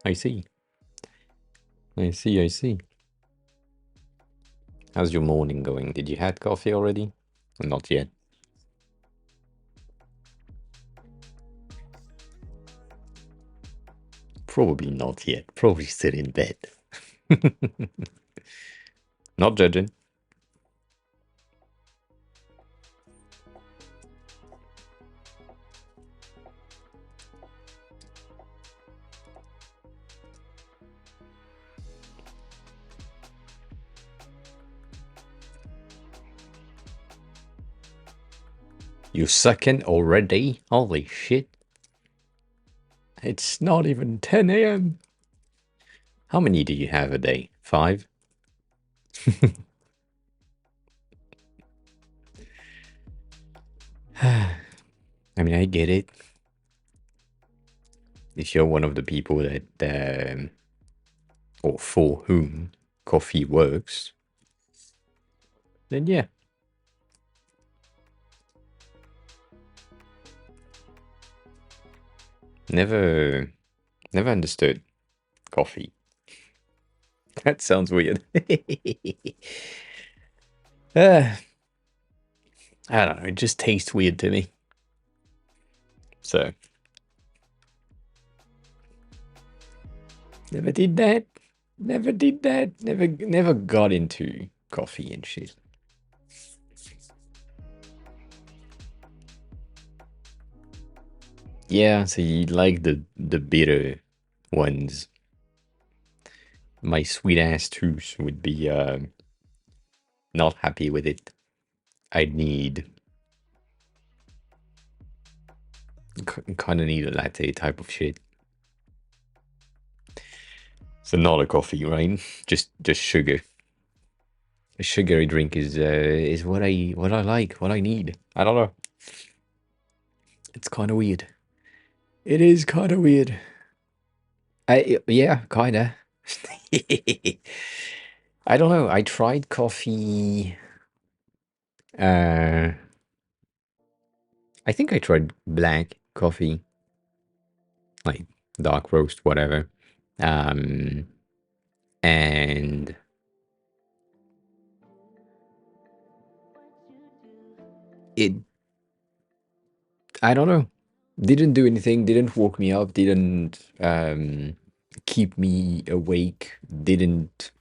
I see. I see, I see. How's your morning going? Did you had coffee already? Or not yet? Probably not yet. Probably still in bed. Not judging. You second already? Holy shit. It's not even 10 a.m. How many do you have a day? 5? I mean, I get it. If you're one of the people that, or for whom coffee works, then yeah. Never understood coffee. That sounds weird. I don't know, it just tastes weird to me. So, never did that. Never did that. Never got into coffee and shit. Yeah, so you like the bitter ones. My sweet ass tooth would be not happy with it. I'd need kind of need a latte type of shit. So not a coffee, right? Just sugar. A sugary drink is what I like, what I need. I don't know. It's kind of weird. It is kind of weird. Yeah, kinda. I don't know. I tried coffee. Uh, I think I tried black coffee, like dark roast, whatever. Um, and it, I don't know, didn't do anything, didn't woke me up, didn't keep me awake, didn't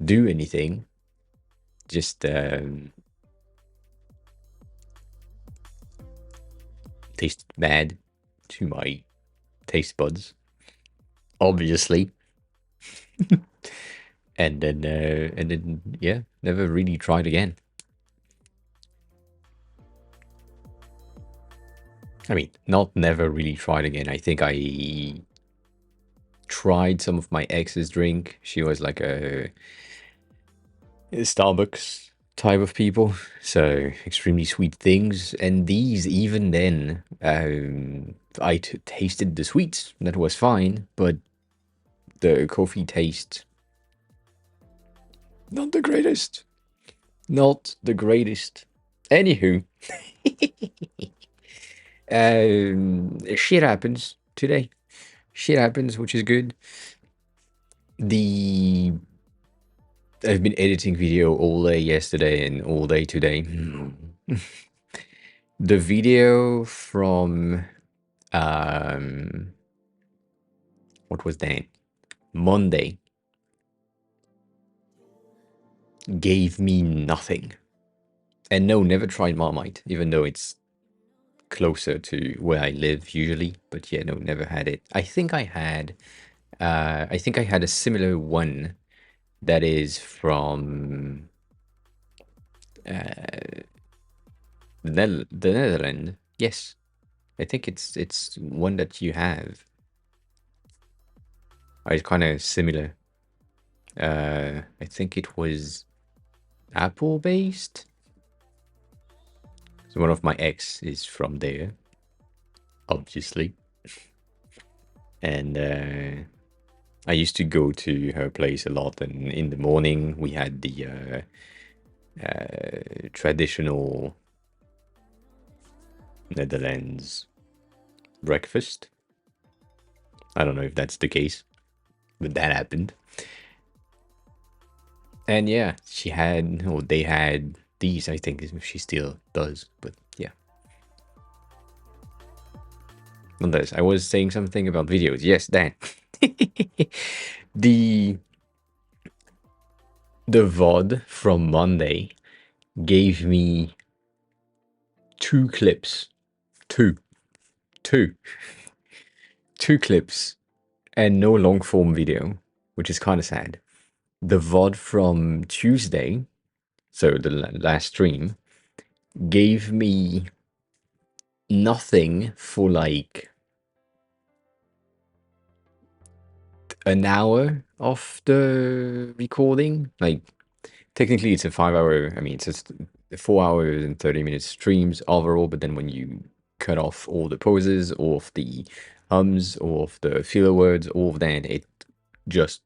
do anything. Just tasted bad to my taste buds, obviously. and then yeah, never really tried again. I mean, not never really tried again. I think I tried some of my ex's drink. She was like a Starbucks type of people, so extremely sweet things. And these, even then, I tasted the sweets. That was fine, but the coffee taste, not the greatest. Not the greatest. Anywho, shit happens today. Shit happens, which is good. The I've been editing video all day yesterday and all day today. The video from what was that? Monday gave me nothing. And no, never tried Marmite, even though it's closer to where I live usually. But yeah, no, never had it. I think I had a similar one that is from the Netherlands. Yes, I think it's one that you have. It's kind of similar. I think it was Apple based. So one of my ex is from there, obviously, and I used to go to her place a lot. And in the morning we had the traditional Netherlands breakfast. I don't know if that's the case. but that happened. And yeah, she had, or they had these, I think she still does, but yeah. Nonetheless, I was saying something about videos. Yes, that. the the VOD from Monday gave me two clips. Two. Two. Two clips and no long form video, which is kind of sad. The VOD from Tuesday, so the last stream, gave me nothing for like an hour of the recording. Like, technically, it's a 5 hour, I mean, it's just 4 hours and 30 minutes streams overall, but then when you cut off all the pauses, all of the hums, all of the filler words, all of that, it just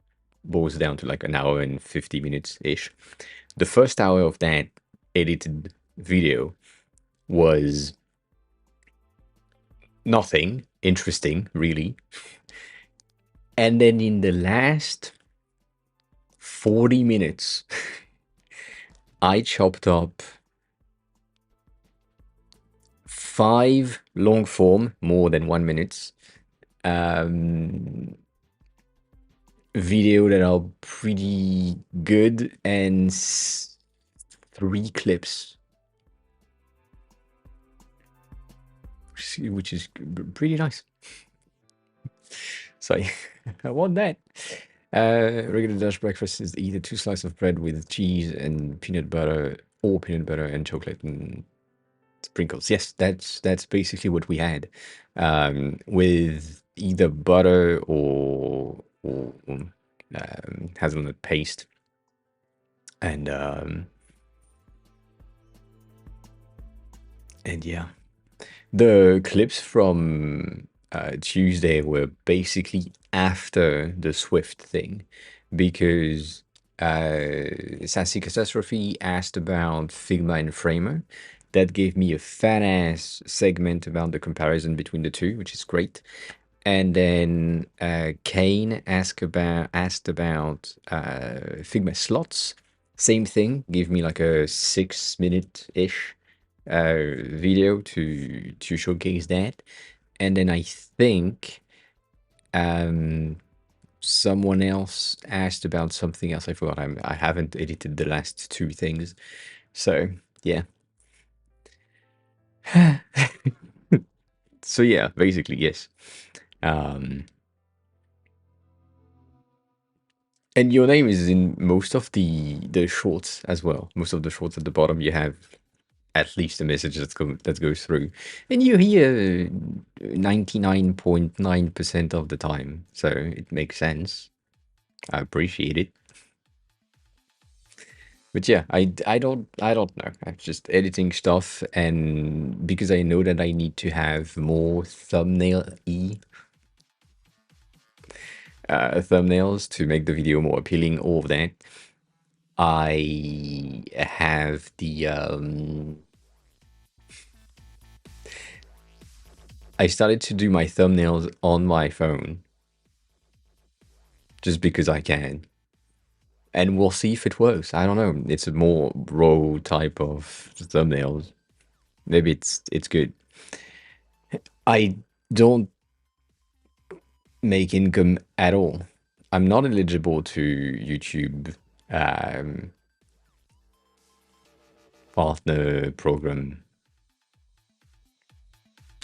boils down to like an hour and 50 minutes ish. The first hour of that edited video was nothing interesting, really. And then in the last 40 minutes, I chopped up 5 long form, more than 1 minute, video that are pretty good, and 3 clips, which is pretty nice. So I want that. Regular Dutch breakfast is either 2 slices of bread with cheese and peanut butter, or peanut butter and chocolate and sprinkles. Yes, that's basically what we had, with either butter or hazelnut paste, and yeah. The clips from Tuesday were basically after the Swift thing, because Sassy Catastrophe asked about Figma and Framer. That gave me a fat ass segment about the comparison between the two, which is great. And then Kane asked about Figma slots. Same thing, gave me like a 6 minute ish video to showcase that. And then I think someone else asked about something else. I forgot. I haven't edited the last 2 things, so yeah. So yeah, basically yes. And your name is in most of the shorts as well. Most of the shorts at the bottom, you have at least a message that goes through, and you're here 99.9% of the time, so it makes sense. I appreciate it. But yeah, I don't know. I'm just editing stuff, and because I know that I need to have more thumbnails to make the video more appealing, all of that. I have I started to do my thumbnails on my phone just because I can. And we'll see if it works. I don't know. It's a more raw type of thumbnails. Maybe it's good. I don't make income at all. I'm not eligible to YouTube partner program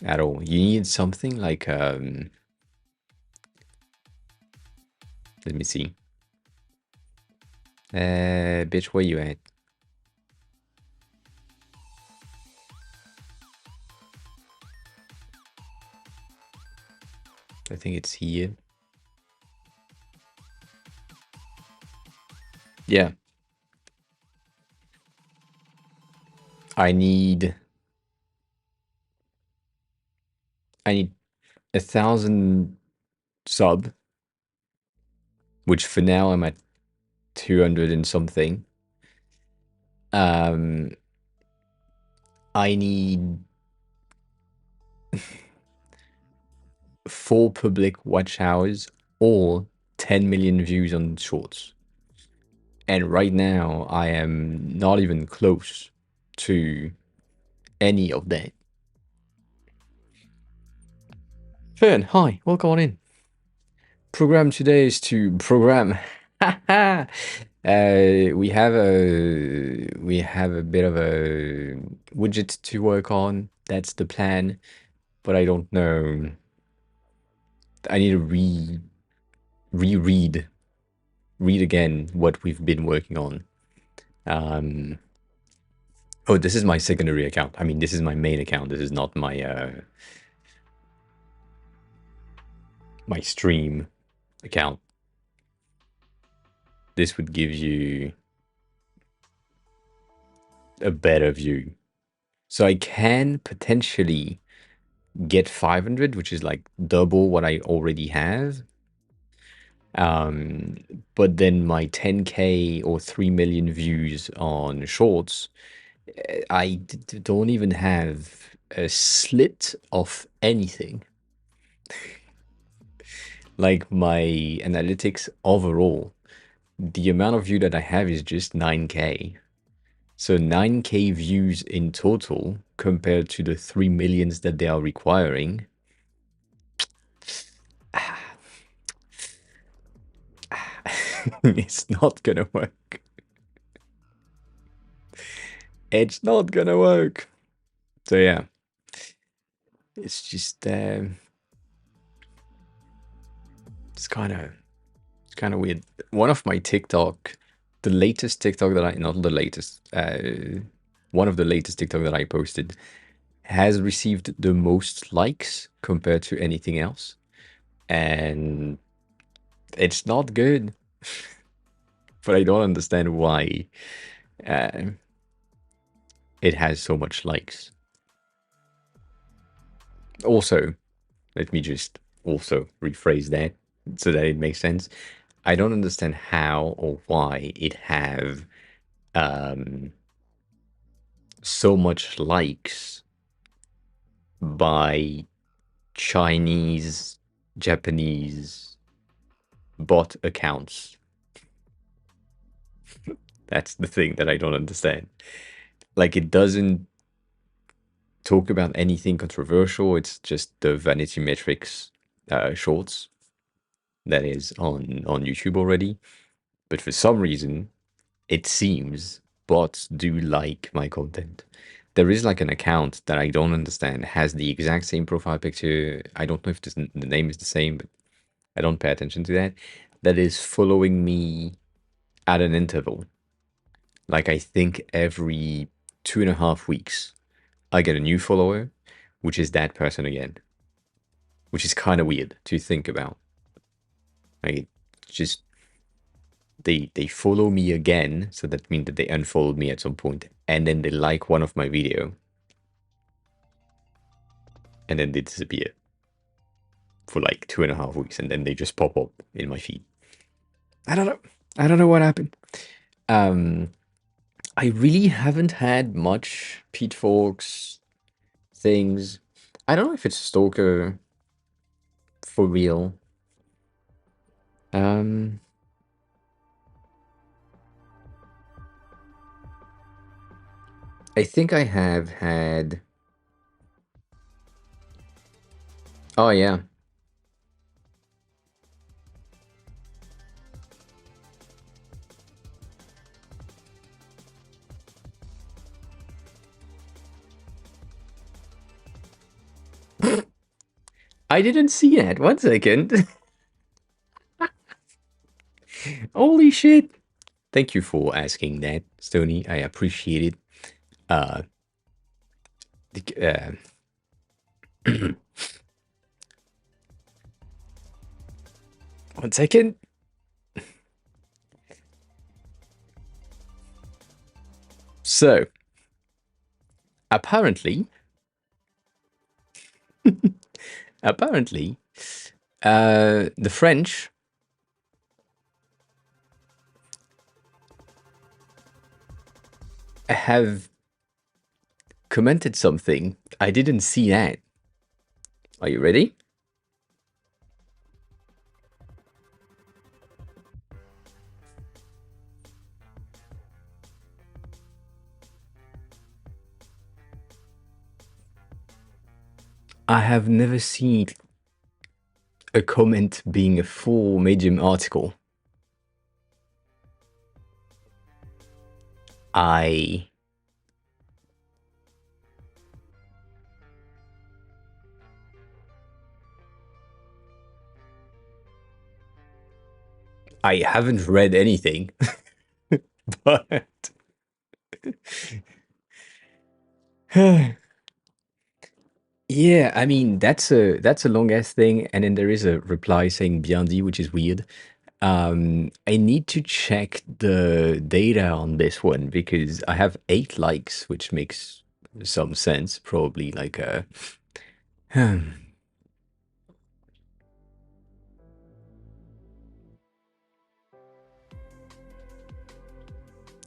at all. You need something like let me see. Bitch, where you at? I think it's here. Yeah. I need 1,000 sub, which for now I'm at 200 and something. I need 4 public watch hours or 10 million views on shorts. And right now, I am not even close to any of that. Fern, hi, welcome on in. Program today is to program. We have a bit of a widget to work on. That's the plan, but I don't know. I need to read again what we've been working on. Oh, this is my secondary account. I mean, this is my main account. This is not my my stream account. This would give you a better view. So I can potentially get 500, which is like double what I already have. But then my 10K or 3 million views on shorts, I don't even have a slit of anything. Like my analytics overall, the amount of view that I have is just 9K. So 9K views in total compared to the 3 millions that they are requiring. It's not gonna work. It's not gonna work. So yeah, it's just it's kind of weird. One of my TikTok, the latest TikTok that I not the latest, one of the latest TikTok that I posted has received the most likes compared to anything else, and it's not good. But I don't understand why it has so much likes. Also, let me just also rephrase that so that it makes sense. I don't understand how or why it have so much likes by Chinese, Japanese bot accounts. That's the thing that I don't understand. Like, it doesn't talk about anything controversial. It's just the vanity metrics shorts that is on YouTube already. But for some reason, it seems bots do like my content. There is like an account that I don't understand, has the exact same profile picture. I don't know if the name is the same, but I don't pay attention to that. That is following me at an interval. Like, I think every 2.5 weeks, I get a new follower, which is that person again, which is kind of weird to think about. Like, just they follow me again, so that means that they unfollowed me at some point, and then they like one of my video, and then they disappear for like 2.5 weeks, and then they just pop up in my feed. I don't know. I don't know what happened. I really haven't had much pitchforks things. I don't know if it's stalker for real. I think I have had. Oh yeah. I didn't see that. 1 second. Holy shit. Thank you for asking that, Stony. I appreciate it. Uh, the, 1 second. So, apparently, the French have commented something. I didn't see that. Are you ready? I have never seen a comment being a full Medium article. I haven't read anything, but yeah, I mean that's a long ass thing, and then there is a reply saying bien dit, which is weird. I need to check the data on this one because I have 8 likes, which makes some sense. Probably like a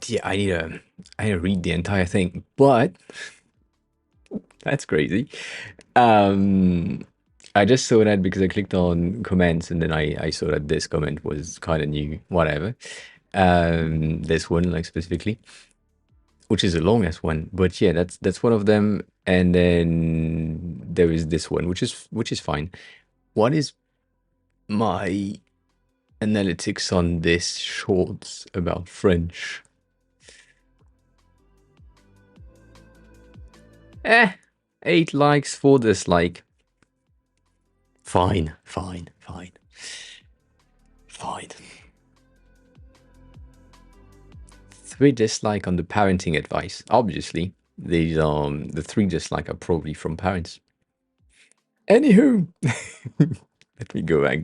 yeah, I need to read the entire thing, but that's crazy. Um, I just saw that because I clicked on comments and then I saw that this comment was kind of new, whatever. This one, like specifically, which is the longest one, but yeah, that's one of them. And then there is this one, which is fine. What is my analytics on this shorts about French? 8 likes, 4 dislike. Fine, fine, fine, fine. 3 dislike on the parenting advice. Obviously, these the 3 dislike are probably from parents. Anywho, let me go back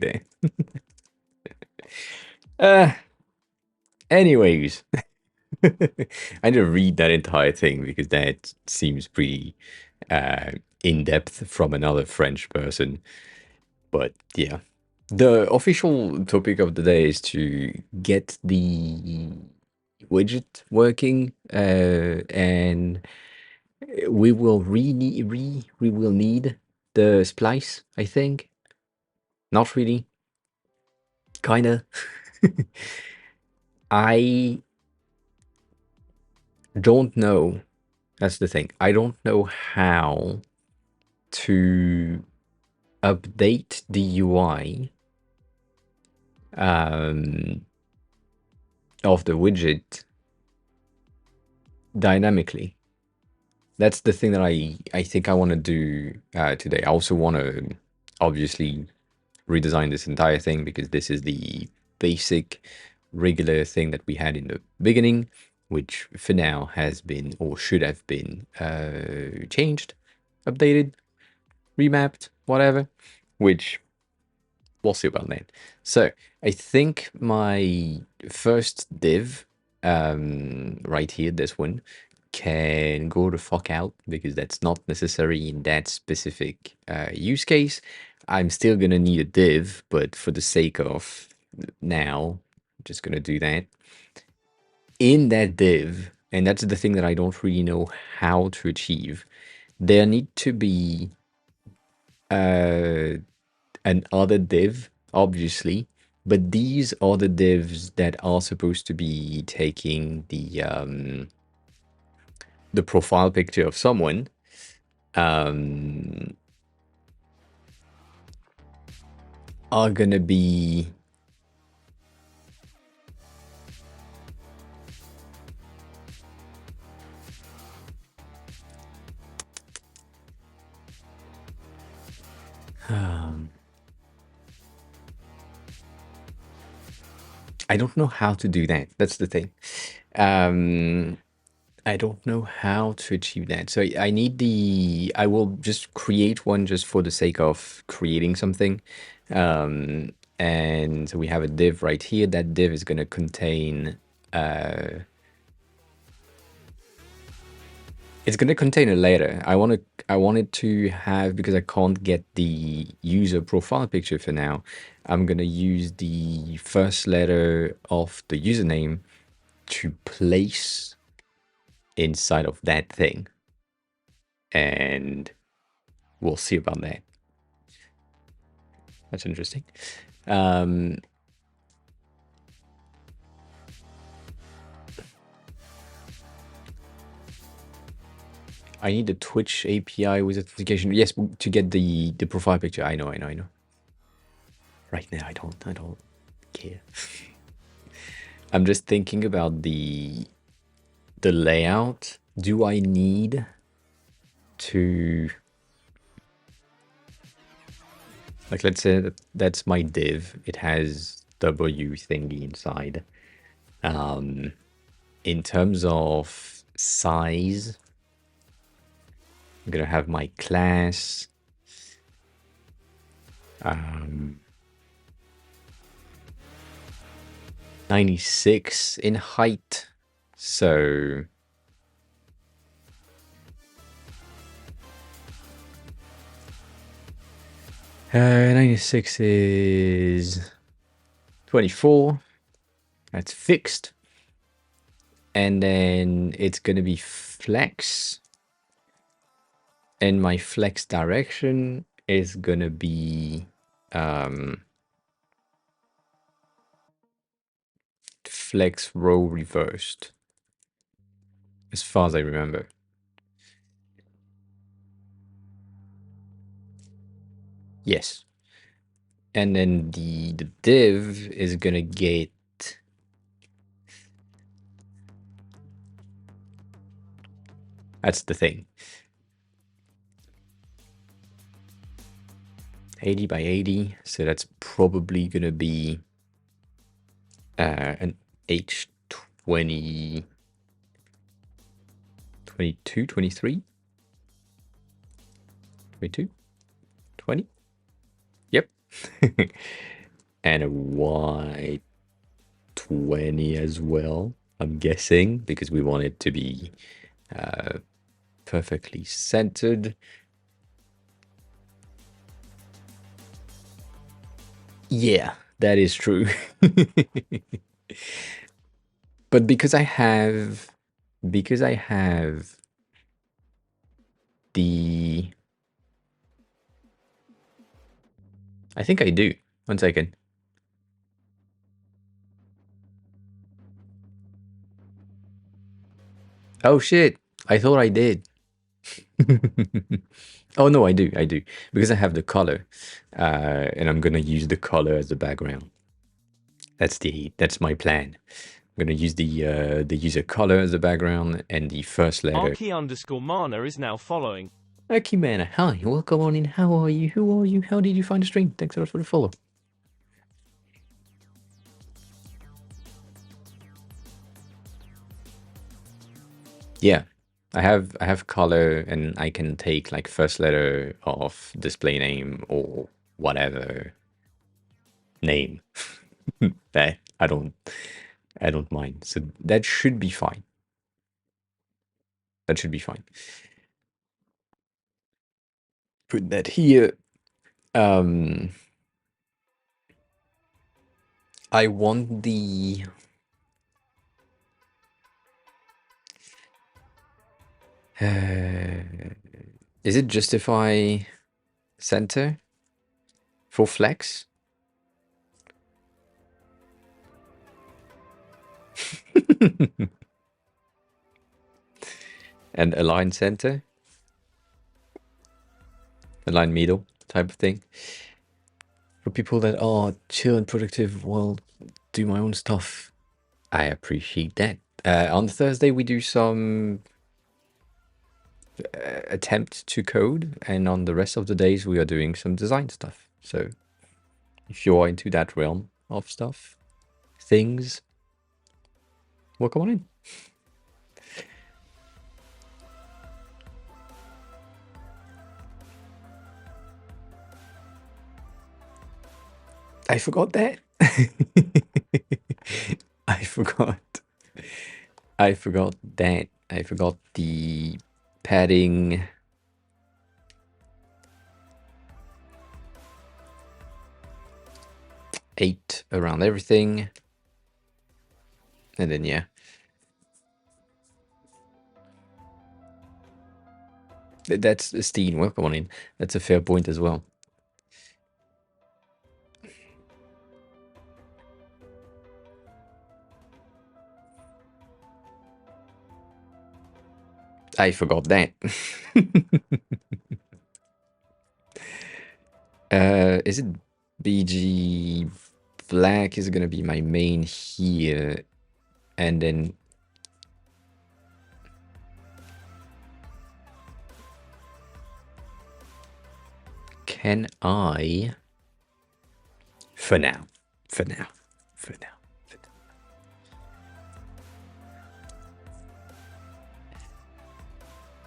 there. Anyways, I need to read that entire thing because that seems pretty in depth from another French person. But yeah, the official topic of the day is to get the widget working, and we will need the splice, I think. Not really. Kinda. I don't know. That's the thing. I don't know how to update the UI of the widget dynamically. That's the thing that I think I want to do today. I also want to obviously redesign this entire thing because this is the basic regular thing that we had in the beginning, which for now has been or should have been changed, updated, remapped, whatever, which we'll see about that. So I think my first div right here, this one, can go the fuck out because that's not necessary in that specific use case. I'm still gonna need a div, but for the sake of now, I'm just gonna do that. In that div, and that's the thing that I don't really know how to achieve, there need to be an other div, obviously, but these are the divs that are supposed to be taking the profile picture of someone, are gonna be I don't know how to do that. That's the thing. I don't know how to achieve that. So I will just create one just for the sake of creating something. And so we have a div right here. That div is going to contain, it's going to contain a letter. I want it to have, because I can't get the user profile picture for now, I'm going to use the first letter of the username to place inside of that thing. And we'll see about that. That's interesting. I need the Twitch API with authentication. Yes, to get the profile picture. I know. Right now, I don't care. I'm just thinking about the layout. Do I need to, like, let's say that's my div. It has W thingy inside. In terms of size, I'm gonna have my class. 96 in height. So 96 is 24. That's fixed. And then it's going to be flex. And my flex direction is going to be flex row reversed, as far as I remember. Yes. And then the div is going to get, that's the thing, 80 by 80. So that's probably going to be an H20, 22, 23, 22, 20. Yep. And a Y20 as well, I'm guessing, because we want it to be perfectly centered. Yeah, that is true. But because I have the, I think I do. 1 second. Oh shit, I thought I did. Oh no, I do, because I have the color, and I'm gonna use the color as the background. That's my plan. I'm gonna use the user color as the background and the first letter. Arky_Mana is now following. Arky Mana, hi, welcome on in. How are you? Who are you? How did you find the stream? Thanks a lot for the follow. Yeah, I have color, and I can take like first letter of display name or whatever name. That I don't mind. So that should be fine. That should be fine. Put that here. I want the is it justify center for flex? And align center, align middle type of thing. For people that are chill and productive while do my own stuff, I appreciate that. On Thursday we do some attempt to code, and on the rest of the days we are doing some design stuff. So if you're into that realm of stuff, things, welcome on in. I forgot that. I forgot that. I forgot the padding. Eight around everything. And then, yeah. That's Steen. Welcome on in. That's a fair point as well. I forgot that. Is it BG black is gonna be my main here, and then can I, for now, for now, for now, for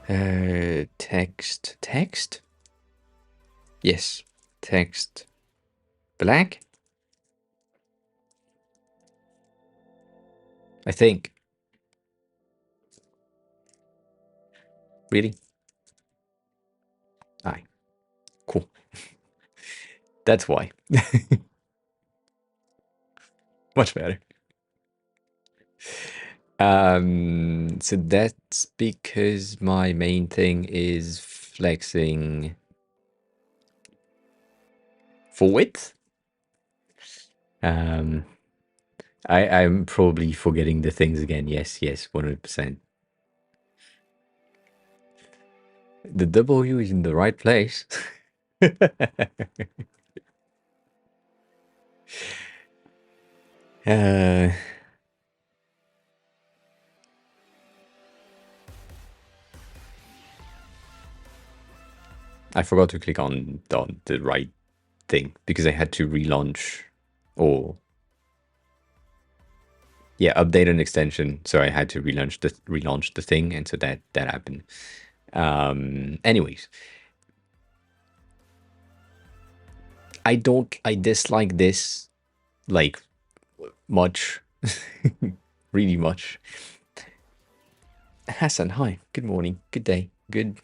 now. Text? Yes, text black, I think. Really? Aye, cool. That's why. Much better. So that's because my main thing is flexing for width. I'm probably forgetting the things again. Yes, 100%. The W is in the right place. I forgot to click on the right thing because I had to relaunch or update an extension. So I had to relaunch the thing, and so that happened. Anyways, I dislike this like much, really much. Hassan, hi, good morning, good day, good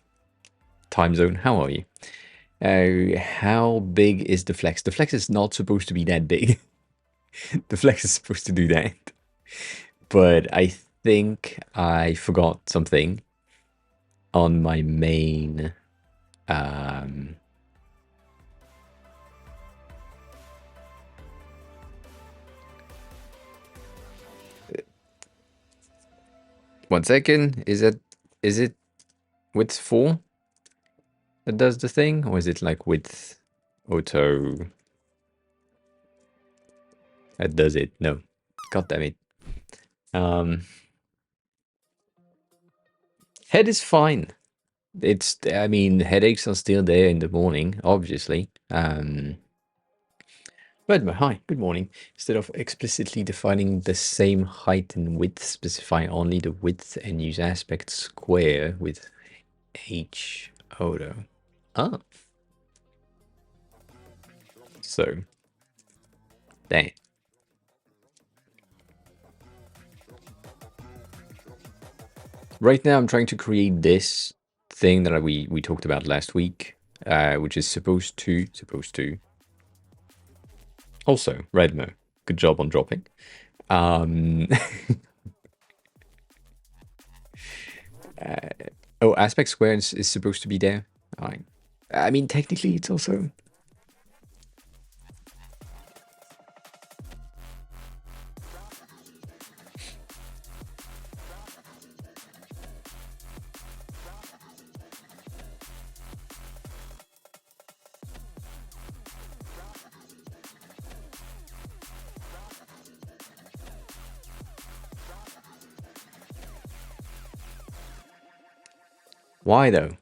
time zone. How are you? How big is the flex? The flex is not supposed to be that big. The flex is supposed to do that. But I think I forgot something on my main. One second. Is it width 4 that does the thing, or is it like width auto that does it? No. God damn it. Head is fine. I mean, headaches are still there in the morning, obviously. Redmo, hi, good morning. Instead of explicitly defining the same height and width, specify only the width and use aspect square with H auto. Ah. So, that. Right now I'm trying to create this thing that we talked about last week, which is supposed to. Also, Redmo, good job on dropping. Oh, aspect square is supposed to be there. I mean, technically, it's also. Why though?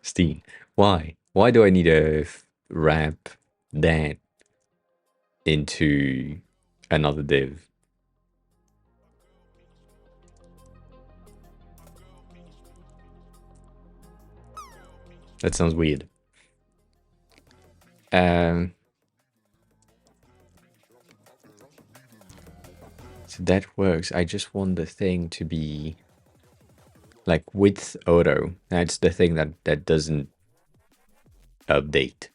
Steen, why? Why do I need to wrap that into another div? That sounds weird. So that works. I just want the thing to be like width auto. That's the thing that doesn't update.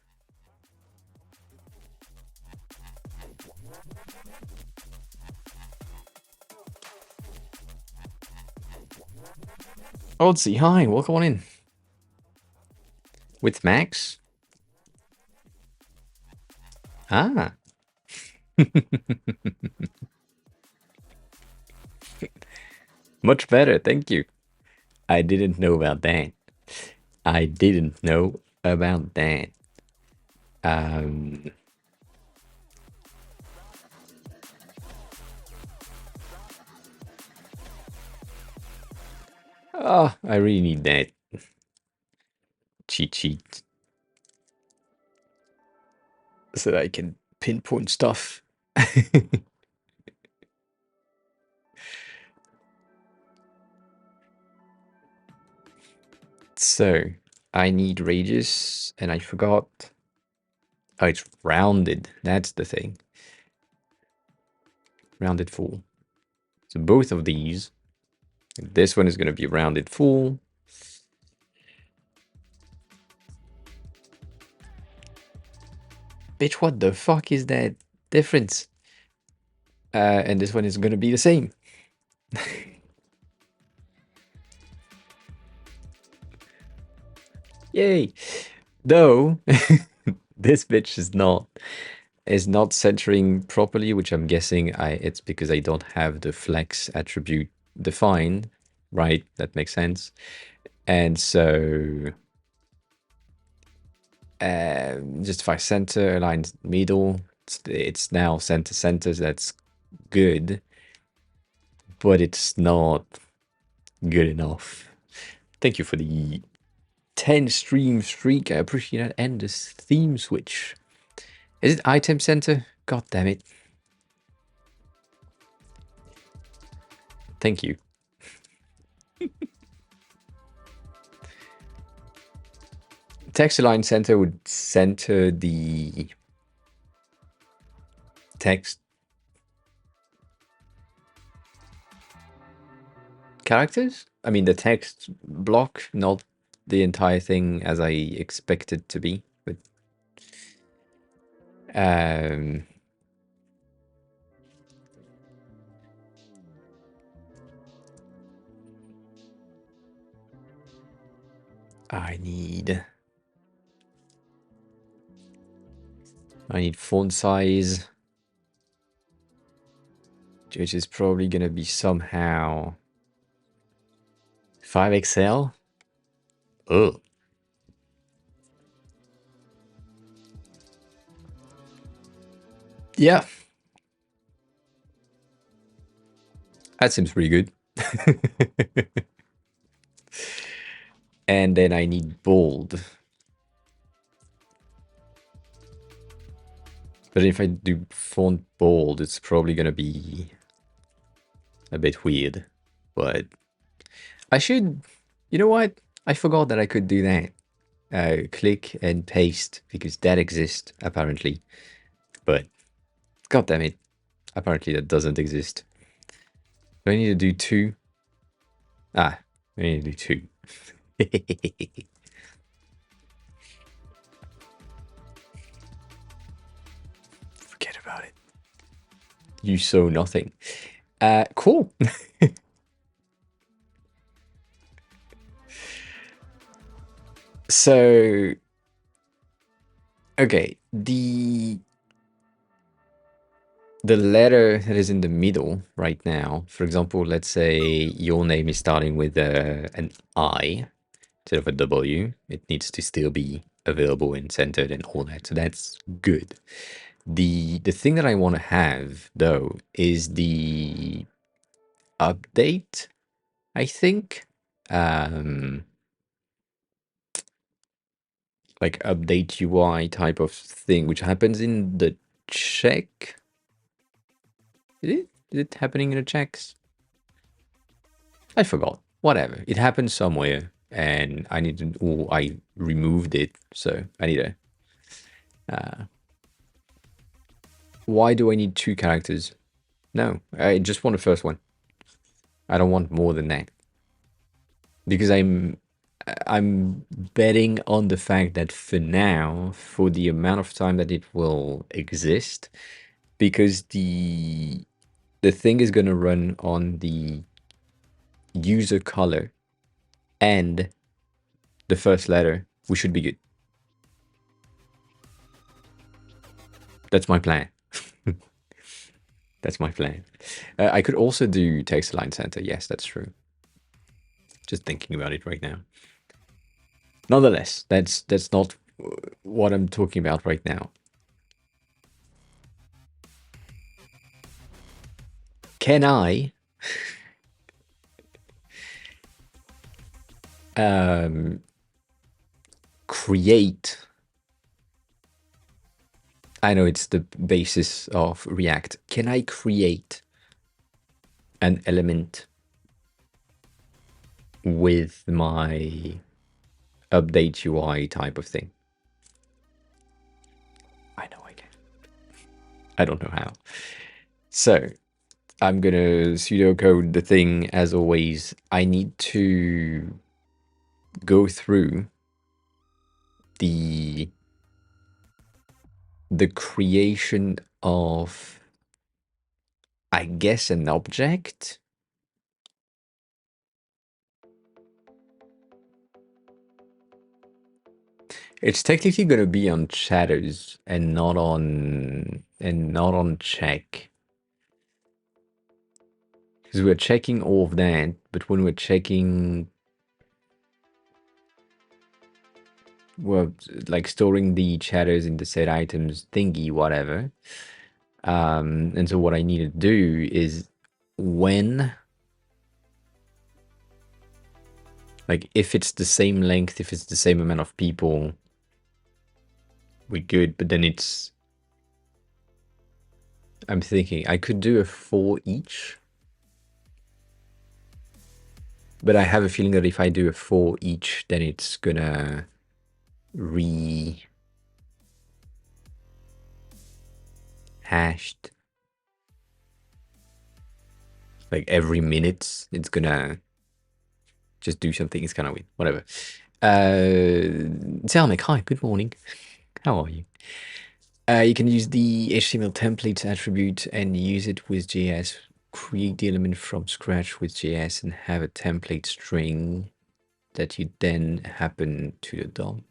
Oddsy, hi, welcome on in. With Max? Ah. Much better, thank you. I didn't know about that. I didn't know about that. Um, oh, I really need that cheat sheet so that I can pinpoint stuff. So, I need radius, and I forgot. Oh, it's rounded. That's the thing. Rounded full. So both of these. This one is going to be rounded full. Bitch, what the fuck is that difference? And this one is going to be the same. Yay. Though, this bitch is not centering properly, which I'm guessing it's because I don't have the flex attribute defined, right? That makes sense. And so just if I center, align middle, it's now center, so that's good, but it's not good enough. Thank you for the 10 stream streak. I appreciate that. And this theme switch. Is it item center? God damn it. Thank you. Text align center would center the text characters? I mean, the text block, not the entire thing as I expect it to be. But I need font size, which is probably gonna be somehow 5XL. Oh. Yeah. That seems pretty good. And then I need bold. But if I do font bold, it's probably gonna be a bit weird. But I should, you know what? I forgot that I could do that. Click and paste, because that exists, apparently. But, god damn it. Apparently that doesn't exist. Do I need to do 2? Ah, I need to do 2. Forget about it. You saw nothing. Cool. So, okay, the letter that is in the middle right now, for example, let's say your name is starting with an I instead of a W. It needs to still be available and centered and all that, so that's good. The thing that I want to have, though, is the update, I think. Like update UI type of thing, which happens in the check. Is it happening in the checks? I forgot. Whatever. It happened somewhere, and I need to. Oh, I removed it, so I need to. Why do I need 2 characters? No, I just want the first one. I don't want more than that, because I'm betting on the fact that for now, for the amount of time that it will exist, because the thing is going to run on the user color and the first letter, we should be good. That's my plan. That's my plan. I could also do text align center. Yes, that's true. Just thinking about it right now. Nonetheless, that's not what I'm talking about right now. Can I create? I know it's the basis of React. Can I create an element with my update UI type of thing? I know I can. I don't know how. So I'm gonna pseudocode the thing as always. I need to go through the creation of, I guess, an object. It's technically going to be on shadows and not on check, because we're checking all of that. But when we're checking, we're like storing the shadows in the set items thingy, whatever. And so what I need to do is when, like, if it's the same length, if it's the same amount of people, we're good. But then it's, I'm thinking I could do a for each, but I have a feeling that if I do a for each, then it's gonna rehashed. Like every minute, it's gonna just do something. It's kind of weird. Whatever. Zelnick, hi, good morning. How are you? You can use the HTML templates attribute and use it with JS. Create the element from scratch with JS and have a template string that you then happen to the DOM.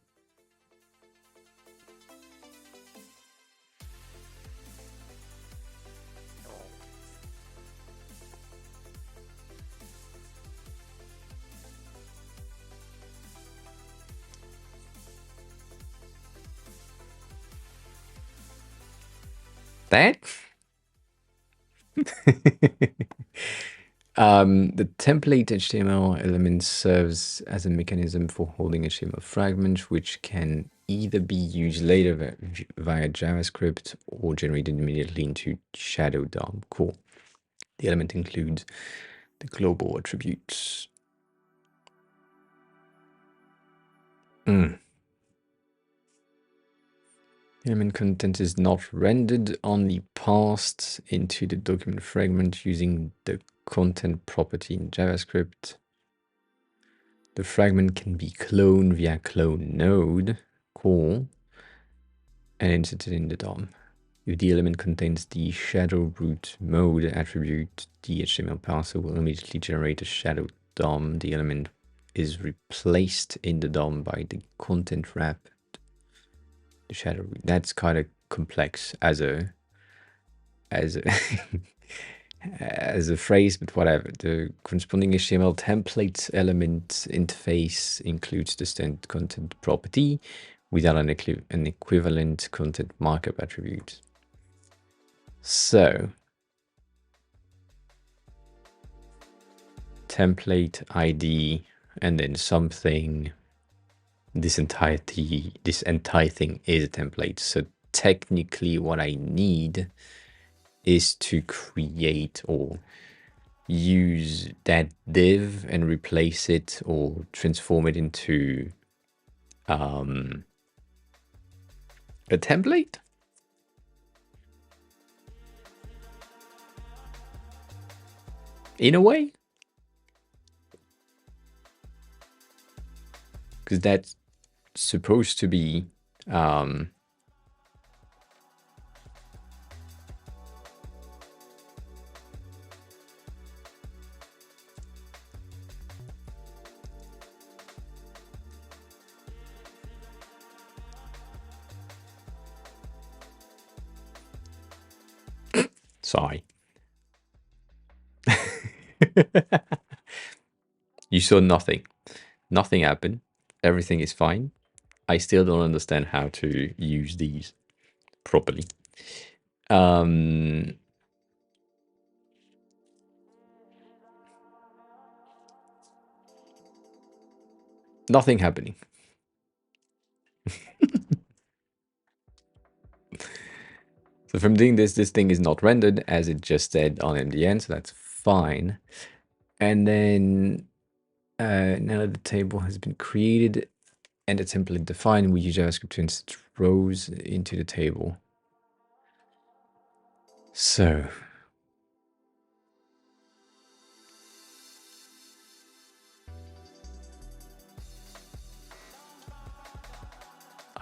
That? The template HTML element serves as a mechanism for holding HTML fragments, which can either be used later via JavaScript or generated immediately into Shadow DOM. Cool. The element includes the global attributes. Element content is not rendered, only passed into the document fragment using the content property in JavaScript. The fragment can be cloned via clone node, cool, and inserted in the DOM. If the element contains the shadow root mode attribute, the HTML parser will immediately generate a shadow DOM. The element is replaced in the DOM by the content wrap. The shadow root. That's kind of complex as a as a phrase, but whatever. The corresponding HTML template element interface includes the standard content property without an equivalent content markup attribute. So, template ID and then something. This entire thing is a template. So technically, what I need is to create or use that div and replace it or transform it into a template. In a way, because that's supposed to be sorry. You saw nothing. Nothing happened. Everything is fine. I still don't understand how to use these properly. Um, Nothing happening. So if I'm doing this, this thing is not rendered as it just said on MDN, so that's fine. And then now that the table has been created and the template defined, we use JavaScript to insert rows into the table. So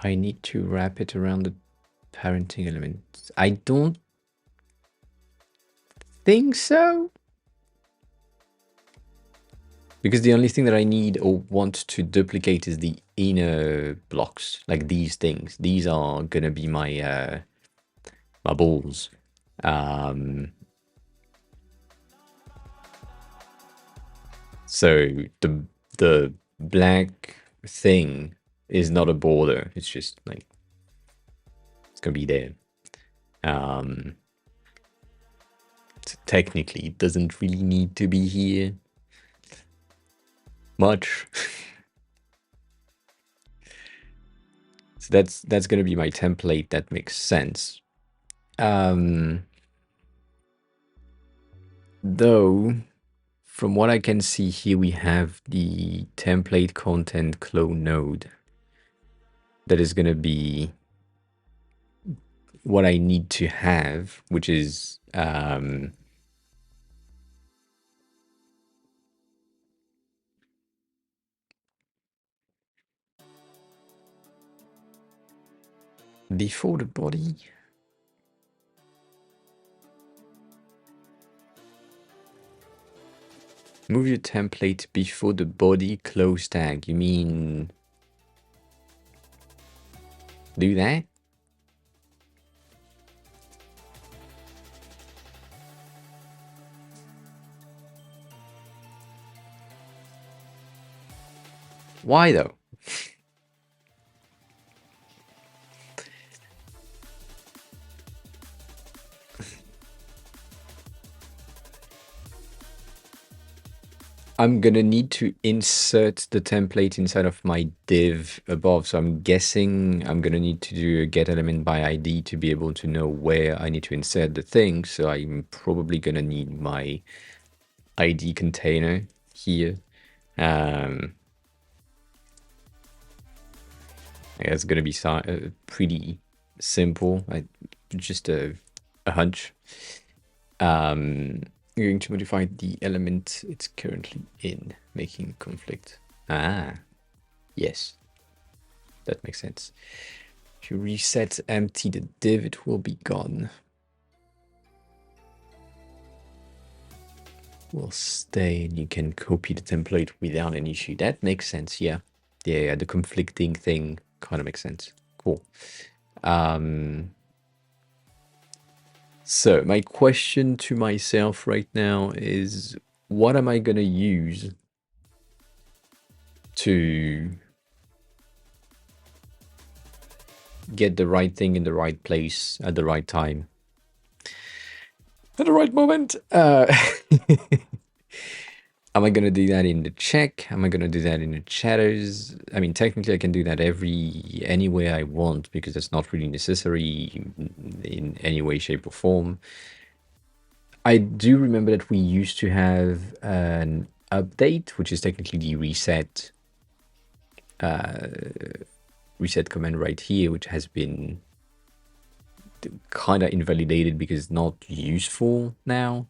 I need to wrap it around the parenting element. I don't think so. Because the only thing that I need or want to duplicate is the inner blocks, like these things. These are gonna be my my balls. So the black thing is not a border. It's just like it's gonna be there. So technically, it doesn't really need to be here much. So that's gonna be my template. That makes sense. Though, from what I can see here, we have the template content clone node that is gonna be what I need to have, which is before the body. Move your template before the body close tag. You mean do that? Why though? I'm gonna need to insert the template inside of my div above. So I'm guessing I'm gonna need to do a get element by ID to be able to know where I need to insert the thing. So I'm probably gonna need my ID container here. It's gonna be pretty simple. Just a hunch. I'm going to modify the element it's currently in, making conflict. Ah, yes, that makes sense. If you reset empty the div, it will be gone. Will stay, and you can copy the template without an issue. That makes sense. Yeah, yeah. The conflicting thing kind of makes sense. Cool. So my question to myself right now is, what am I gonna use to get the right thing in the right place at the right time? At the right moment? Am I gonna do that in the check? Am I gonna do that in the chatters? I mean, technically I can do that anywhere I want because that's not really necessary in any way, shape or form. I do remember that we used to have an update, which is technically the reset command right here, which has been kind of invalidated because it's not useful now.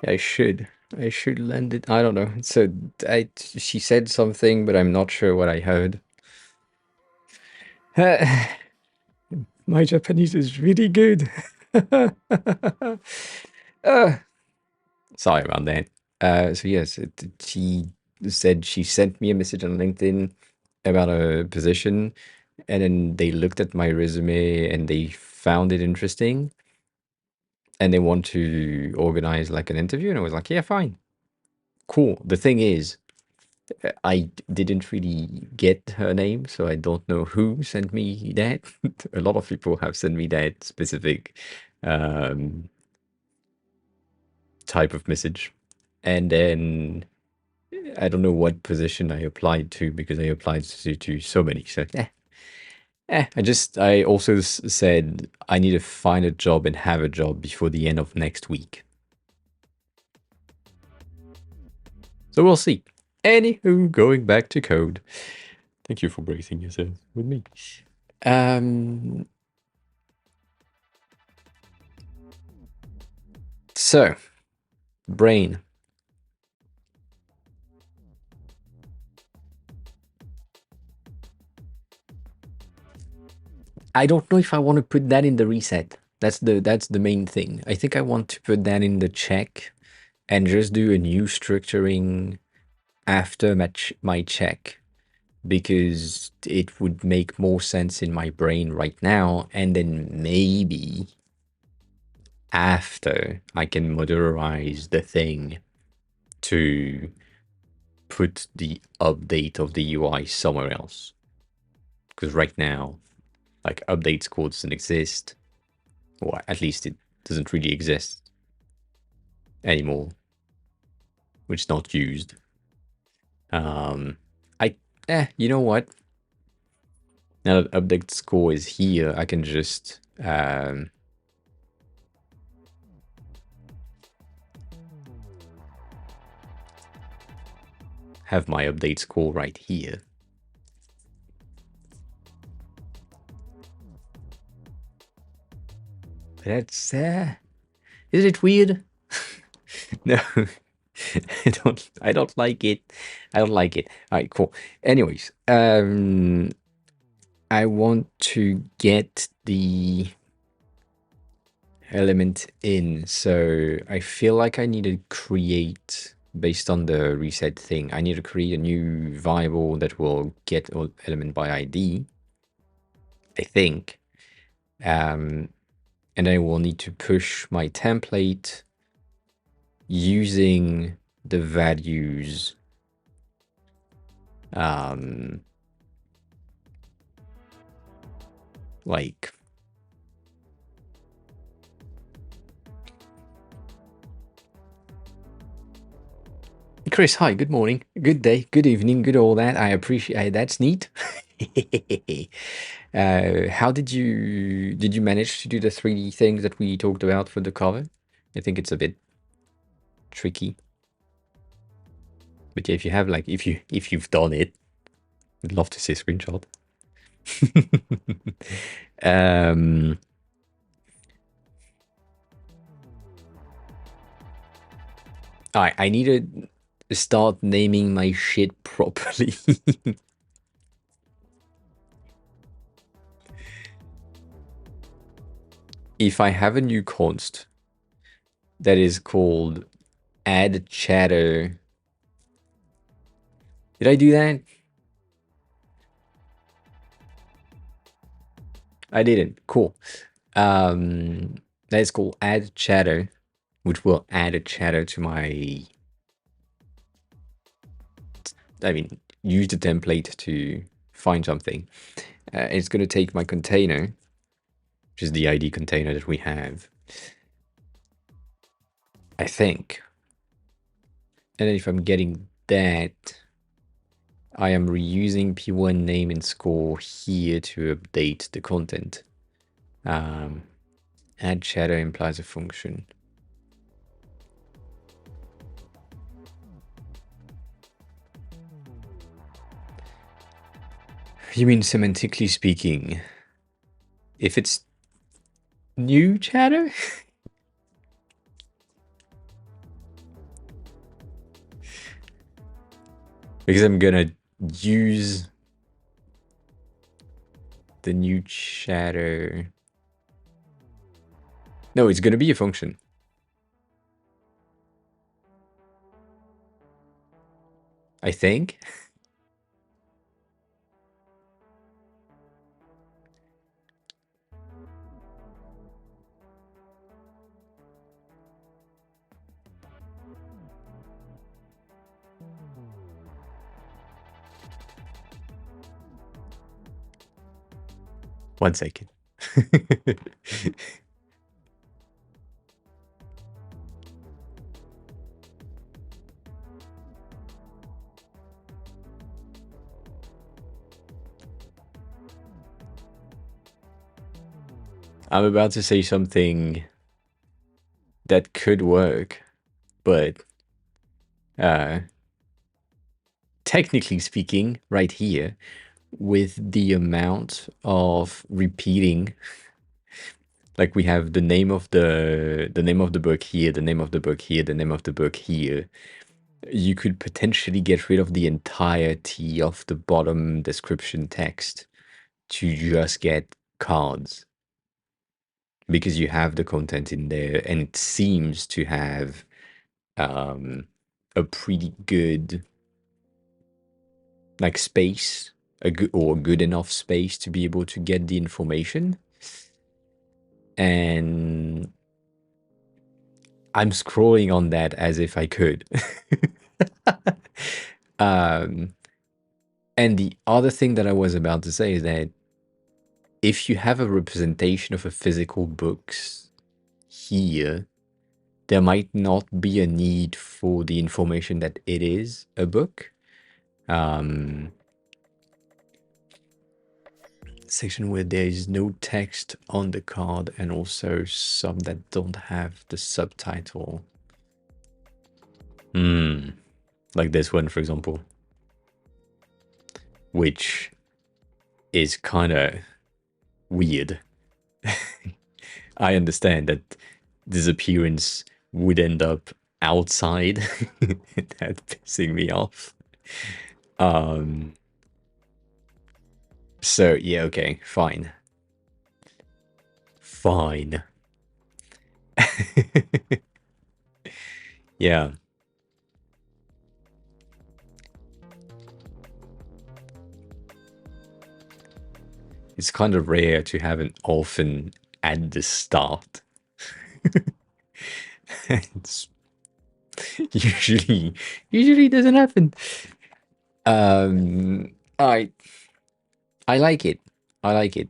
I should. I should lend it. I don't know. So she said something, but I'm not sure what I heard. My Japanese is really good. uh, Sorry about that. So yes, she said she sent me a message on LinkedIn about a position, and then they looked at my resume and they found it interesting, and they want to organize like an interview, and I was like, yeah, fine, cool. The thing is, I didn't really get her name, so I don't know who sent me that. A lot of people have sent me that specific um, type of message, and then I don't know what position I applied to because I applied to so many. So I also said I need to find a job and have a job before the end of next week. So we'll see. Anywho, going back to code. Thank you for bracing yourself with me. So, brain. I don't know if I want to put that in the reset. That's the main thing. I think I want to put that in the check and just do a new structuring after my check because it would make more sense in my brain right now, and then maybe after I can modularize the thing to put the update of the UI somewhere else. Because right now, like update score doesn't exist, or at least it doesn't really exist anymore, which is not used. I you know what? Now that update score is here, I can just have my update score right here. That's isn't it weird? No, I don't like it. I don't like it. All right, cool. Anyways, I want to get the element in, so I feel like I need to create, based on the reset thing, I need to create a new variable that will get element by ID, I think. And I will need to push my template using the values like Chris, hi, good morning, good day, good evening, good all that. I appreciate that's neat. How did you manage to do the 3D things that we talked about for the cover? I think it's a bit tricky. But yeah, if you have like if you've done it, I'd love to see a screenshot. um, I need to start naming my shit properly. If I have a new const that is called add chatter, did I do that? I didn't. Cool. That is called add chatter, which will add a chatter to my. I mean, use the template to find something. It's going to take my container, which is the ID container that we have, I think. And then if I'm getting that, I am reusing P1 name and score here to update the content. Add chatter implies a function. You mean semantically speaking, if it's new chatter? Because I'm gonna use the new chatter. No, it's gonna be a function. I think. One second. I'm about to say something that could work, but technically speaking, right here, with the amount of repeating, like we have the name of the name of the book here, the name of the book here, the name of the book here, you could potentially get rid of the entirety of the bottom description text to just get cards, because you have the content in there and it seems to have a pretty good like space, a good enough space to be able to get the information. And I'm scrolling on that as if I could. And the other thing that I was about to say is that if you have a representation of a physical books here, there might not be a need for the information that it is a book. Section where there is no text on the card, and also some that don't have the subtitle. Like this one, for example, which is kind of weird. I understand that this appearance would end up outside. That's pissing me off. So yeah, okay, fine. Fine. Yeah. It's kind of rare to have an orphan at the start. It's usually doesn't happen. I like it. I like it.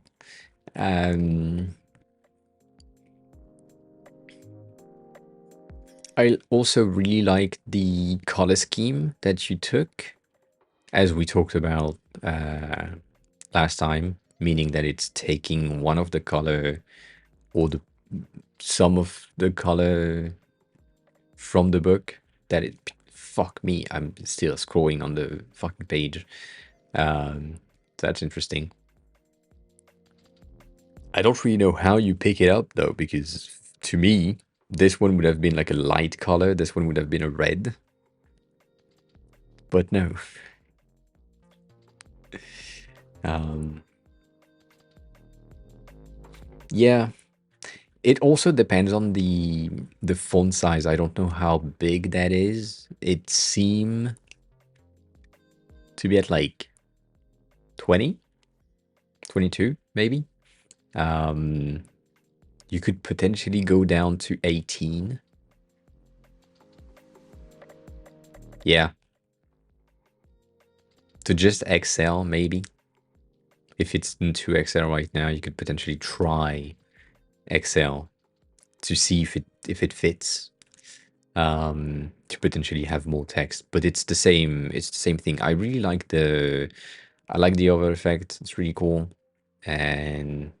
I also really like the color scheme that you took, as we talked about last time, meaning that it's taking one of the color or some of the color from the book. That it, fuck me, I'm still scrolling on the fucking page. That's interesting. I don't really know how you pick it up though, because to me, this one would have been like a light color, this one would have been a red. But no. Um, yeah, it also depends on the font size. I don't know how big that is. It seemed to be at like 20, 22 maybe. Um, you could potentially go down to 18. Yeah. To just Excel maybe. If it's into Excel right now, you could potentially try Excel to see if it fits. To potentially have more text, but it's the same thing. I really like the over effect. It's really cool. And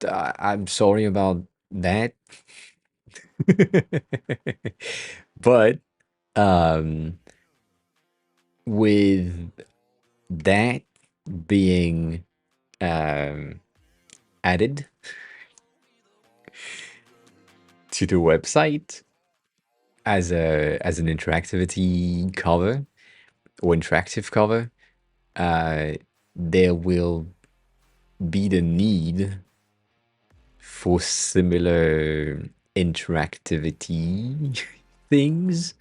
I'm sorry about that. But um with that being um added to the website as an interactivity cover or interactive cover, uh, there will be the need for similar interactivity things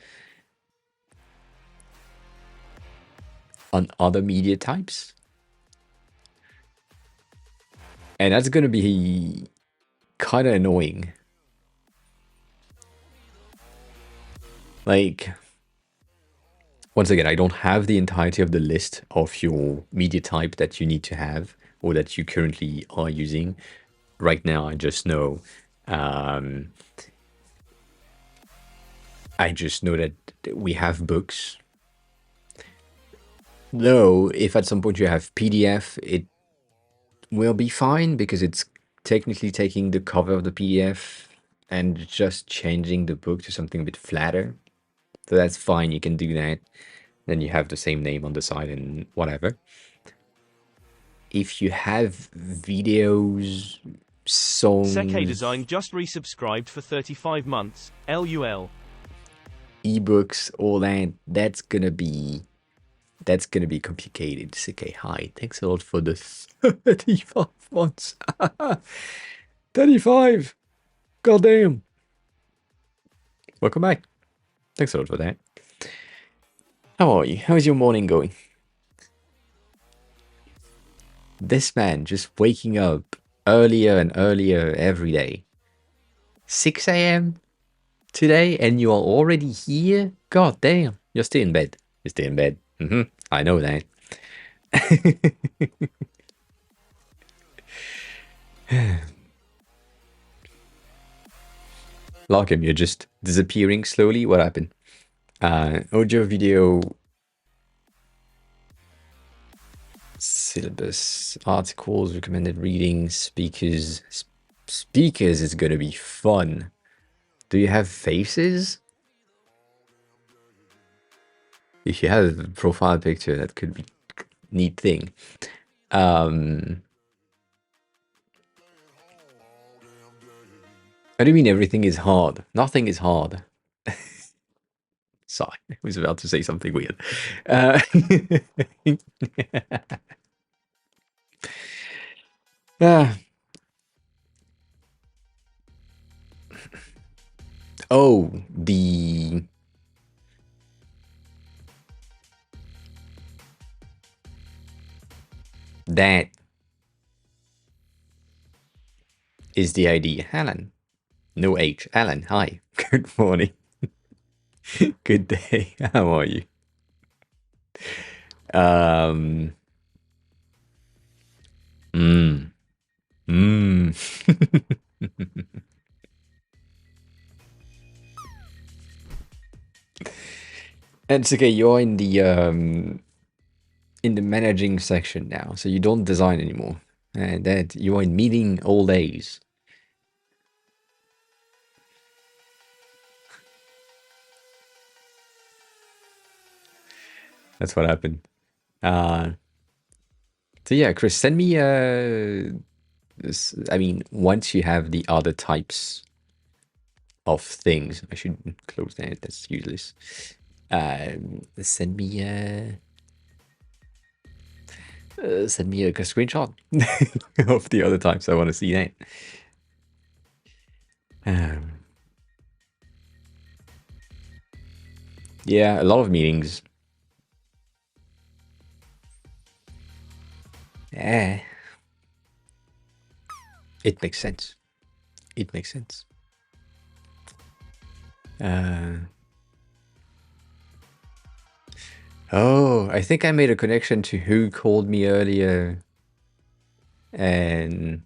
on other media types. And that's going to be kind of annoying. Like, once again, I don't have the entirety of the list of your media type that you need to have or that you currently are using. Right now, um, I just know that we have books. Though, if at some point you have PDF, it will be fine because it's technically taking the cover of the PDF and just changing the book to something a bit flatter. So that's fine, you can do that. Then you have the same name on the side and whatever. If you have videos, Seke songs, Design just resubscribed for 35 months. LUL. ebooks, all that, that's gonna be complicated. It's okay, hi. Thanks a lot for the 35 months. 35. Goddamn. Welcome back. Thanks a lot for that. How are you? How is your morning going? This man just waking up earlier and earlier every day. 6 a.m. today, and you are already here? God damn. You're still in bed. You're still in bed. I know that. Larkham, you're just disappearing slowly. What happened? Audio, video, syllabus, articles, recommended reading, speakers. Speakers is gonna be fun. Do you have faces? If you have a profile picture, that could be a neat thing. I do mean everything is hard. Nothing is hard. Sorry, I was about to say something weird. Uh, ah. Oh, that is the idea. Alan. No H. Alan, hi. Good morning. Good day. How are you? Um. Mm. Mm. And it's okay. You're in the managing section now, so you don't design anymore. And that you are in meeting all days. That's what happened. Uh, So yeah, Chris, send me I mean, once you have the other types of things, I should close that. That's useless. Send me a screenshot of the other types. I want to see that. Um, yeah, a lot of meetings. Yeah, it makes sense. It makes sense. Uh, oh, I think I made a connection to who called me earlier, and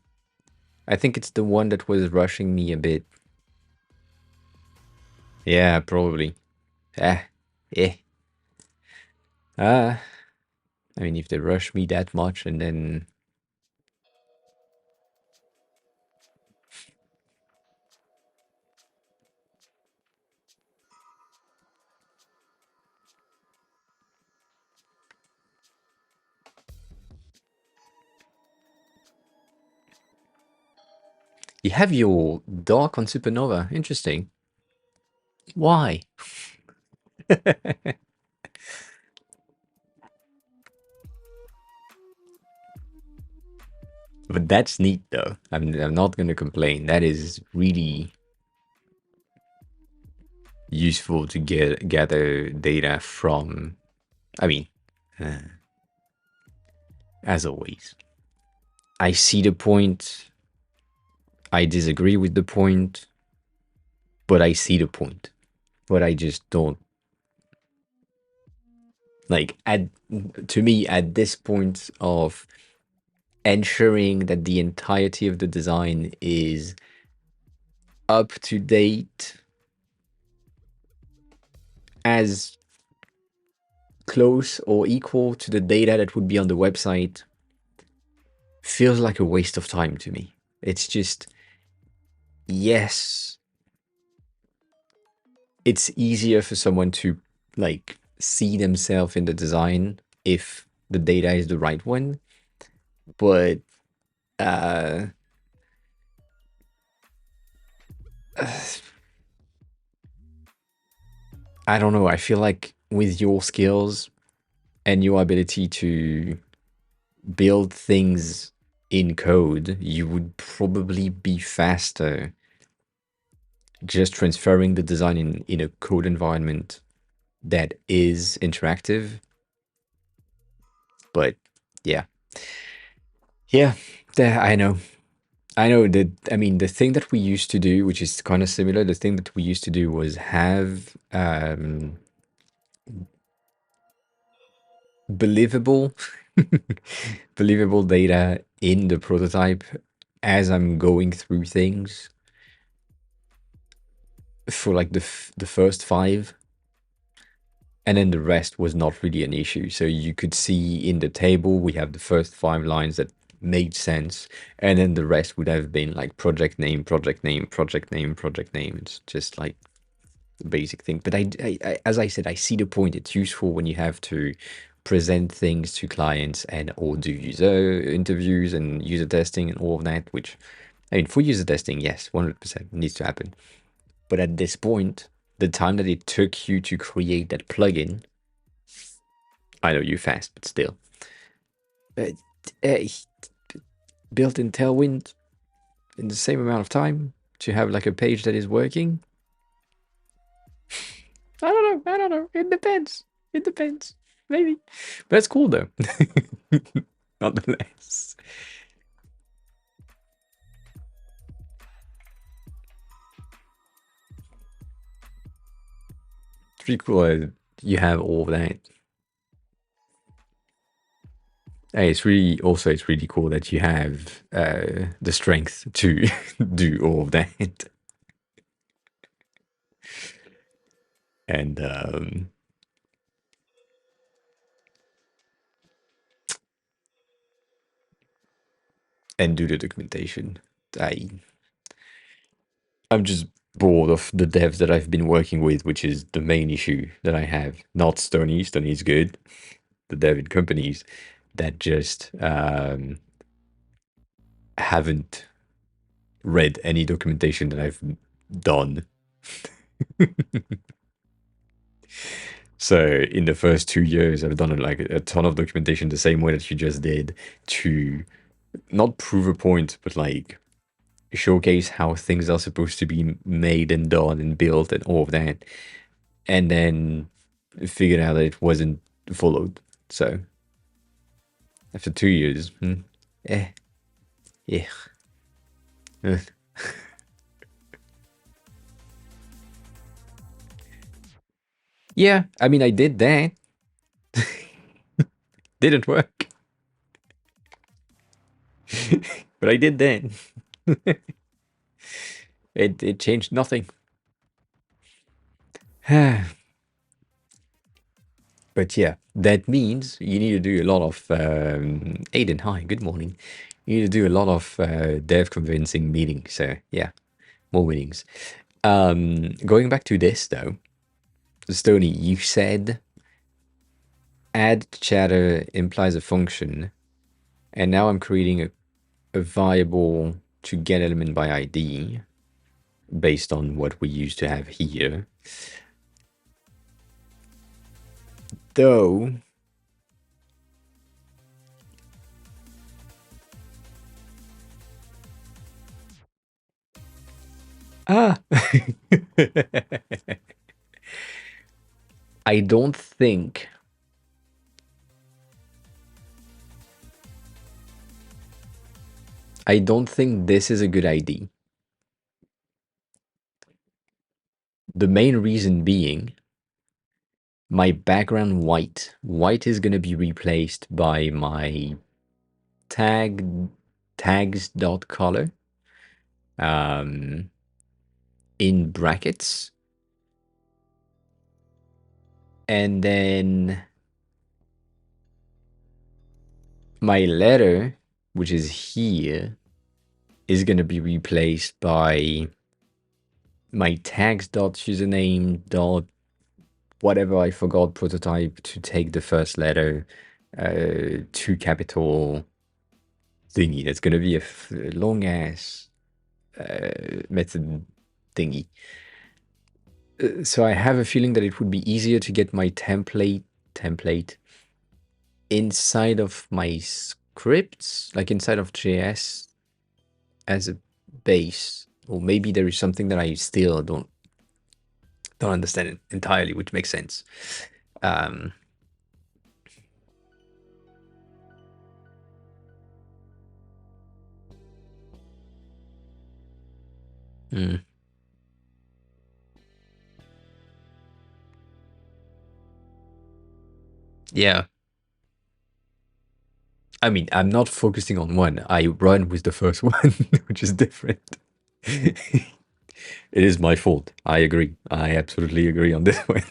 I think it's the one that was rushing me a bit. Yeah, probably. Ah, eh. Ah, I mean, if they rush me that much, and then you have your dark on Supernova. Interesting. Why? But that's neat, though. I'm not going to complain. That is really useful to gather data from. I mean, uh, as always, I see the point. I disagree with the point, but I see the point. But I just don't like. To me, at this point of ensuring that the entirety of the design is up to date, as close or equal to the data that would be on the website, feels like a waste of time to me. It's just, yes, it's easier for someone to like see themselves in the design if the data is the right one, but uh I don't know. I feel like with your skills and your ability to build things in code, you would probably be faster just transferring the design in a code environment that is interactive. But yeah, yeah, I know. I know that. I mean, the thing that we used to do, which is kind of similar, the thing that we used to do was have believable, believable data in the prototype as I'm going through things for like the first five, and then the rest was not really an issue. So you could see in the table we have the first five lines that made sense, and then the rest would have been like project name, project name, project name, project name. It's just like the basic thing. But as I said, I see the point. It's useful when you have to present things to clients and or do user interviews and user testing and all of that, which I mean, for user testing, yes, 100% needs to happen. But at this point, the time that it took you to create that plugin, I know you're fast, but still, uh, uh, built in Tailwind in the same amount of time to have like a page that is working. I don't know. I don't know. It depends. It depends. Maybe. But that's cool though. Nonetheless. It's pretty cool you have all of that. Hey, it's really cool that you have the strength to do all of that. And and do the documentation. I I'm just bored of the devs that I've been working with, which is the main issue that I have. Not Stony. Stony's good. The dev in companies. that just haven't read any documentation that I've done. So in the first 2 years, I've done like a ton of documentation the same way that you just did to not prove a point, but like showcase how things are supposed to be made and done and built and all of that. And then figured out that it wasn't followed. So after 2 years, eh, yeah. Yeah, I mean, I did that. Didn't work. But I did that. It changed nothing. But yeah, that means you need to do a lot of Aiden. Hi, good morning. You need to do a lot of dev convincing meetings. So yeah, more meetings. Going back to this though, Stony, you said add chatter implies a function, and now I'm creating a variable to get element by ID based on what we used to have here. Though ah I don't think this is a good idea. The main reason being my background white. White is going to be replaced by my tags.color in brackets. And then my letter, which is here, is going to be replaced by my tags.username dot whatever I forgot prototype to take the first letter, 2 capital thingy. That's going to be a long ass method thingy. So I have a feeling that it would be easier to get my template inside of my scripts, like inside of JS as a base. Or maybe there is something that I still don't understand it entirely, which makes sense. Yeah. I mean, I'm not focusing on one. I run with the first one, which is different. It is my fault. I agree. I absolutely agree on this one.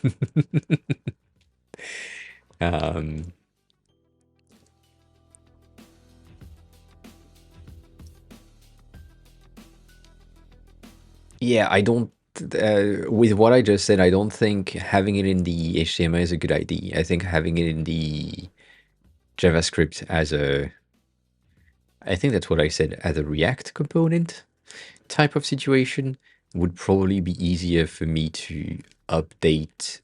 Yeah, I don't. With what I just said, I don't think having it in the HTML is a good idea. I think having it in the JavaScript as a, I think that's what I said, as a React component type of situation would probably be easier for me to update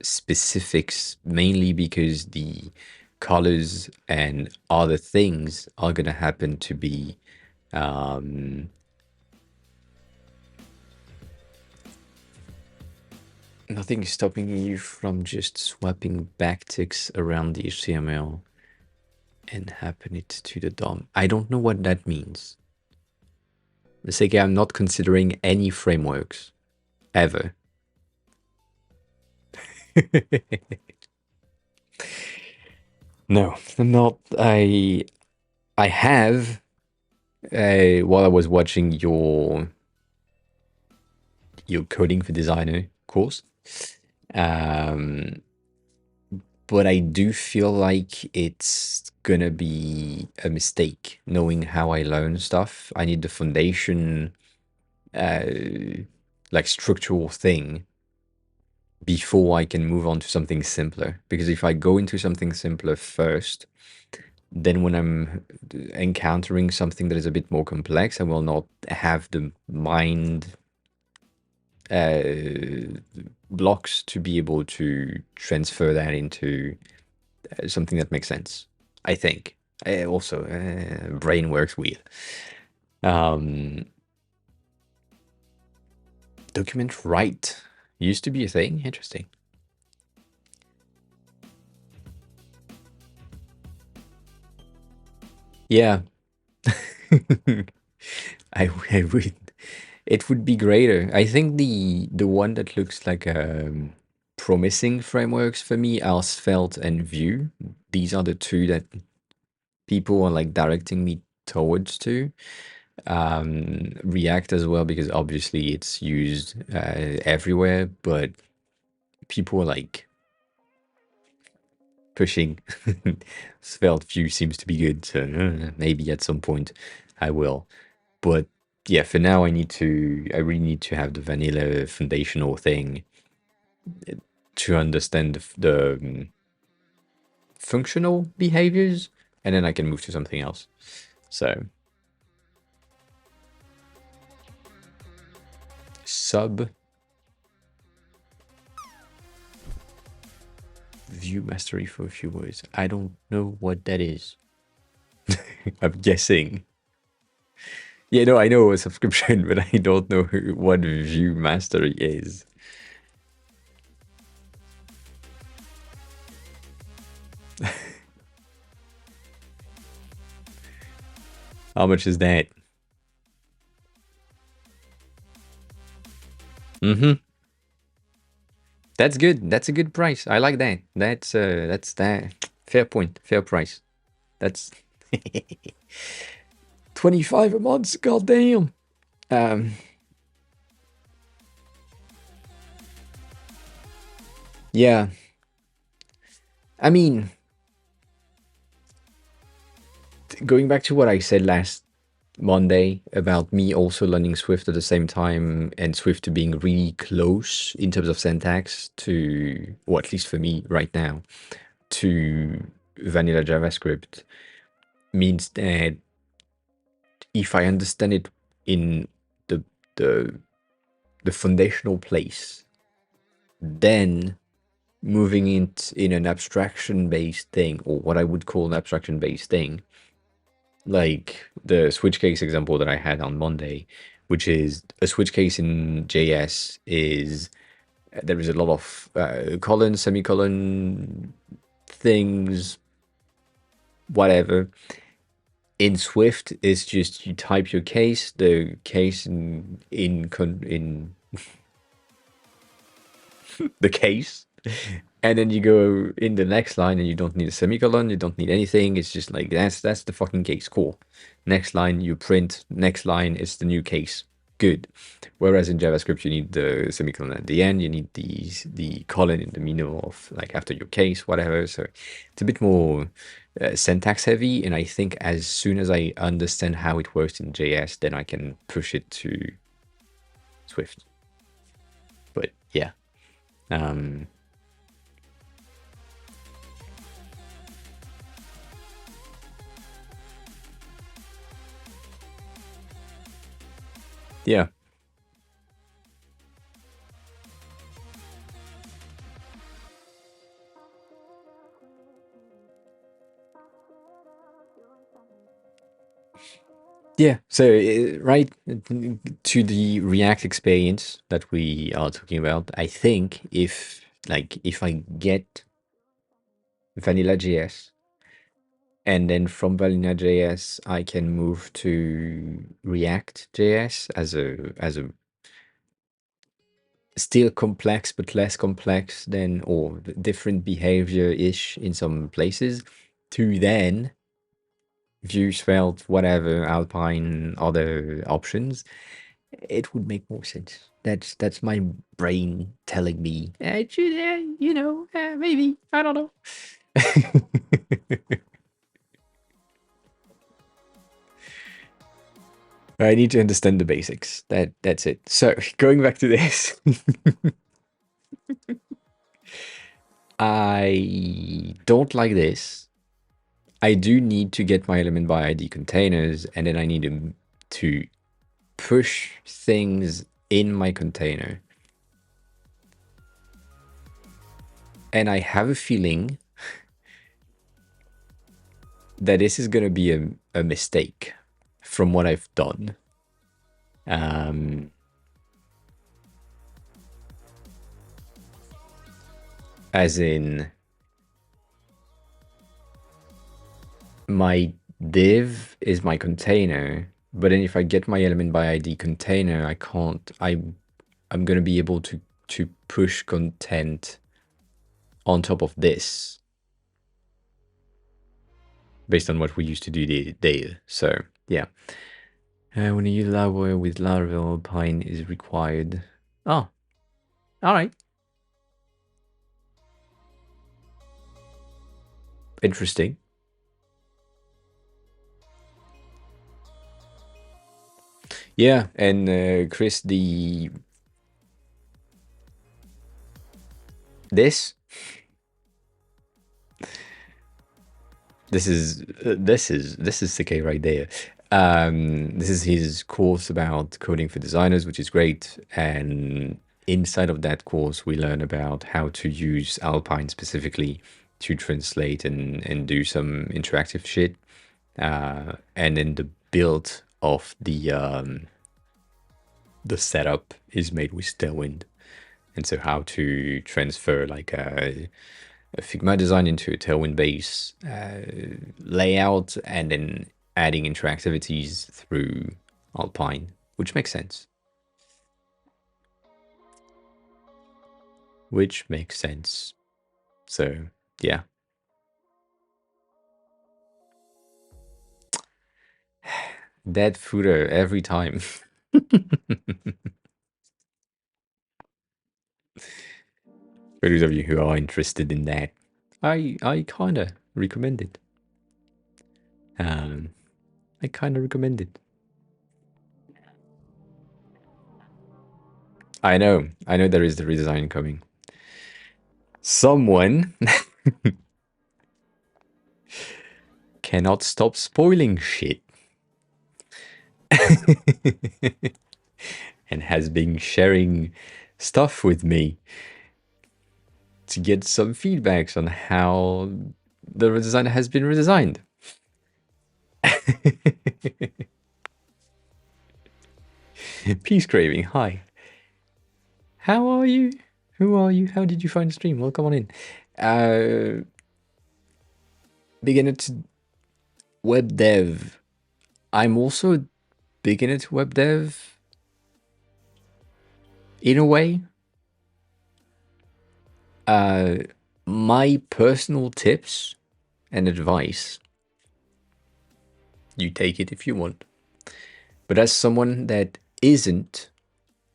specifics, mainly because the colors and other things are going to happen to be nothing is stopping you from just swapping backticks around the HTML and happen it to the DOM. I don't know what that means. Let's say I'm not considering any frameworks ever. No, I'm not. I have while I was watching your coding for designer course, but I do feel like it's gonna be a mistake knowing how I learn stuff. I need the foundation, like structural thing before I can move on to something simpler. Because if I go into something simpler first, Then when I'm encountering something that is a bit more complex, I will not have the mind blocks to be able to transfer that into something that makes sense. I think. Also, brain works weird. Um, document write used to be a thing. Interesting. Yeah. I would. It would be greater. I think the one that looks like promising frameworks for me are Svelte and Vue. These are the two that people are like directing me towards to. React as well, because obviously it's used everywhere, but people are like pushing. Svelte Vue seems to be good, so maybe at some point I will. But yeah, for now I really need to have the vanilla foundational thing to understand the functional behaviors, and then I can move to something else. So sub view mastery for a few words. I don't know what that is. I'm guessing. Yeah, no, I know a subscription, but I don't know what view mastery is. How much is that? Mm-hmm. That's good. That's a good price. I like that. That's that. Fair point. Fair price. That's 25 a month. God damn. Um, yeah. I mean, going back to what I said last Monday about me also learning Swift at the same time, and Swift to being really close in terms of syntax to, or at least for me right now, to vanilla JavaScript, means that if I understand it in the the the foundational place, then moving it in an abstraction based thing, or what I would call an abstraction based thing, like the switch case example that I had on Monday, which is a switch case in JS is there is a lot of colon, semicolon things, whatever. In Swift, it's just you type your case, the case in the case, and then you go in the next line, and you don't need a semicolon, you don't need anything. It's just like that's the fucking case. Cool. Next line you print. Next line is the new case. Good. Whereas in JavaScript you need the semicolon at the end. You need the colon in the middle of like after your case, whatever. So it's a bit more syntax heavy. And I think as soon as I understand how it works in JS, then I can push it to Swift. But yeah. Um, yeah. Yeah, so right to the React experience that we are talking about, I think if I get Vanilla JS and then from Vanilla JS I can move to React JS as a still complex but less complex than, or different behavior-ish in some places, to then Vue, Svelte, whatever, Alpine, other options, it would make more sense. That's my brain telling me, maybe, I don't know. I need to understand the basics. That's it. So going back to this, I don't like this. I do need to get my element by ID containers, and then I need to push things in my container. And I have a feeling that this is going to be a mistake from what I've done. As in, my div is my container, but then if I get my element by ID container, I can't, I'm going to be able to push content on top of this based on what we used to do there. So yeah. When you use Laravel with Laravel, Alpine is required. Oh, all right. Interesting. Yeah, and Chris, this is CK right there. This is his course about coding for designers, which is great. And inside of that course, we learn about how to use Alpine specifically to translate and do some interactive shit. And then the build of the setup is made with Tailwind. And so how to transfer like a Figma design into a Tailwind base layout, and then adding interactivities through Alpine, which makes sense. Which makes sense. So, yeah. Dead footer every time. For those of you who are interested in that, I kind of recommend it. I kind of recommend it. I know there is the redesign coming. Someone cannot stop spoiling shit. And has been sharing stuff with me to get some feedbacks on how the redesign has been redesigned. Peace craving, hi. How are you? Who are you? How did you find the stream? Welcome on in. Beginner to web dev. I'm also beginner to web dev in a way. My personal tips and advice, you take it if you want, but as someone that isn't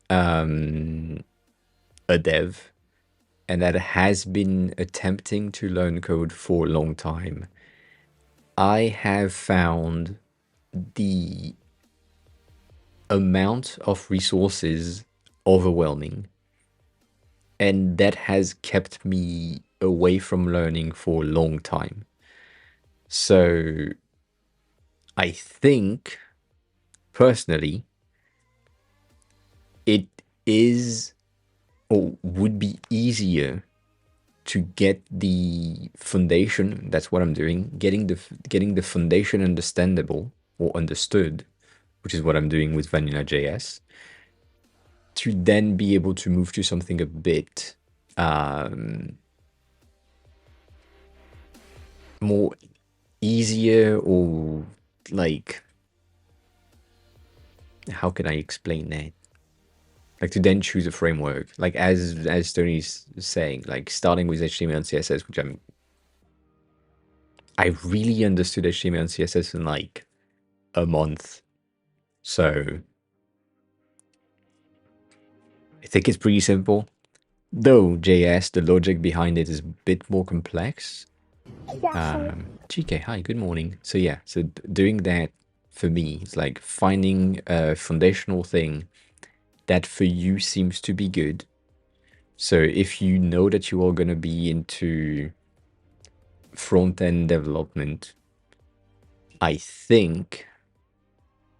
a dev and that has been attempting to learn code for a long time, I have found the amount of resources overwhelming, and that has kept me away from learning for a long time. So I think personally it is or would be easier to get the foundation. That's what I'm doing, getting the foundation understandable or understood, which is what I'm doing with Vanilla.js, to then be able to move to something a bit more easier, or like, how can I explain that? Like to then choose a framework, like as Tony's saying, like starting with HTML and CSS, which I really understood HTML and CSS in like a month. So I think it's pretty simple. Though JS, the logic behind it is a bit more complex. GK, hi, good morning. So yeah, so doing that for me is like finding a foundational thing that for you seems to be good. So if you know that you are going to be into front-end development, I think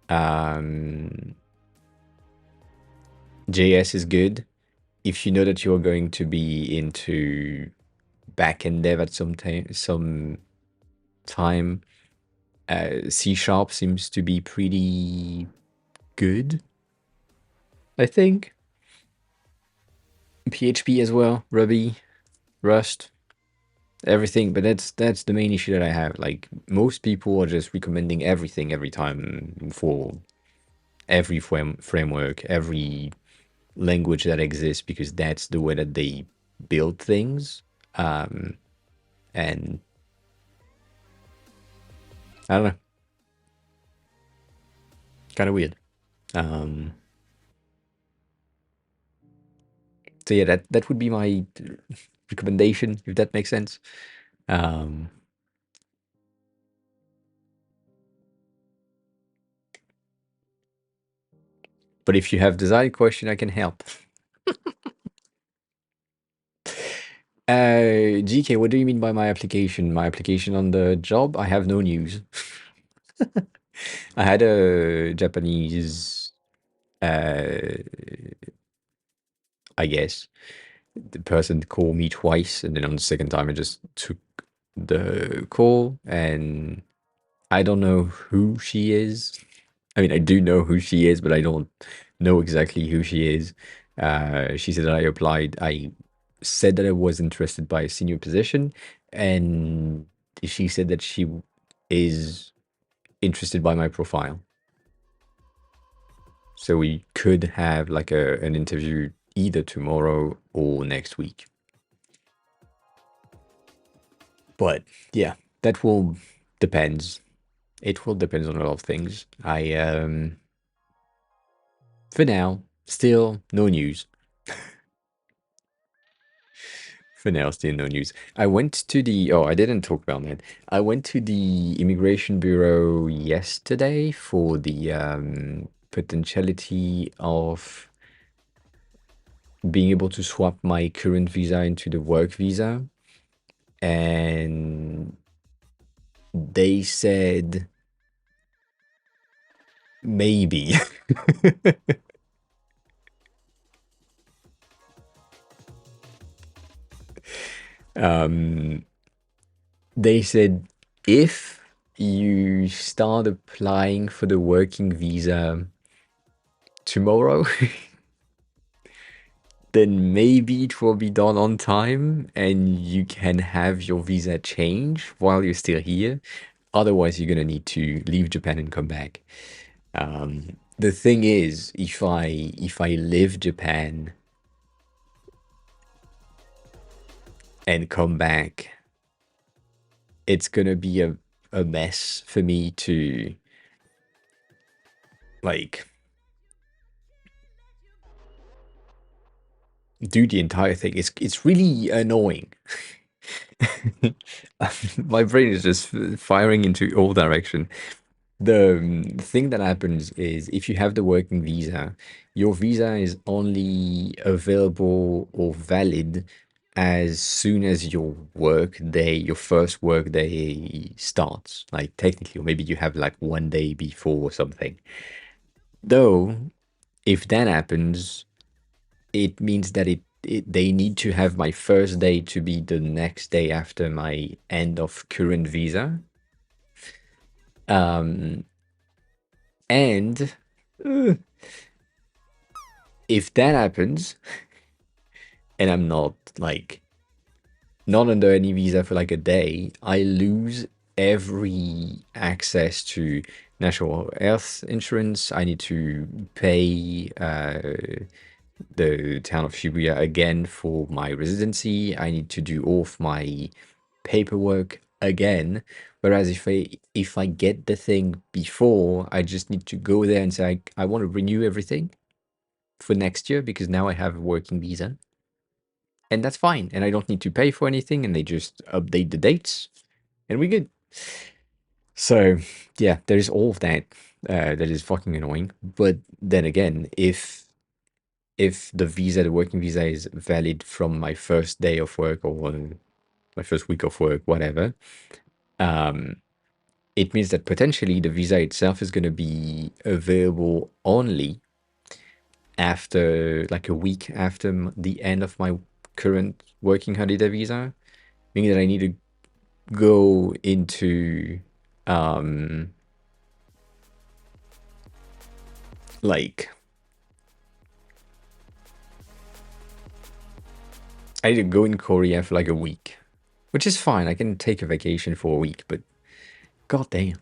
um, JS is good if you know that you're going to be into backend dev at some time. C sharp seems to be pretty good, I think. PHP as well, Ruby, Rust, everything. But that's the main issue that I have. Like most people are just recommending everything every time for every framework, every language that exists because that's the way that they build things. And I don't know, kind of weird. Um, so yeah, that would be my recommendation if that makes sense. Um, but if you have design question, I can help. GK, what do you mean by my application? My application on the job? I have no news. I had a Japanese, uh, I guess, the person called me twice, and then on the second time, I just took the call, and I don't know who she is. I mean, I do know who she is, but I don't know exactly who she is. She said that I applied. I said that I was interested by a senior position, and she said that she is interested by my profile. So we could have like an interview either tomorrow or next week. But yeah, that will depends. It will depend on a lot of things. For now, still no news. For now, still no news. I went to the, oh, I didn't talk about that. I went to the Immigration Bureau yesterday for the potentiality of being able to swap my current visa into the work visa. And they said maybe. um, they said if you start applying for the working visa tomorrow, then maybe it will be done on time and you can have your visa change while you're still here. Otherwise, you're gonna need to leave Japan and come back. The thing is, if I leave Japan and come back, it's gonna be a mess for me to like do the entire thing. It's really annoying. My brain is just firing into all direction. The thing that happens is if you have the working visa, your visa is only available or valid as soon as your work day, your first work day starts. Like technically, or maybe you have like one day before or something. Though, if that happens, it means that they need to have my first day to be the next day after my end of current visa. Um, and uh, if that happens, and I'm not like not under any visa for like a day, I lose every access to national health insurance. I need to pay the town of Shibuya again for my residency. I need to do all of my paperwork again. Whereas if I get the thing before, I just need to go there and say I want to renew everything for next year because now I have a working visa. And that's fine. And I don't need to pay for anything and they just update the dates and we're good. So yeah, there's all of that that is fucking annoying. But then again, if the visa, the working visa is valid from my first day of work or my first week of work, whatever, um, it means that potentially the visa itself is going to be available only after like a week after the end of my current working holiday visa, meaning that I need to go into um like I need to go in Korea for like a week, which is fine. I can take a vacation for a week, but god damn.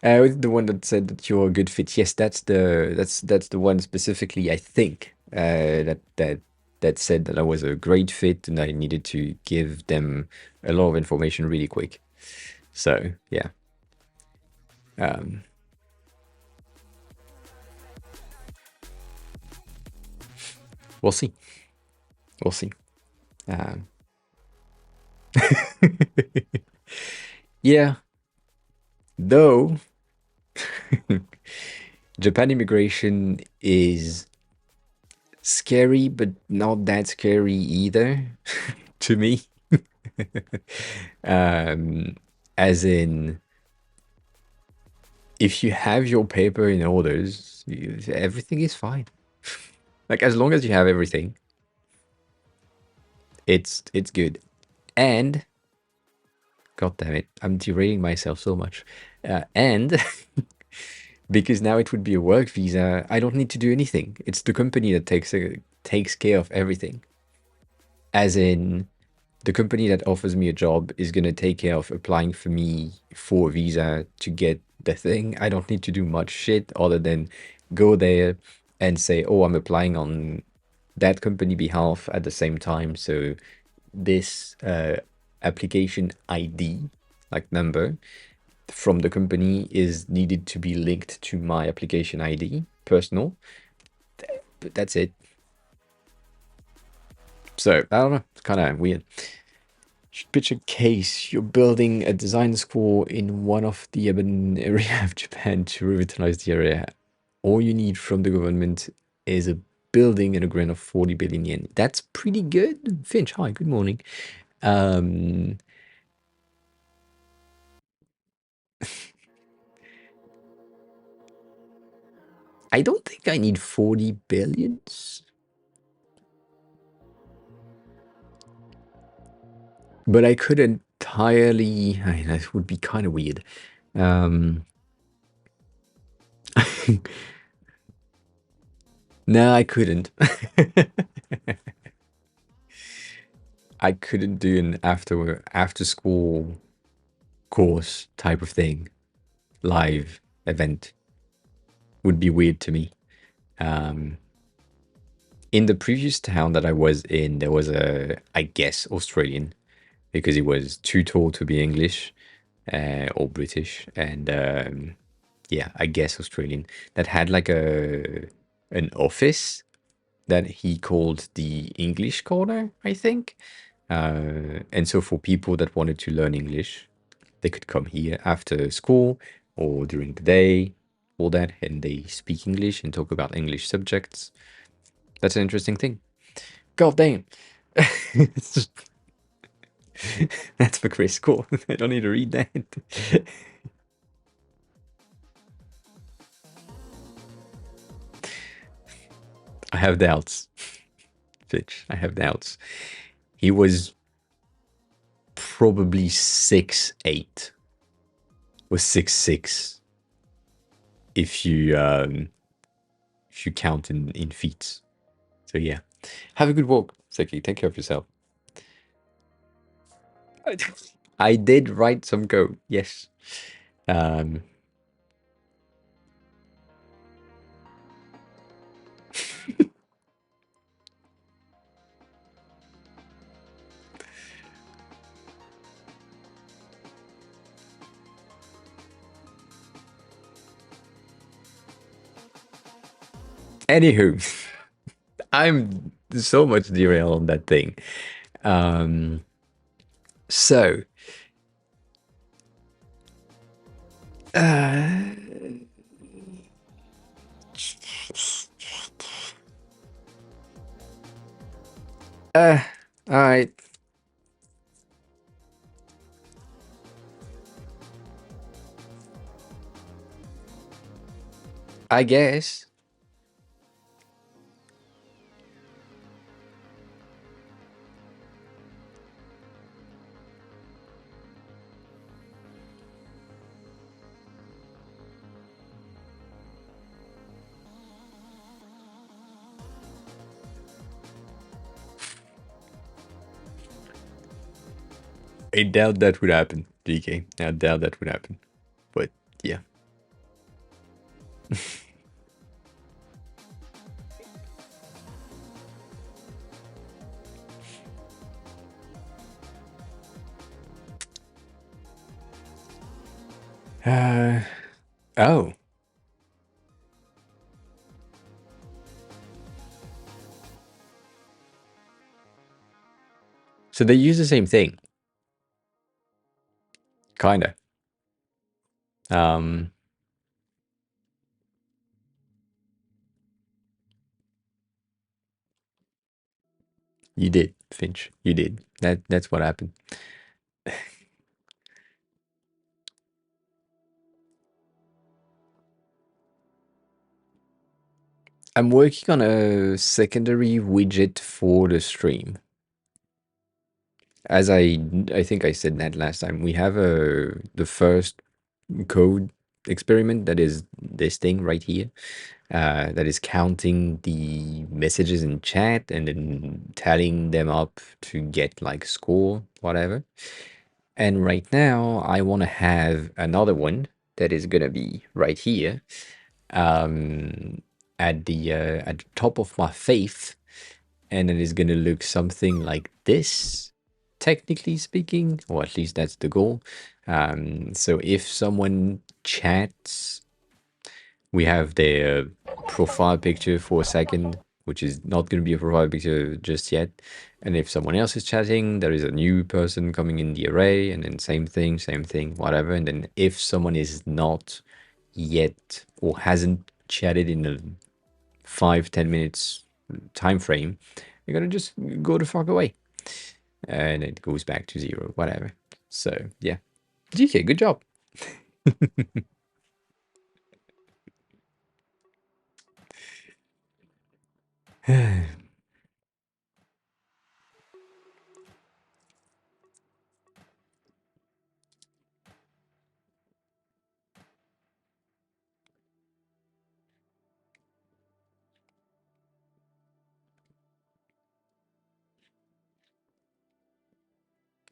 The one that said that you're a good fit. Yes, that's the one specifically. I think that said that I was a great fit and I needed to give them a lot of information really quick. So yeah, um, we'll see. We'll see. Um, yeah, though Japan immigration is scary, but not that scary either to me. um, as in, if you have your paper in orders, everything is fine. Like as long as you have everything, it's good. And god damn it, I'm derailing myself so much. And because now it would be a work visa, I don't need to do anything. It's the company that takes care of everything. As in, the company that offers me a job is going to take care of applying for me for a visa to get the thing. I don't need to do much shit other than go there and say, oh, I'm applying on that company behalf at the same time. So this application ID, like number, from the company is needed to be linked to my application ID, personal. But that's it. So I don't know. It's kind of weird. Should pitch a case. You're building a design school in one of the urban area of Japan to revitalize the area. All you need from the government is a building and a grant of 40 billion yen. That's pretty good. Finch, hi, good morning. Um, I don't think I need 40 billions, but I could entirely. I mean, that would be kind of weird. Um, no, I couldn't. I couldn't do an after school course type of thing. Live event would be weird to me. Um, in the previous town that I was in, there was a, I guess, Australian because he was too tall to be English or British, and yeah, I guess Australian that had like a an office that he called the English corner, I think. And so for people that wanted to learn English, they could come here after school or during the day, all that, and they speak English and talk about English subjects. That's an interesting thing. God damn. That's for Chris. Cool. I don't need to read that. I have doubts, Fitch. I have doubts. He was probably 6'8" or 6'6" if you count in feet. So yeah. Have a good walk, Seki. Take care of yourself. I did write some code, yes. Um, Anywho, I'm so much derailed on that thing. Um, so, uh, uh, All right. I guess. I doubt that would happen, DK. I doubt that would happen. But yeah. Uh, oh. So they use the same thing. Kinda. Um, you did, Finch. You did. That's what happened. I'm working on a secondary widget for the stream. As I think I said that last time, we have the first code experiment that is this thing right here, that is counting the messages in chat and then tallying them up to get like score, whatever. And right now, I want to have another one that is gonna be right here, um, at the top of my face, and it is gonna look something like this, technically speaking, or at least that's the goal. So if someone chats, we have their profile picture for a second, which is not going to be a profile picture just yet. And if someone else is chatting, there is a new person coming in the array, and then same thing, whatever. And then if someone is not yet or hasn't chatted in a 5-10 minutes time frame, you're gonna just go the fuck away, and it goes back to zero, whatever. So yeah, GK, good job.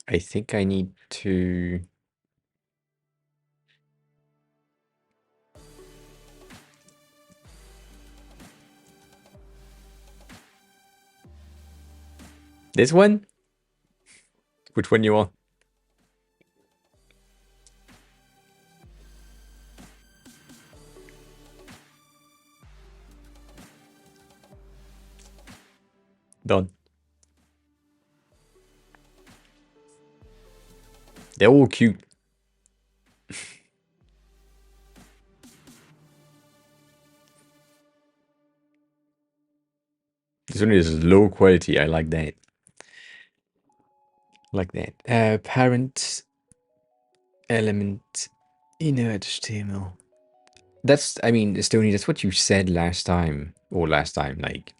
I think I need to. This one? Which one you want? Done. They're all cute. This one is low quality. I like that. Like that. Parent element inner HTML. That's, I mean, Stony, that's what you said last time, or last time, like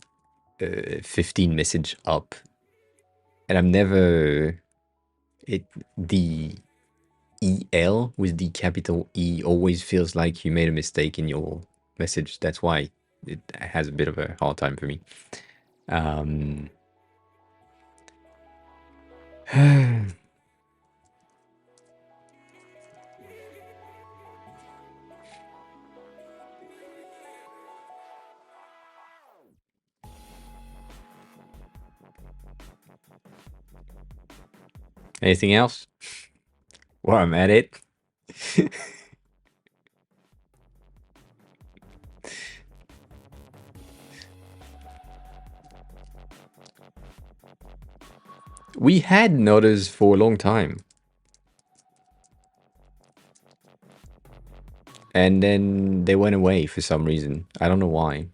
15 message up. And I'm never, the EL with the capital E always feels like you made a mistake in your message. That's why it has a bit of a hard time for me. Anything else? Well, I'm at it. We had nodders for a long time. And then they went away for some reason. I don't know why.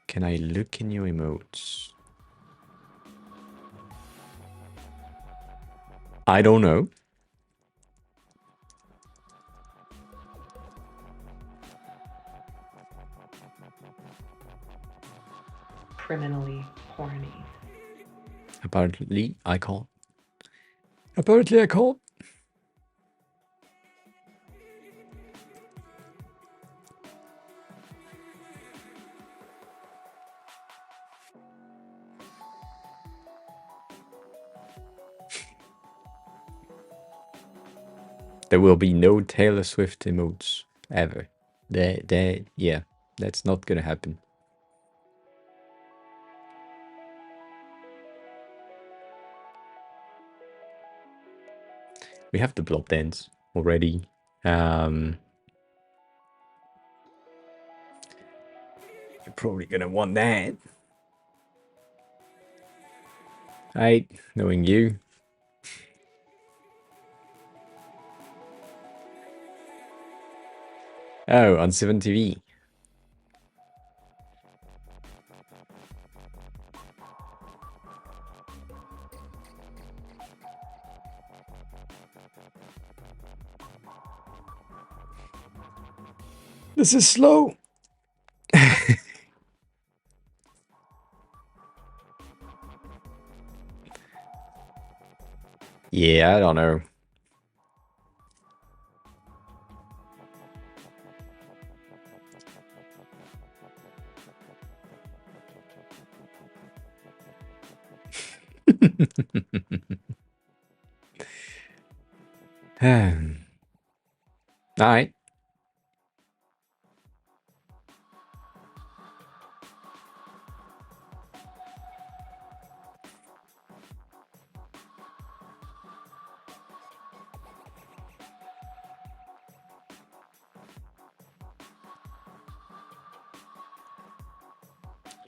Can I look in your emotes? I don't know. Criminally horny. Apparently, I can't. Apparently, I can't. There will be no Taylor Swift emotes ever. Yeah, that's not gonna happen. We have the blob dance already. You're probably gonna want that. Right, knowing you. Oh, on 7TV. This is slow. Yeah, I don't know. All right.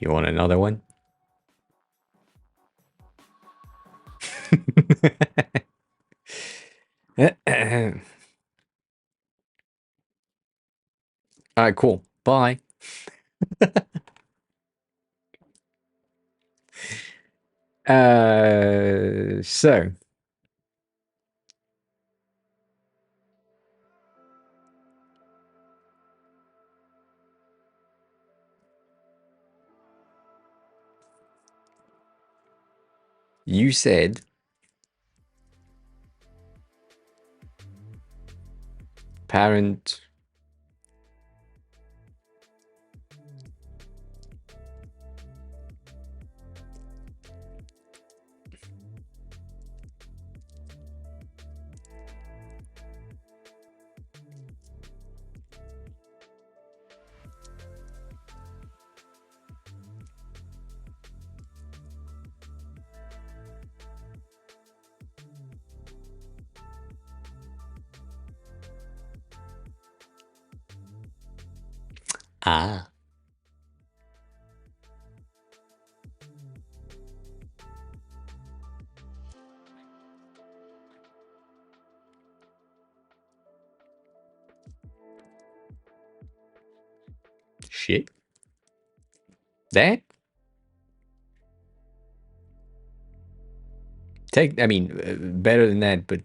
You want another one? All right, cool. Bye. So you said parent. Ah, shit. That I mean, better than that, but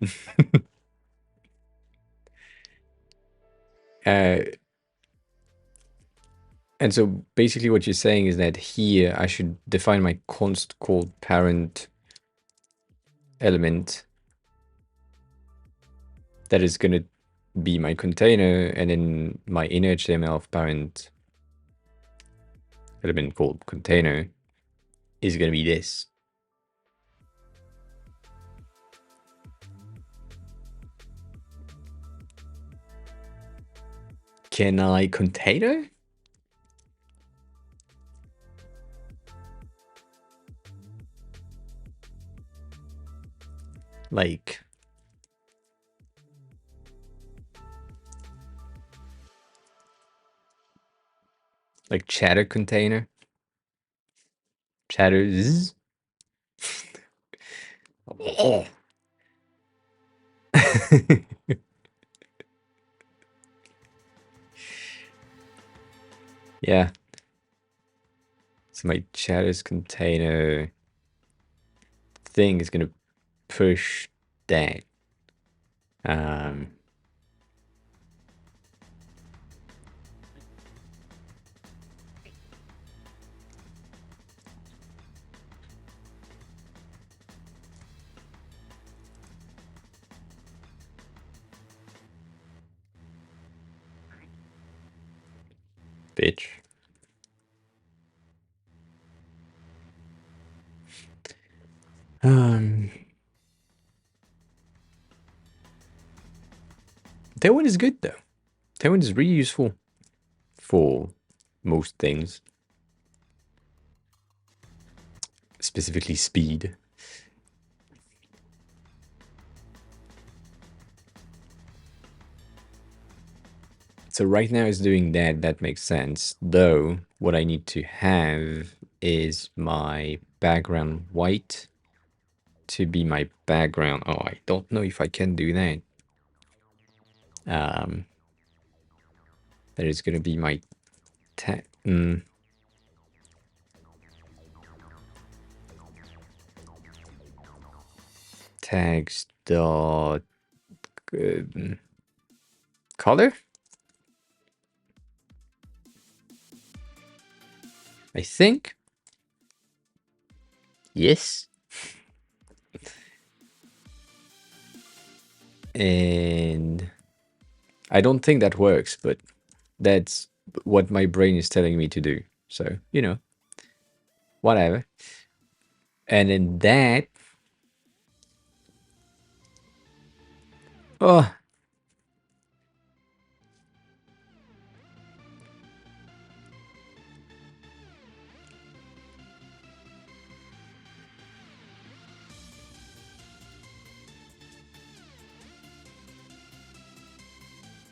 uh, and so basically what you're saying is that here I should define my const called parent element that is going to be my container, and then my inner HTML of parent element called container is going to be this. Can I container? Like chatter container? Chatters? Yeah. my chalice container thing is gonna push that. Bitch. That one is good though. That one is really useful for most things, specifically speed. So right now it's doing that. That makes sense. Though what I need to have is my background white to be my background. Oh, I don't know if I can do that. That is gonna be my tags dot color. I think. Yes. And I don't think that works, but that's what my brain is telling me to do. So, you know, whatever. And then that. Oh.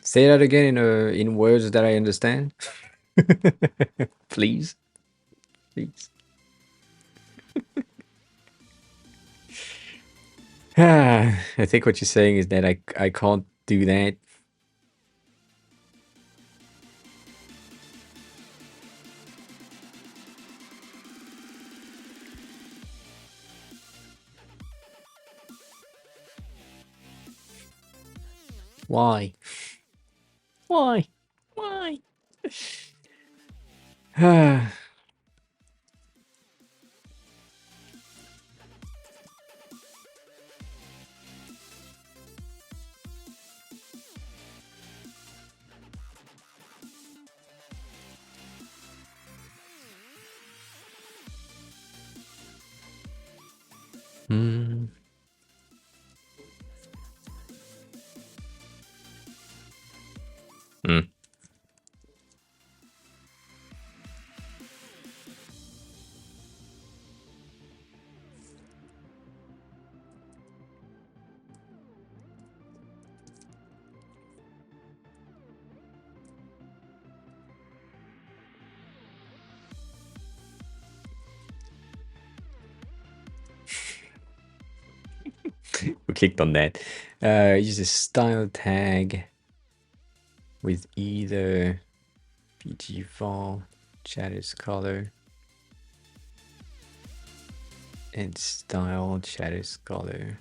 Say that again in words that I understand. Please. Please. I think what you're saying is that I can't do that. Why? Why? Why? Hmm. Hmm. We clicked on that. Use a style tag with either PG font, chalice color, and style chalice color.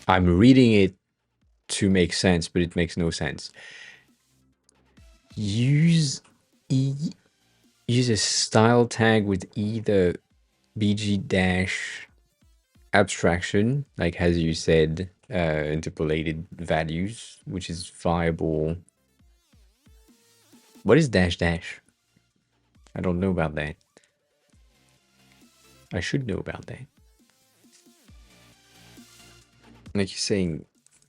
I'm reading it to make sense, but it makes no sense. Use a style tag with either BG dash abstraction, like as you said, interpolated values, which is viable. What is dash dash? I don't know about that. I should know about that. Like you're saying,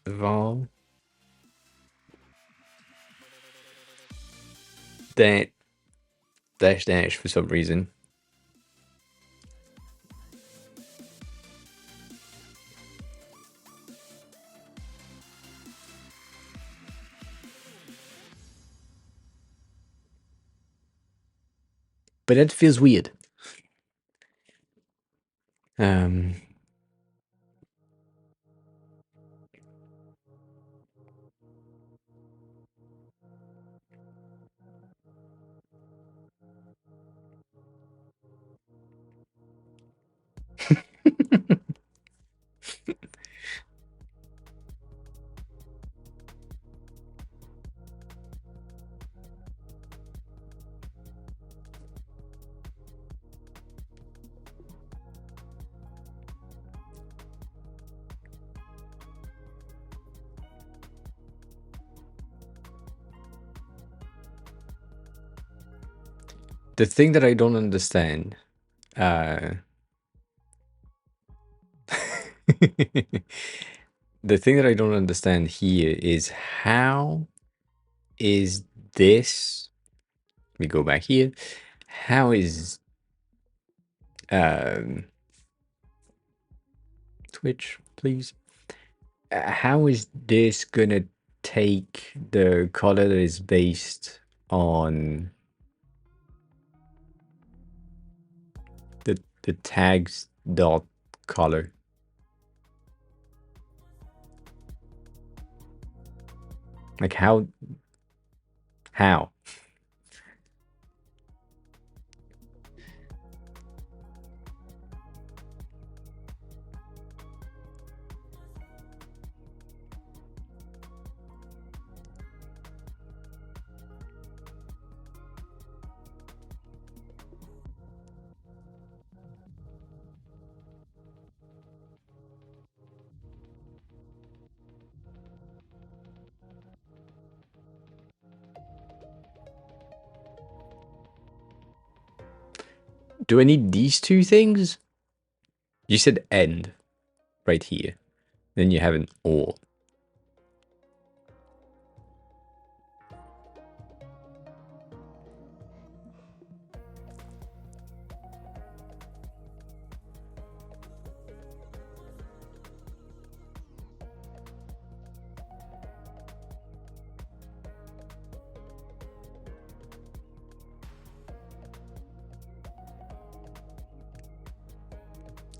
var that dash dash for some reason. But that feels weird. Um, the thing that I don't understand, the thing that I don't understand here is how is this, let me go back here, how is Twitch, please, how is this gonna take the color that is based on the tags dot color? Like how? Do I need these two things? You said end right here. Then you have an or.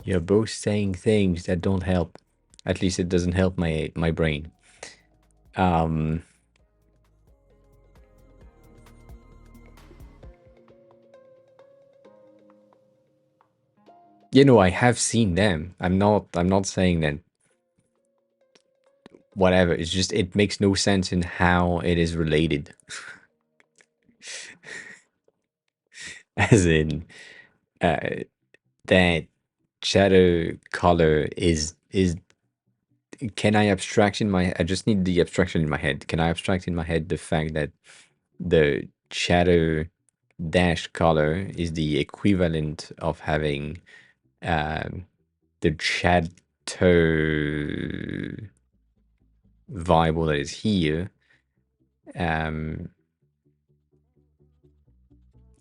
You're both saying things that don't help. At least it doesn't help my brain. You know, I have seen them. I'm not saying that whatever. It's just it makes no sense in how it is related. As in, that shadow color is. Can I abstract in my? I just need the abstraction in my head. Can I abstract in my head the fact that the shadow dash color is the equivalent of having the shadow variable that is here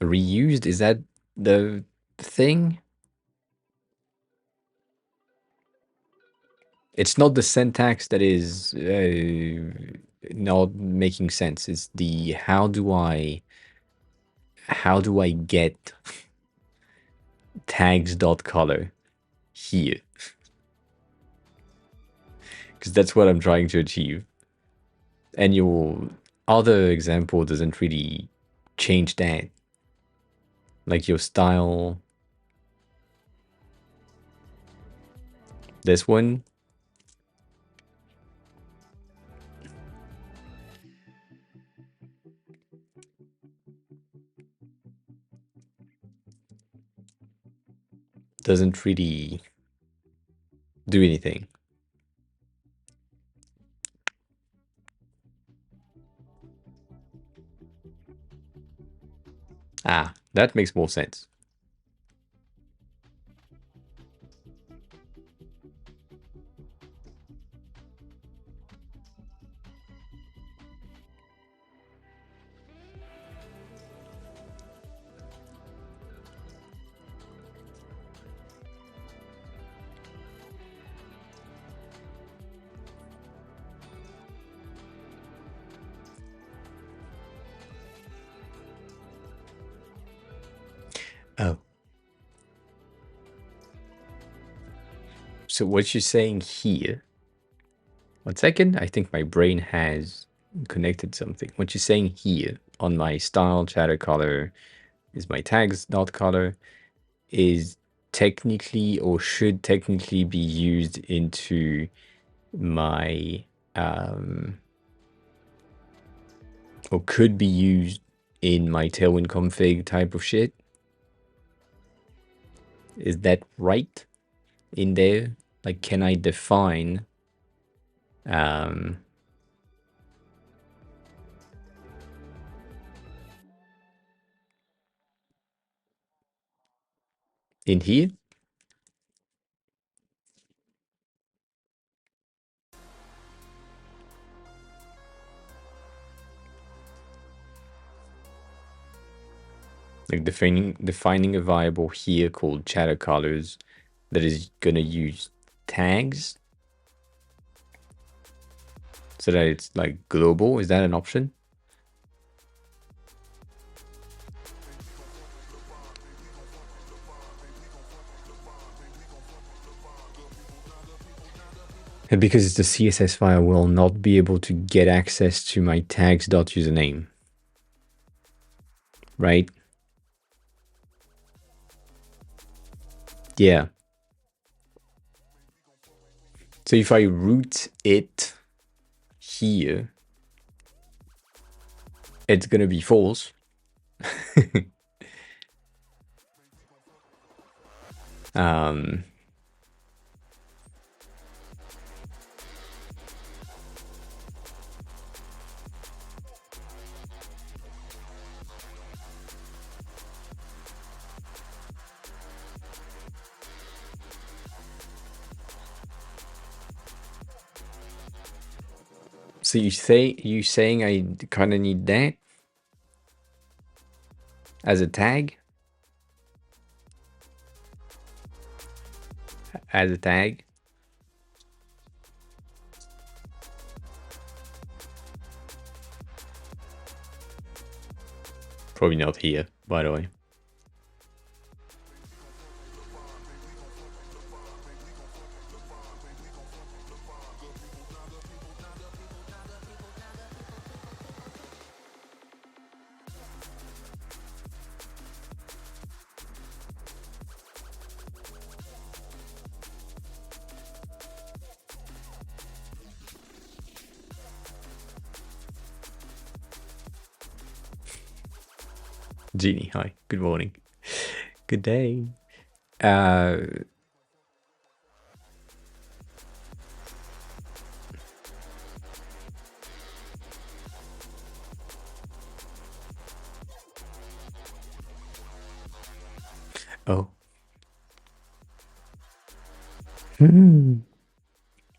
reused? Is that the thing? It's not the syntax that is not making sense. It's the how do I get tags.color here? Because that's what I'm trying to achieve. And your other example doesn't really change that. Like your style, this one, doesn't really do anything. Ah, that makes more sense. Oh. So what you're saying here, 1 second, I think my brain has connected something. What you're saying here on my style chatter color is my tags dot color is technically or should technically be used into my or could be used in my Tailwind config type of shit. Is that right in there? Like, can I define in here? Like defining a variable here called chatter colors that is gonna use tags so that it's like global. Is that an option? And because it's the CSS file, will not be able to get access to my tags.username, right? Yeah. So if I root it here, it's gonna be false. So you saying I kind of need that as a tag? As a tag? Probably not here, by the way. Jeannie, hi. Good morning. Good day. Oh.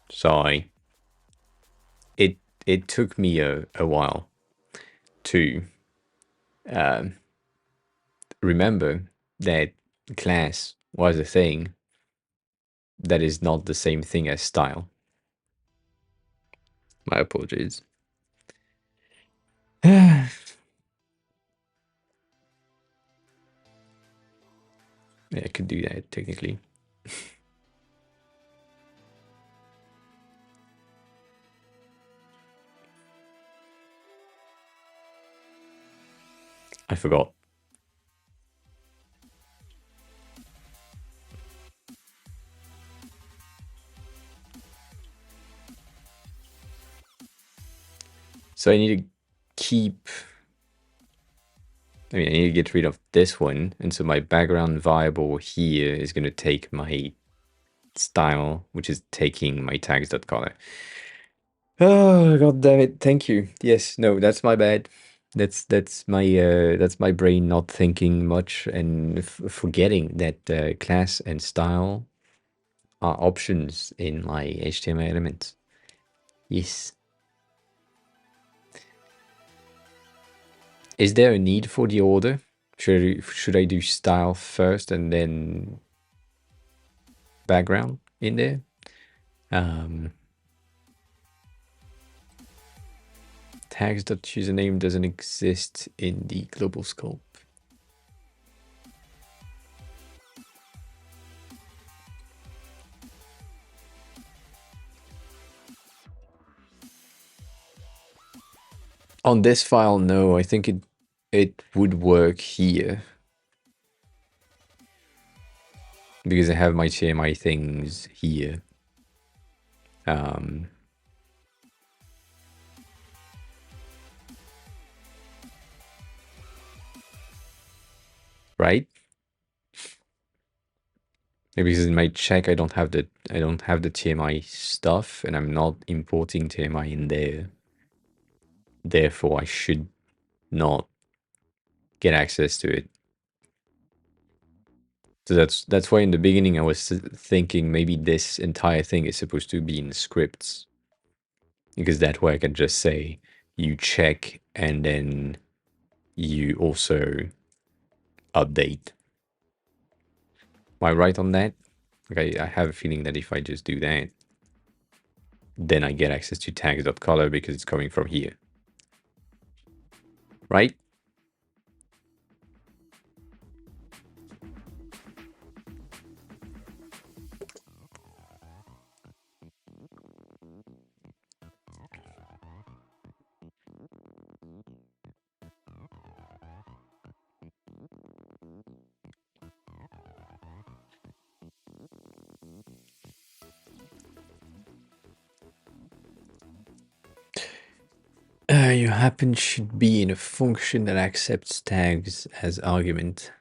Sorry. It took me a while to remember that class was a thing that is not the same thing as style. My apologies. Yeah, I could do that technically. I forgot. So I need to keep. I need to get rid of this one, and so my background variable here is going to take my style, which is taking my tags.color. Oh, god damn it! Thank you. Yes, no, that's my bad. That's my brain not thinking much and forgetting that class and style are options in my HTML elements. Yes. Is there a need for the order? Should I do style first and then background in there? Tags.username doesn't exist in the global scope. On this file, no. I think it would work here. Because I have my TMI things here. Right? Maybe because in my check I don't have the TMI stuff, and I'm not importing TMI in there. Therefore, I should not get access to it. So that's why in the beginning I was thinking maybe this entire thing is supposed to be in scripts, because that way I can just say you check and then you also update. Am I right on that? Okay, I have a feeling that if I just do that, then I get access to tags.color because it's coming from here. Right? Your happen should be in a function that accepts tags as argument.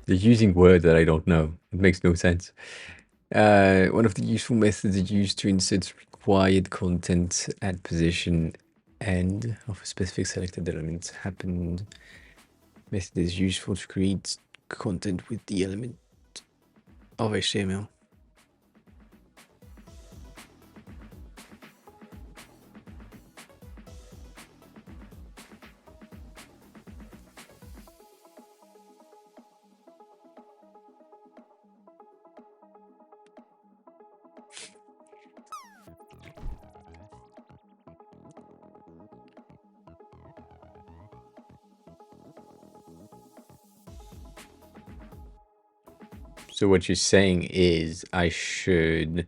They're using words that I don't know. It makes no sense. One of the useful methods is used to insert required content at position end of a specific selected element. Happen method is useful to create content with the element of HTML. So what you're saying is I should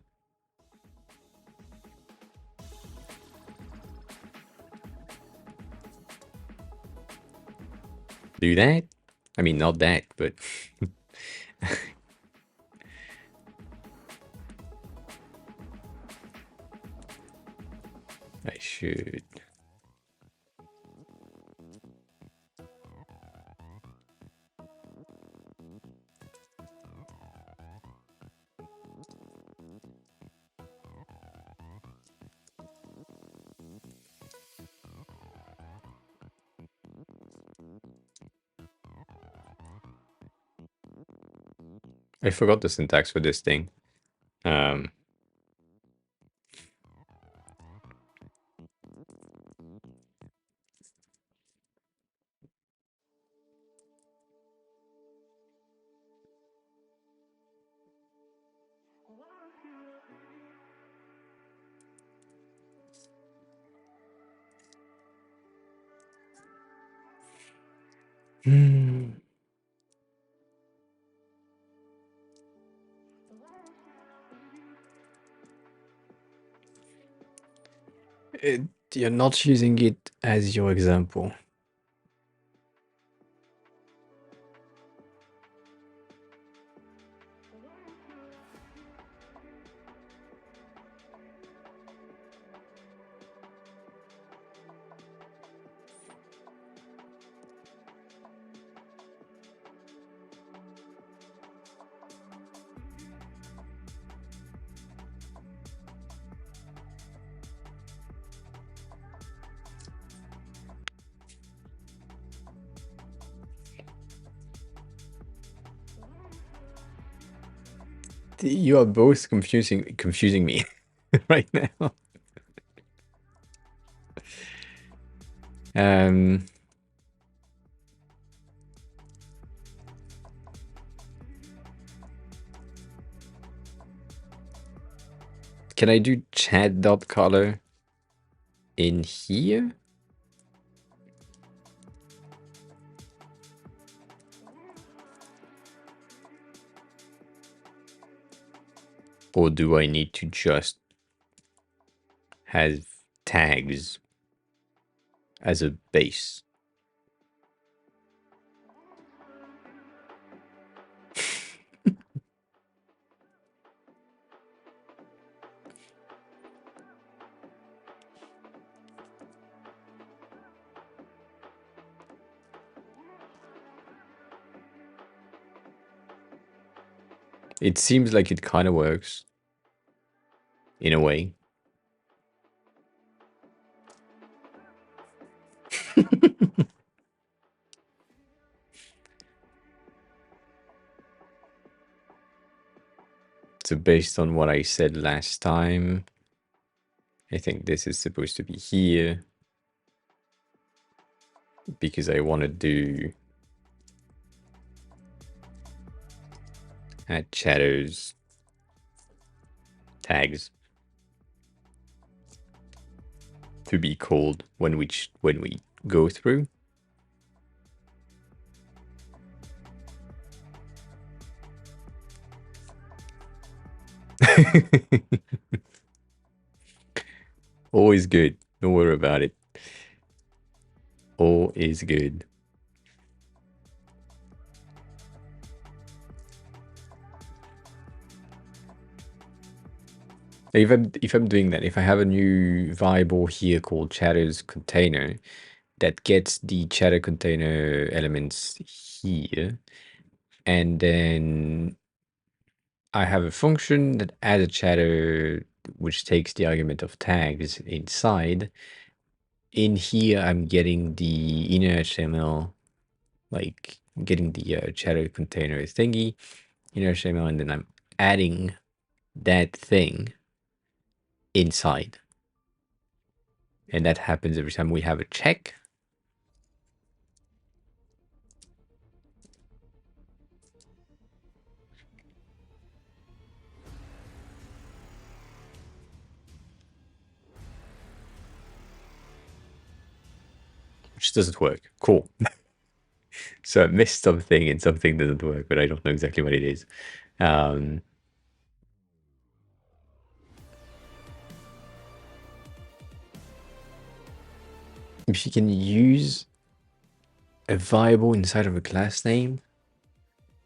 do that? I mean, not that, but I should. I forgot the syntax for this thing. You're not using it as your example. You are both confusing me right now. Can I do chat.color in here? Or do I need to just have tags as a base? It seems like it kind of works in a way. So based on what I said last time, I think this is supposed to be here because I want to do add shadows tags to be called when we go through. All is good. Don't worry about it. All is good. If I'm doing that, if I have a new variable here called chatters container that gets the chatter container elements here, and then I have a function that adds a chatter which takes the argument of tags inside. In here, I'm getting the inner HTML, like getting the chatter container thingy, inner HTML, and then I'm adding that thing inside. And that happens every time we have a check. Which doesn't work. Cool. So I missed something and something doesn't work, but I don't know exactly what it is. If you can use a variable inside of a class name.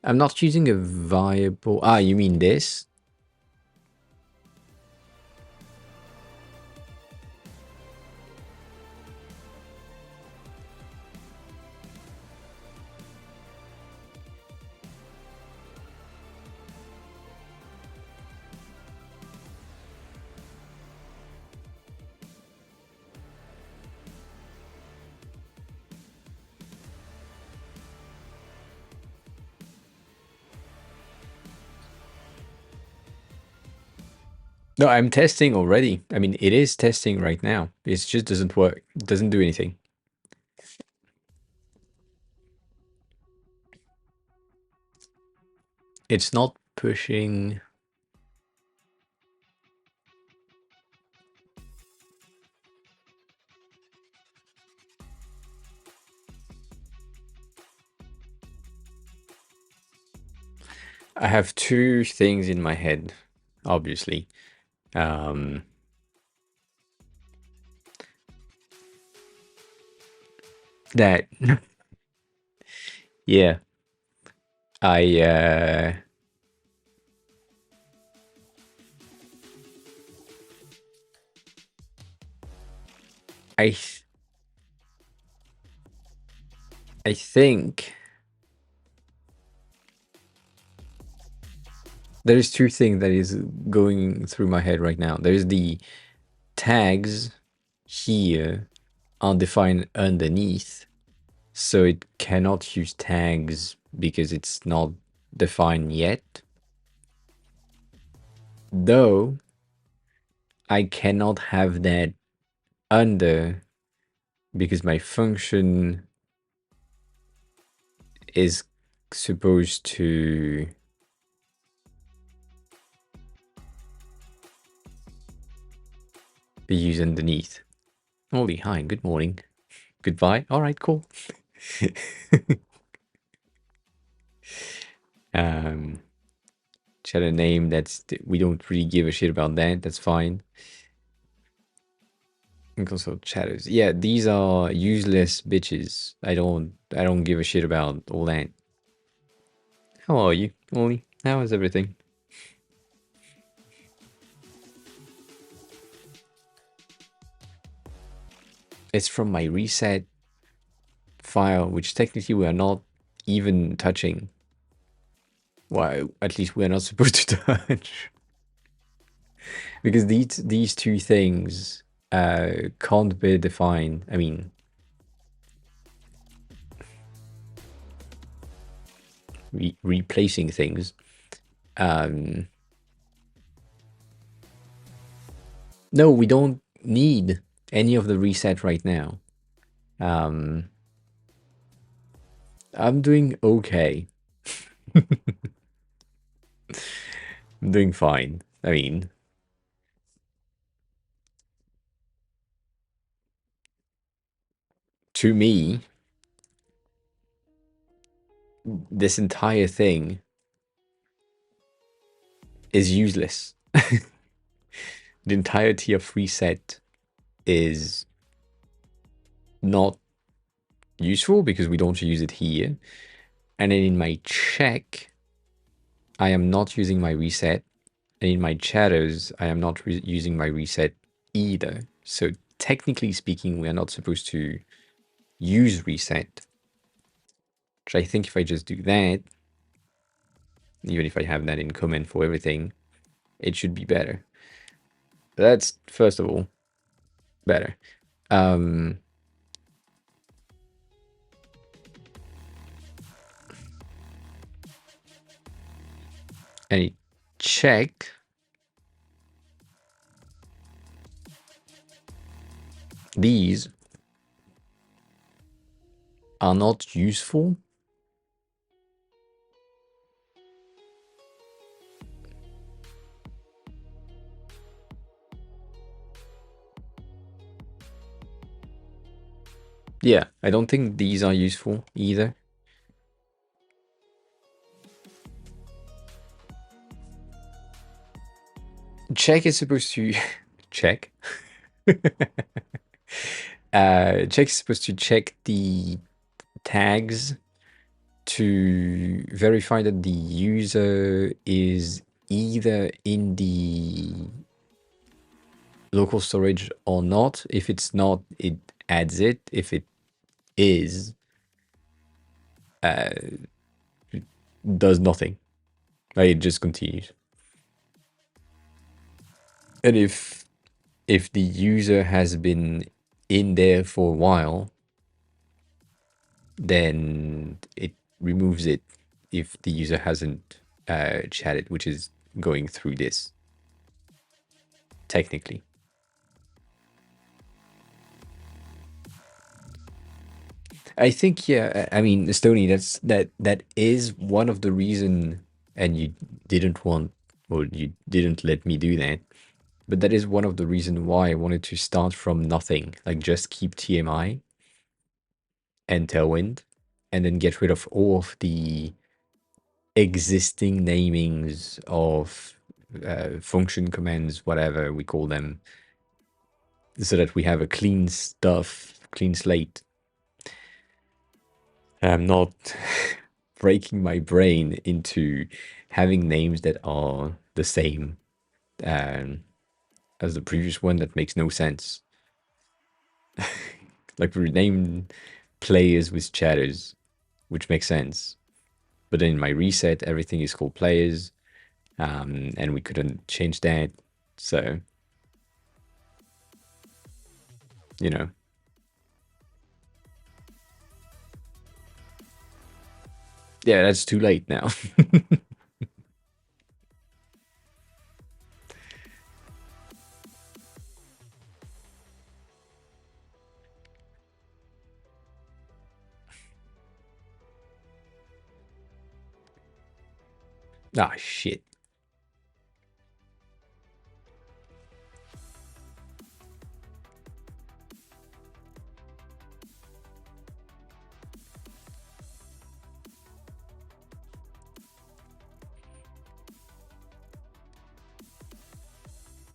I'm not using a variable. Ah, you mean this? No, I'm testing already. I mean, it is testing right now. It just doesn't work. It doesn't do anything. It's not pushing. I have two things in my head, obviously. That, yeah, I I I think there is two things that is going through my head right now. There's the tags here undefined underneath, so it cannot use tags because it's not defined yet. Though I cannot have that under because my function is supposed to the use underneath. Holy, hi, good morning. Goodbye. All right, cool. Shadow name, we don't really give a shit about that. That's fine. And consult shadows. Yeah, these are useless bitches. I don't give a shit about all that. How are you, Ollie? How is everything? It's from my reset file, which technically we are not even touching. Well, at least we're not supposed to touch. Because these two things can't be defined. I mean, replacing things. No, we don't need any of the reset right now. I'm doing okay. I'm doing fine. I mean, to me, this entire thing is useless. The entirety of reset is not useful because we don't use it here. And then in my check, I am not using my reset. And in my shadows, I am not using my reset either. So technically speaking, we are not supposed to use reset. Which I think if I just do that, even if I have that in comment for everything, it should be better. But that's, first of all, better. And check, these are not useful. Yeah, I don't think these are useful either. Check is supposed to check. Check is supposed to check the tags to verify that the user is either in the local storage or not. If it's not, it adds it. If it is, does nothing. Like, it just continues. And if the user has been in there for a while, then it removes it if the user hasn't chatted, which is going through this, technically. I think, yeah, I mean, Stony, that is one of the reason, and you didn't want, or you didn't let me do that, but that is one of the reason why I wanted to start from nothing, like just keep TMI and Tailwind, and then get rid of all of the existing namings of function commands, whatever we call them, so that we have a clean slate. I'm not breaking my brain into having names that are the same as the previous one. That makes no sense. Like, we renamed players with chatters, which makes sense. But then in my reset, everything is called players, and we couldn't change that. So, you know. Yeah, that's too late now. Ah, shit.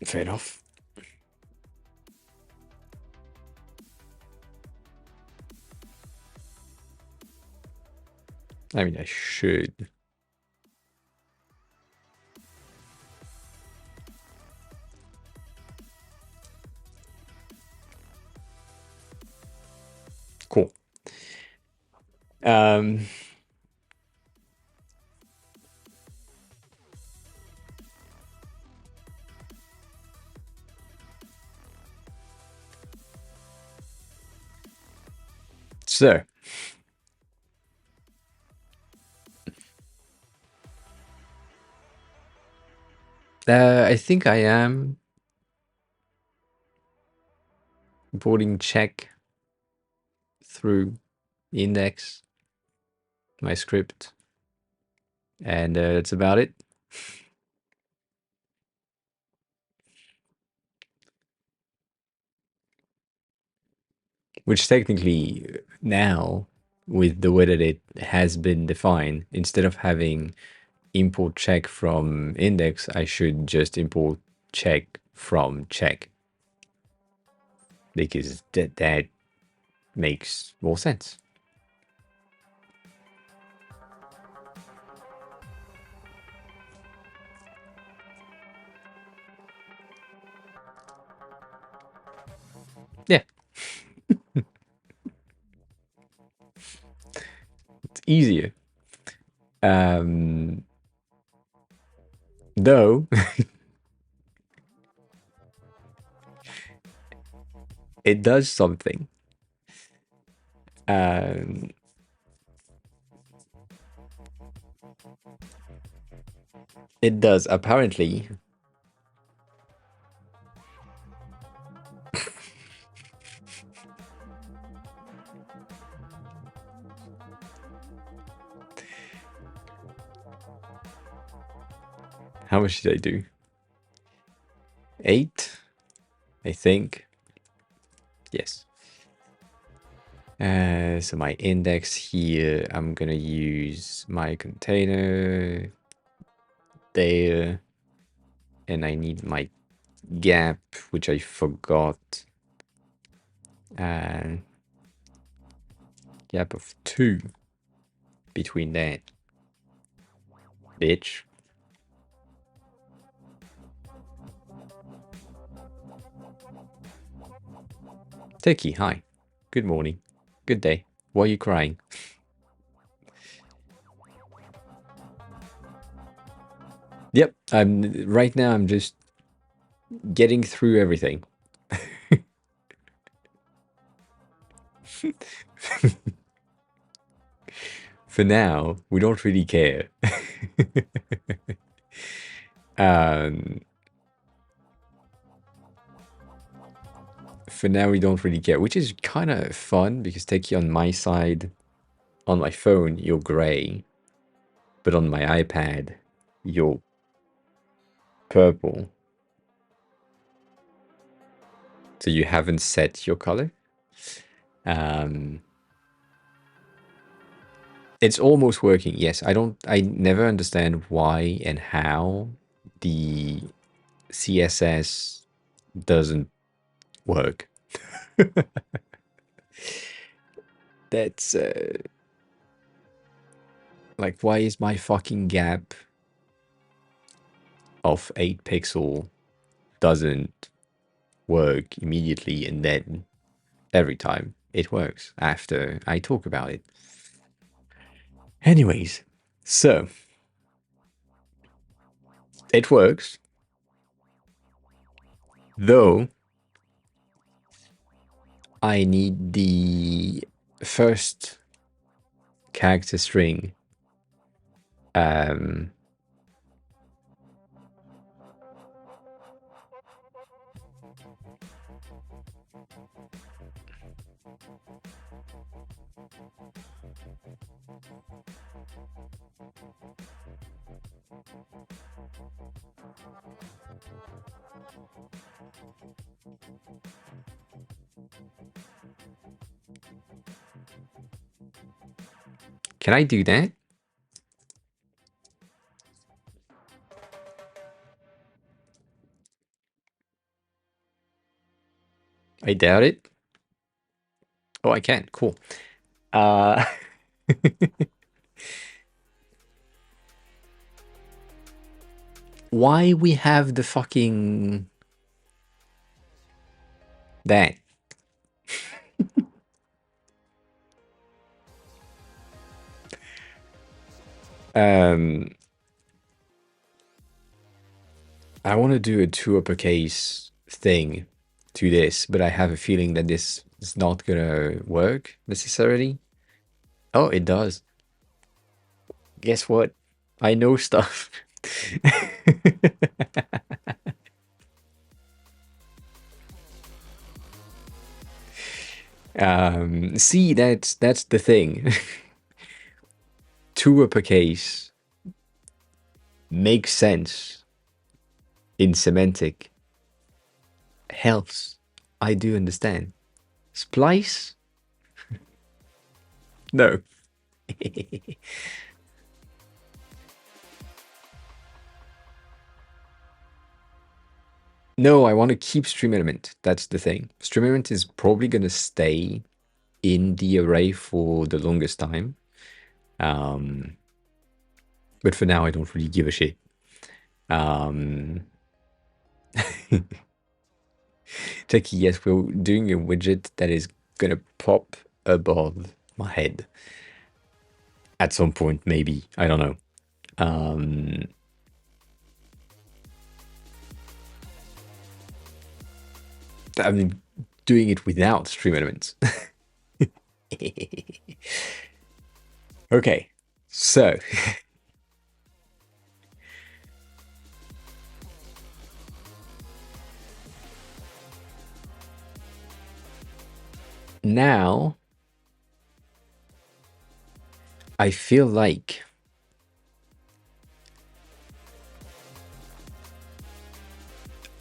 Fair enough. I mean, I should. Cool. So, I think I am importing check through index, my script, and that's about it. Which technically now, with the way that it has been defined, instead of having import check from index, I should just import check from check, because that makes more sense. Yeah, it's easier. Though it does something. It does, apparently. How much did I do? 8, I think. Yes. So my index here, I'm gonna use my container there, and I need my gap, which I forgot. Gap of 2 between that. Bitch. Turkey, hi. Good morning. Good day. Why are you crying? Yep, right now I'm just getting through everything. For now, we don't really care. For now, we don't really care, which is kind of fun because Techie on my side, on my phone, you're gray, but on my iPad, you're purple. So you haven't set your color. It's almost working. Yes, I never understand why and how the CSS doesn't work. That's like, why is my fucking gap of 8 pixel doesn't work immediately, and then every time it works after I talk about it. Anyways, so it works, though I need the first character string can I do that? I doubt it. Oh, I can. Cool. Uh, why we have the fucking that? Um, I want to do a two uppercase thing to this, but I have a feeling that this is not gonna work necessarily. Oh, it does. Guess what? I know stuff. See, that's the thing. Two uppercase makes sense in semantic. Helps. I do understand. Splice? No. No, I want to keep stream element. That's the thing. Stream element is probably going to stay in the array for the longest time. But for now, I don't really give a shit. Techie, yes, we're doing a widget that is going to pop above my head. At some point, maybe. I don't know. I'm doing it without stream elements. Okay, so now I feel like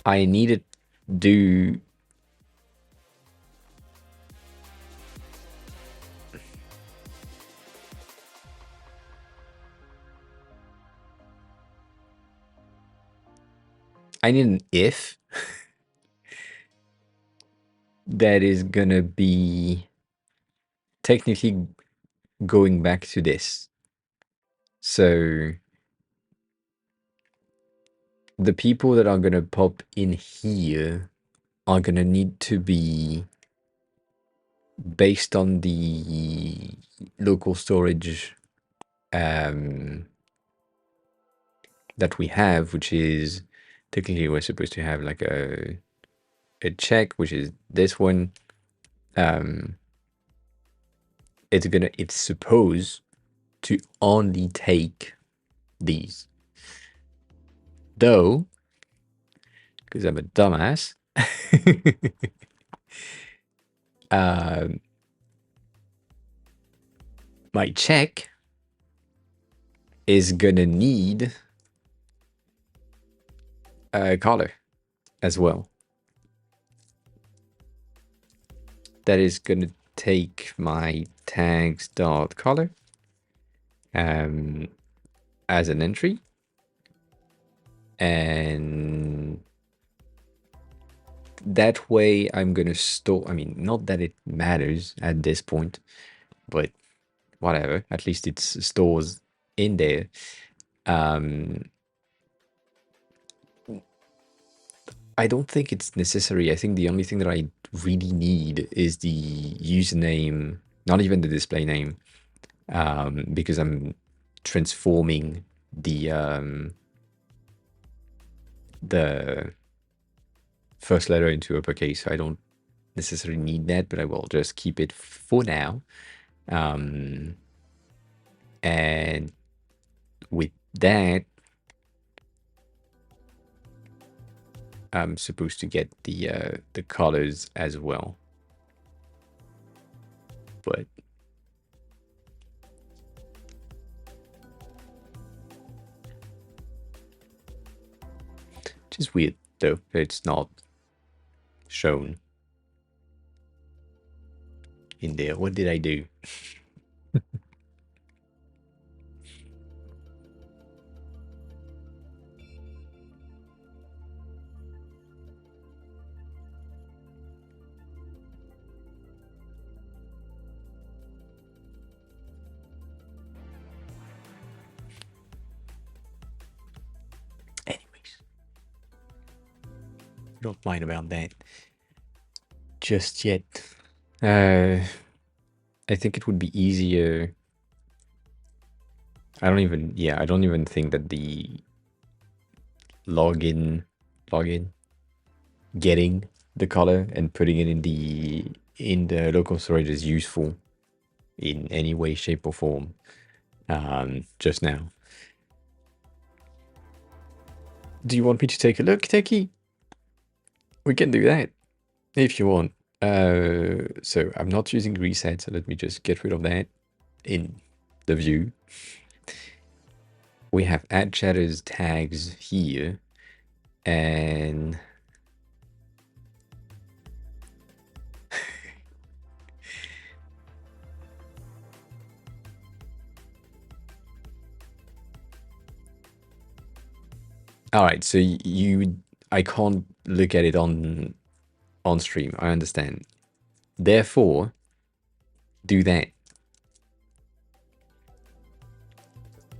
I need to do I need an if that is gonna be technically going back to this. So the people that are gonna pop in here are gonna need to be based on the local storage that we have, which is technically we're supposed to have like a check, which is this one. It's supposed to only take these. Though, because I'm a dumbass, my check is gonna need a color as well. That is gonna take my tags.color as an entry, and that way I'm gonna store, I mean, not that it matters at this point, but whatever, at least it stores in there. I don't think it's necessary. I think the only thing that I really need is the username, not even the display name, because I'm transforming the first letter into uppercase. So I don't necessarily need that, but I will just keep it for now. And with that, I'm supposed to get the colors as well. But which is weird though, it's not shown in there. What did I do? not mind about that just yet. I think it would be easier. I don't even think that the login, getting the color and putting it in the local storage is useful in any way, shape, or form. Just now. Do you want me to take a look, Techie? We can do that if you want. So I'm not using reset, so let me just get rid of that in the view. We have add shadows tags here, and all right. So I can't look at it on stream. I understand. Therefore, do that.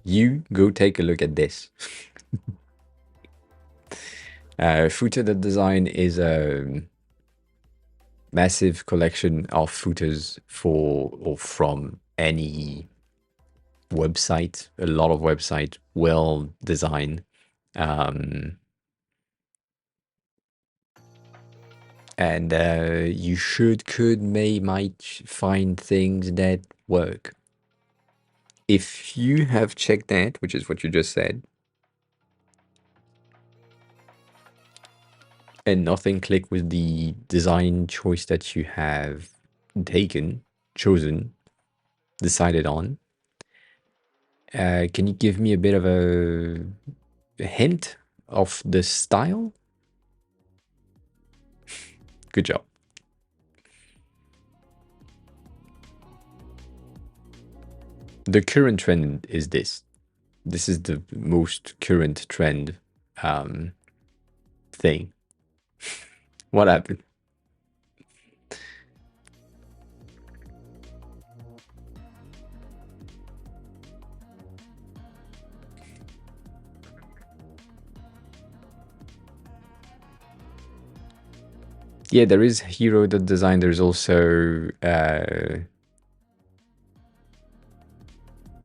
You go take a look at this. Footer Design is a massive collection of footers for or from any website. A lot of websites, well designed. And you might find things that work. If you have checked that, which is what you just said, and nothing clicked with the design choice that you have decided on, can you give me a bit of a hint of the style? Good job. The current trend is this. This is the most current trend thing. What happened? Yeah, there is Hero Design. There's also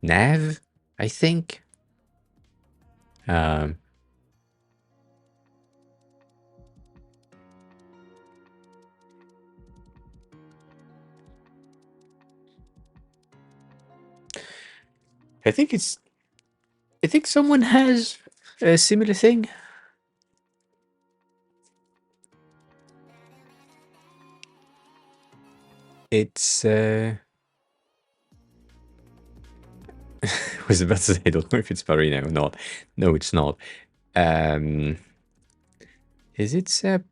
Nav, I think. I think someone has a similar thing. It's I was about to say, I don't know if it's Farina or not. No, it's not. Is it Sep?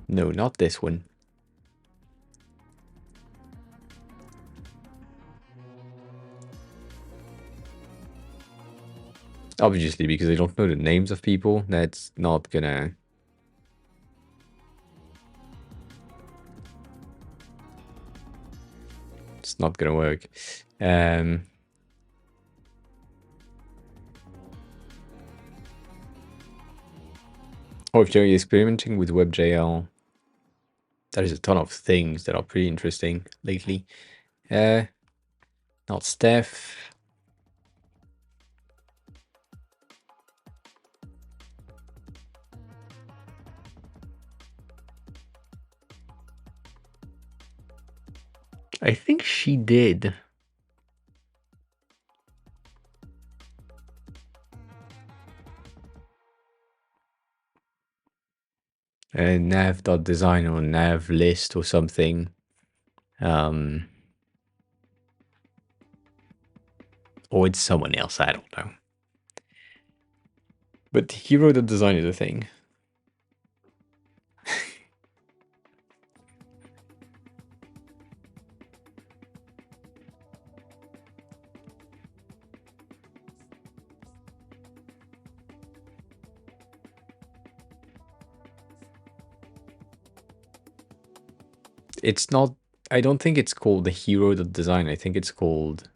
No, not this one. Obviously, because I don't know the names of people, that's not gonna... It's not gonna work. Oh, if you're experimenting with WebGL, there is a ton of things that are pretty interesting lately. Not Steph. I think she did. Nav.design or nav list or something. Or it's someone else, I don't know. But Hero.design is a thing. It's not... I don't think it's called the Hero.design. I think it's called...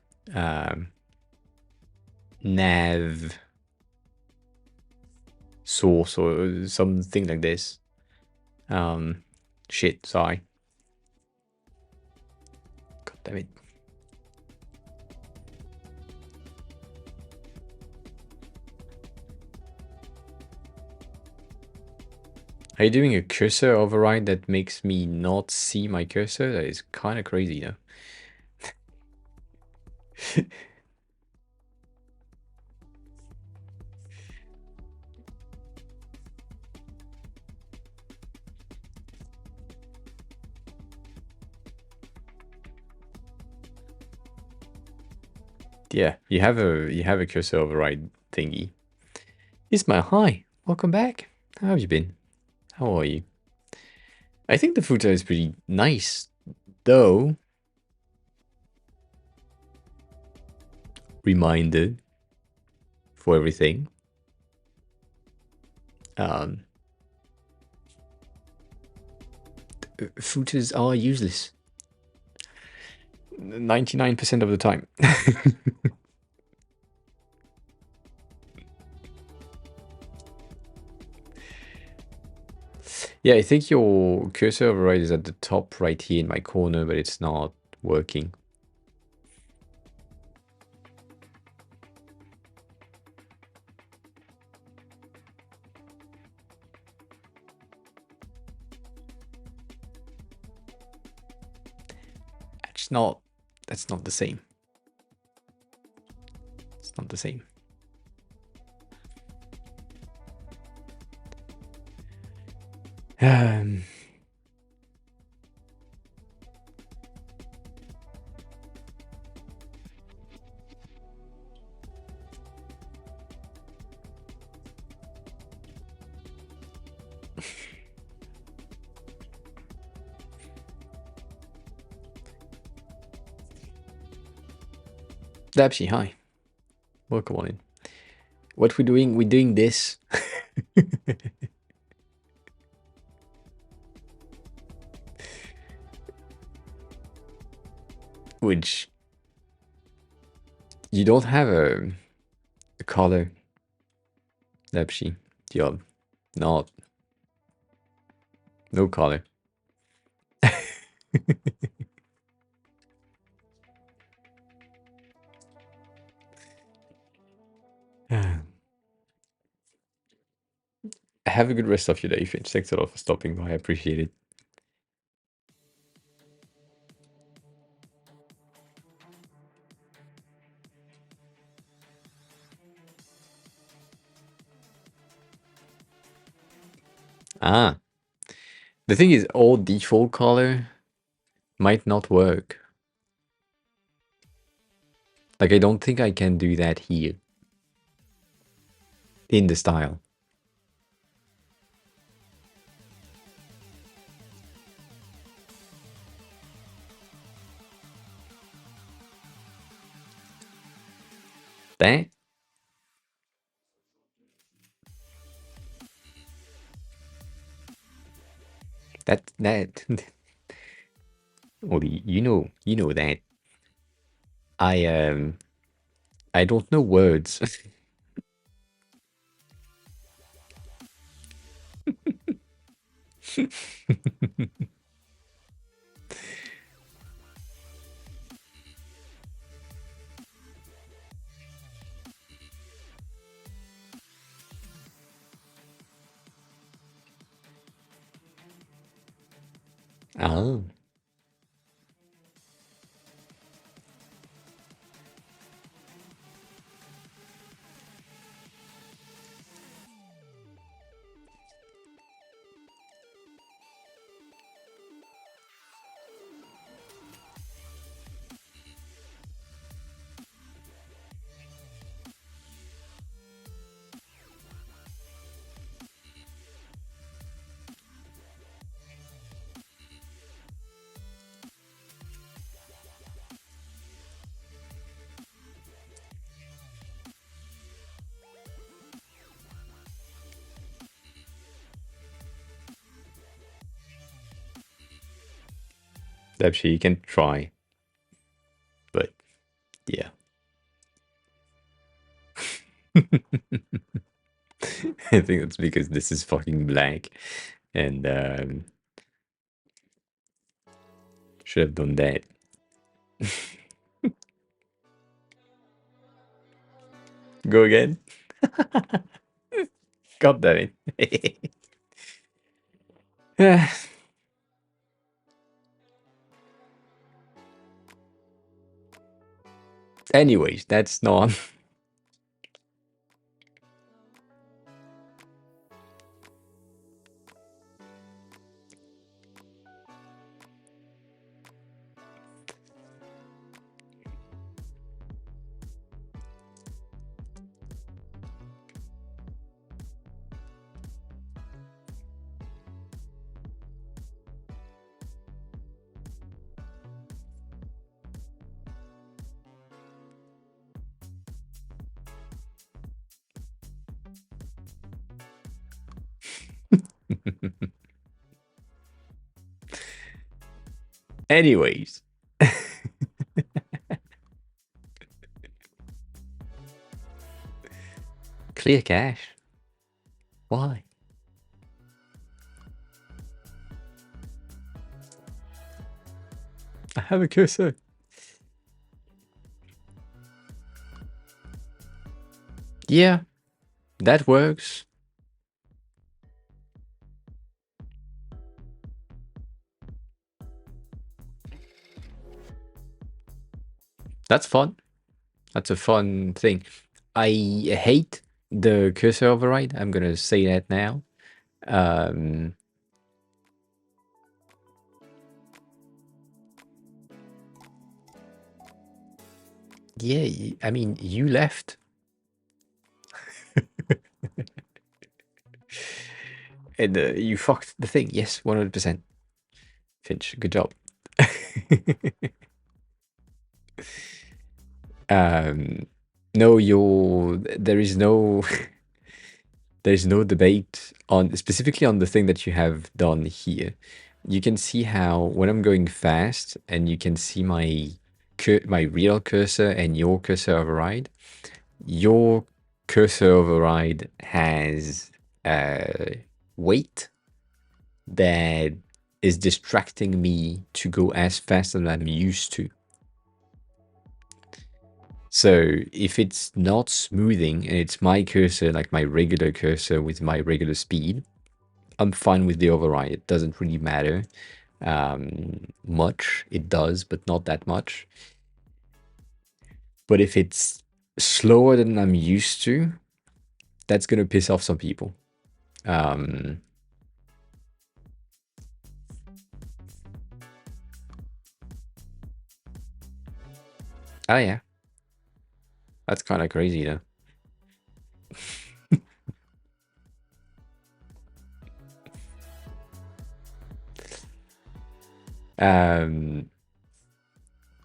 nav source or something like this. Shit, sorry. God damn it. Are you doing a cursor override that makes me not see my cursor? That is kind of crazy, though. Yeah, you have a cursor override thingy. Ismail, hi, welcome back. How have you been? How are you? I think the footer is pretty nice, though. Reminder for everything. Footers are useless. 99% of the time. Yeah, I think your cursor override is at the top right here in my corner, but it's not working. That's not the same. It's not the same. Dabshi, hi. Welcome on in. What we're doing? We're doing this. Which you don't have a color, Dabshi. You're not. No color. Have a good rest of your day, Finch. Thanks a lot for stopping by. I appreciate it. Ah, the thing is, all default color might not work. Like, I don't think I can do that here in the style. That that Oli, you know that I don't know words. Oh. Actually, you can try. But yeah. I think it's because this is fucking black, and should have done that. Go again. God damn it. Anyways, that's not. Anyways. Clear cache. Why? I have a cursor. Yeah, that works. That's fun. That's a fun thing. I hate the cursor override. I'm gonna say that now. Yeah, I mean, you left. And you fucked the thing. Yes, 100%. Finch, good job. No, there is no there's no debate on specifically on the thing that you have done here. You can see how when I'm going fast, and you can see my real cursor and your cursor override. Your cursor override has weight that is distracting me to go as fast as I'm used to. So if it's not smoothing and it's my cursor, like my regular cursor with my regular speed, I'm fine with the override. It doesn't really matter much. It does, but not that much. But if it's slower than I'm used to, that's going to piss off some people. Oh yeah. That's kind of crazy though.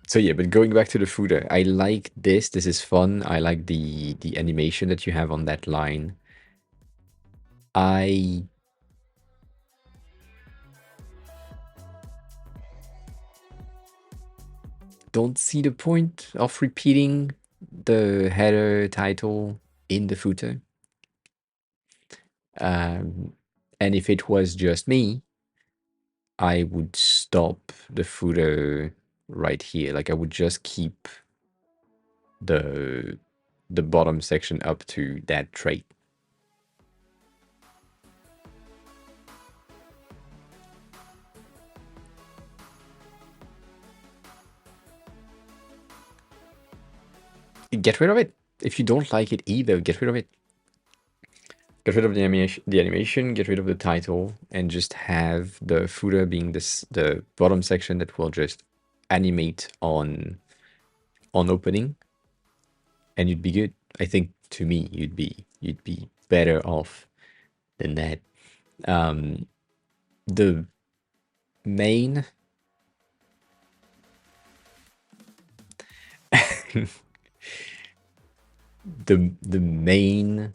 So yeah, but going back to the footer, I like this. This is fun. I like the animation that you have on that line. I don't see the point of repeating the header title in the footer. And if it was just me, I would stop the footer right here. Like I would just keep the bottom section up to that trait. Get rid of it. If you don't like it either, get rid of it. Get rid of the animation, get rid of the title, and just have the footer being the bottom section that will just animate on opening, and you'd be good. I think to me you'd be better off than that. The main the main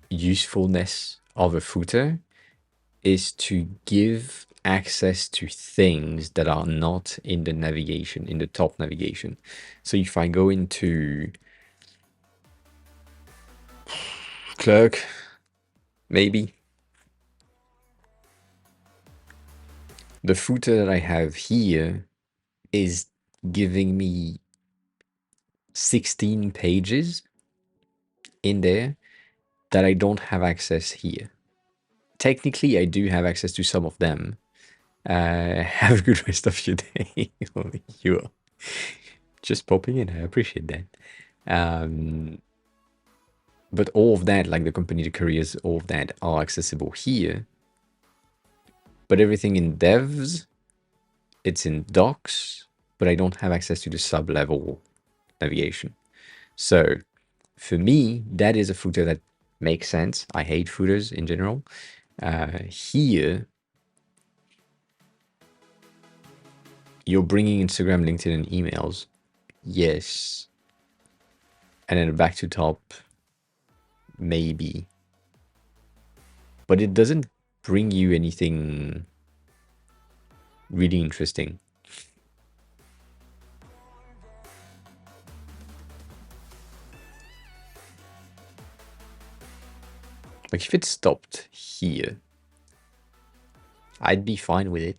usefulness of a footer is to give access to things that are not in the navigation, in the top navigation. So if I go into Clerk, maybe. The footer that I have here is giving me 16 pages in there that I don't have access here. Technically, I do have access to some of them. Have a good rest of your day. You're just popping in. I appreciate that. But all of that, like the company, the careers, all of that are accessible here. But everything in devs, it's in docs, but I don't have access to the sub-level navigation. So for me, that is a footer that makes sense. I hate footers in general. Here, you're bringing Instagram, LinkedIn, and emails. Yes. And then back to top, maybe. But it doesn't bring you anything really interesting. Like if it stopped here, I'd be fine with it.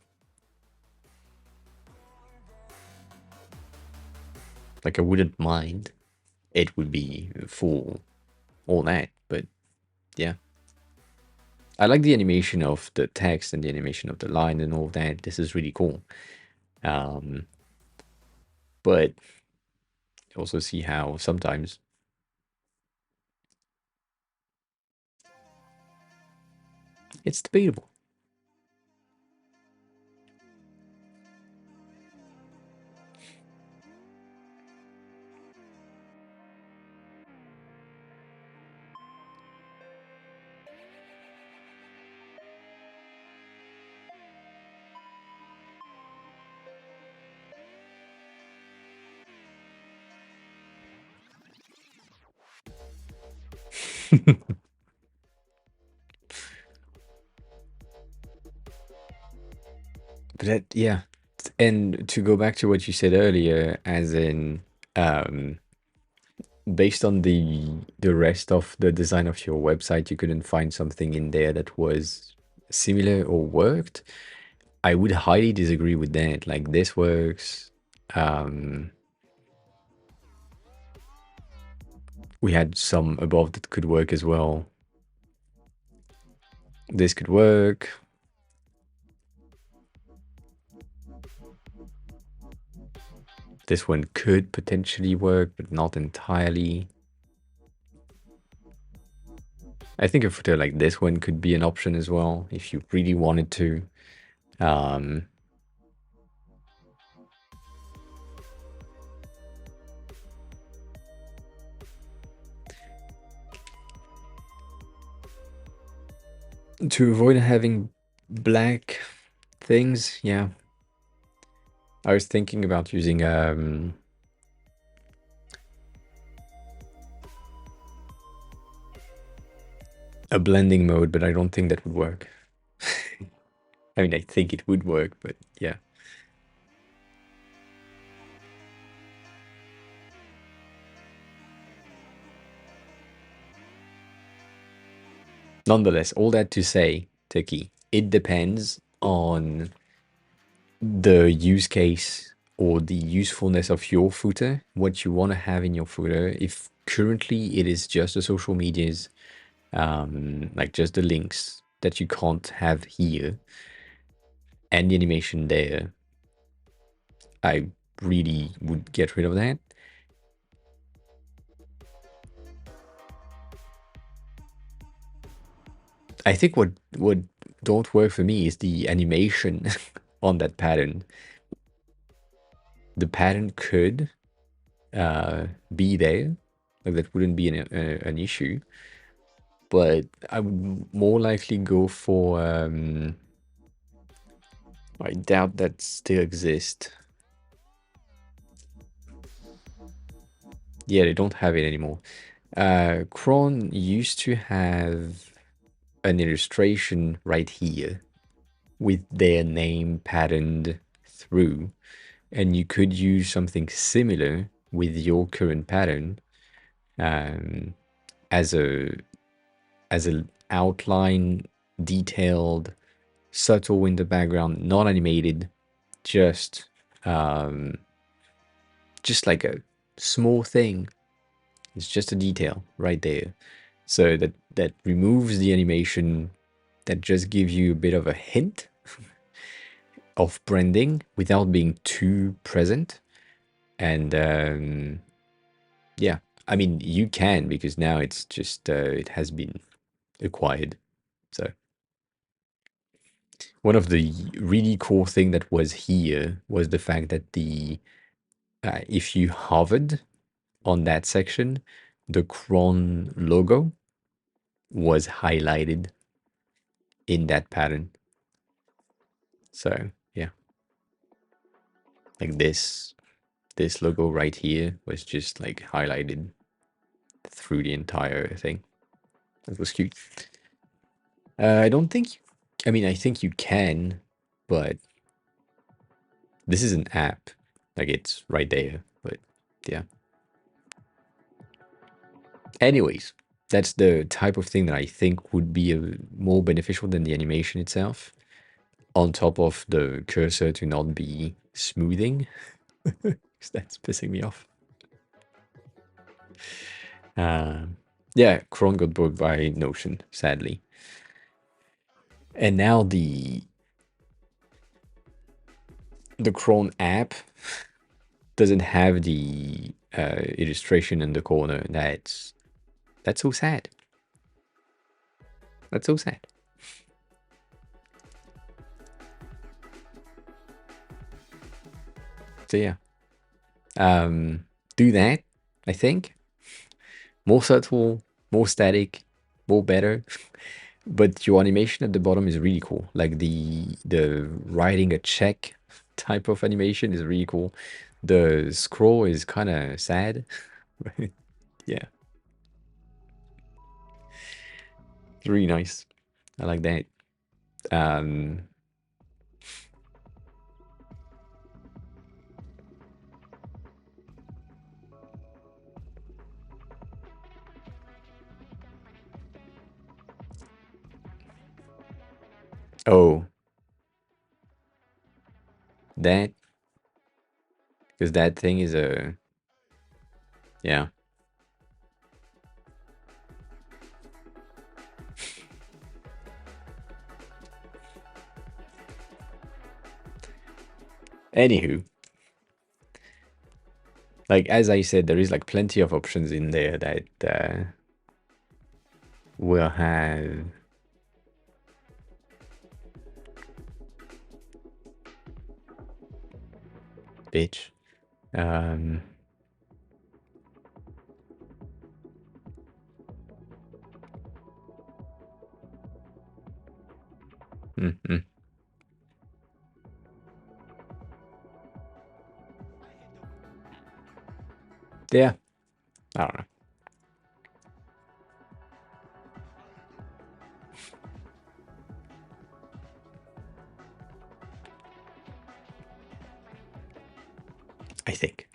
Like I wouldn't mind. It would be full, all that, but yeah. I like the animation of the text and the animation of the line and all that. This is really cool. But also see how sometimes it's debatable. But that, yeah. And to go back to what you said earlier, as in based on the rest of the design of your website, you couldn't find something in there that was similar or worked. I would highly disagree with that. Like this works. We had some above that could work as well. This could work. This one could potentially work, but not entirely. I think a footer like this one could be an option as well, if you really wanted to. To avoid having black things, yeah. I was thinking about using a blending mode, but I don't think that would work. I mean, I think it would work, but yeah. Nonetheless, all that to say, Tiki, it depends on the use case or the usefulness of your footer, what you want to have in your footer. If currently it is just the social medias, like just the links that you can't have here and the animation there, I really would get rid of that. I think what don't work for me is the animation on that pattern. The pattern could be there, like that wouldn't be an issue, but I would more likely go for I doubt that still exists. Yeah, they don't have it anymore. Cron used to have an illustration right here with their name patterned through, and you could use something similar with your current pattern as a as an outline, detailed, subtle in the background, not animated, just like a small thing. It's just a detail right there. So that removes the animation, that just gives you a bit of a hint of branding without being too present. And yeah, I mean, you can, because now it's just it has been acquired. So one of the really cool thing that was here was the fact that the if you hovered on that section, the cron logo was highlighted in that pattern. So yeah, like this logo right here was just like highlighted through the entire thing. That was cute. I don't think. I mean, I think you can, but this is an app. Like, it's right there. But yeah. Anyways, that's the type of thing that I think would be more beneficial than the animation itself. On top of the cursor to not be smoothing. That's pissing me off. Yeah, Cron got bought by Notion, sadly. And now the Cron app doesn't have the illustration in the corner. That's so sad. That's so sad. So yeah, do that. I think more subtle, more static, more better. But your animation at the bottom is really cool. Like the writing a check type of animation is really cool. The scroll is kind of sad. Yeah, it's really nice. I like that. Oh, that, because that thing is a, yeah. Anywho, like as I said, there is like plenty of options in there that will have bitch. Um, mm-hmm. Yeah, I don't know. I think.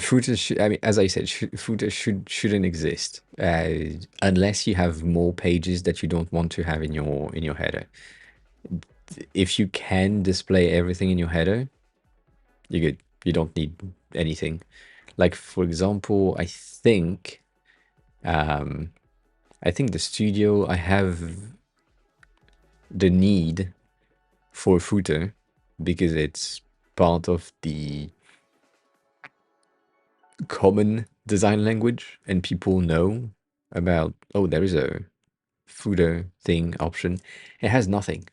Footers should, I mean, as I said, footers shouldn't exist unless you have more pages that you don't want to have in your header. If you can display everything in your header, you're good. You don't need anything. Like for example, I think the studio, I have the need for a footer because it's part of the common design language and people know about, oh, there is a footer thing option. It has nothing.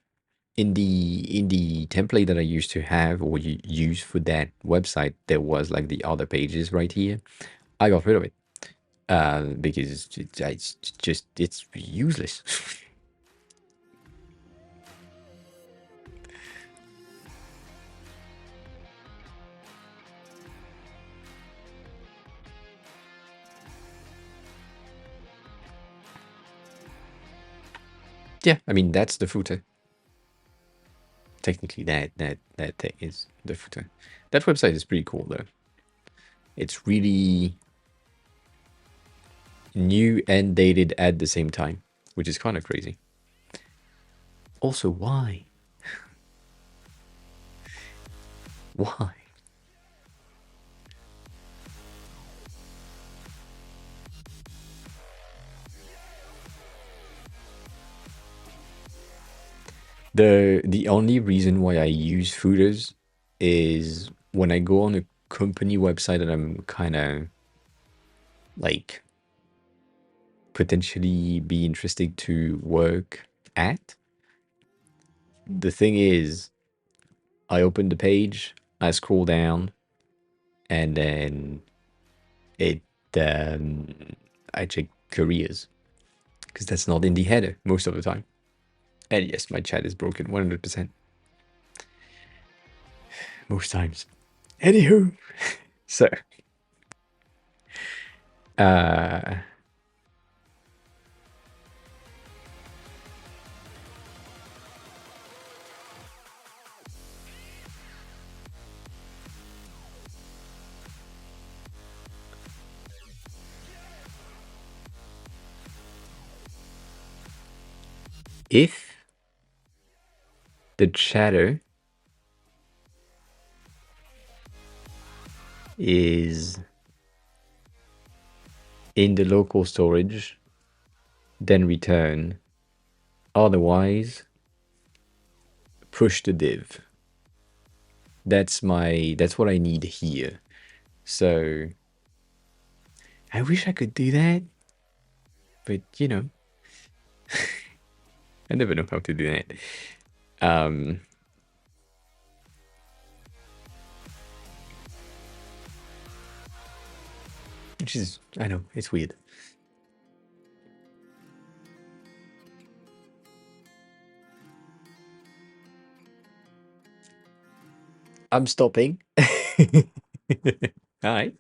In the template that I used to have or use for that website, there was like the other pages right here. I got rid of it because it's useless. Yeah, I mean that's the footer. Technically, that thing is the footer. That website is pretty cool though. It's really new and dated at the same time, which is kind of crazy. Also, why? Why? The only reason why I use footers is when I go on a company website that I'm kind of like potentially be interested to work at. The thing is, I open the page, I scroll down, and then it um, I check careers because that's not in the header most of the time. And yes, my chat is broken 100% most times. Anywho, so uh, if the chatter is in the local storage, then return. Otherwise, push the div. That's what I need here. So I wish I could do that, but you know, I never know how to do that. Um, which is, I know, it's weird. I'm stopping. All right.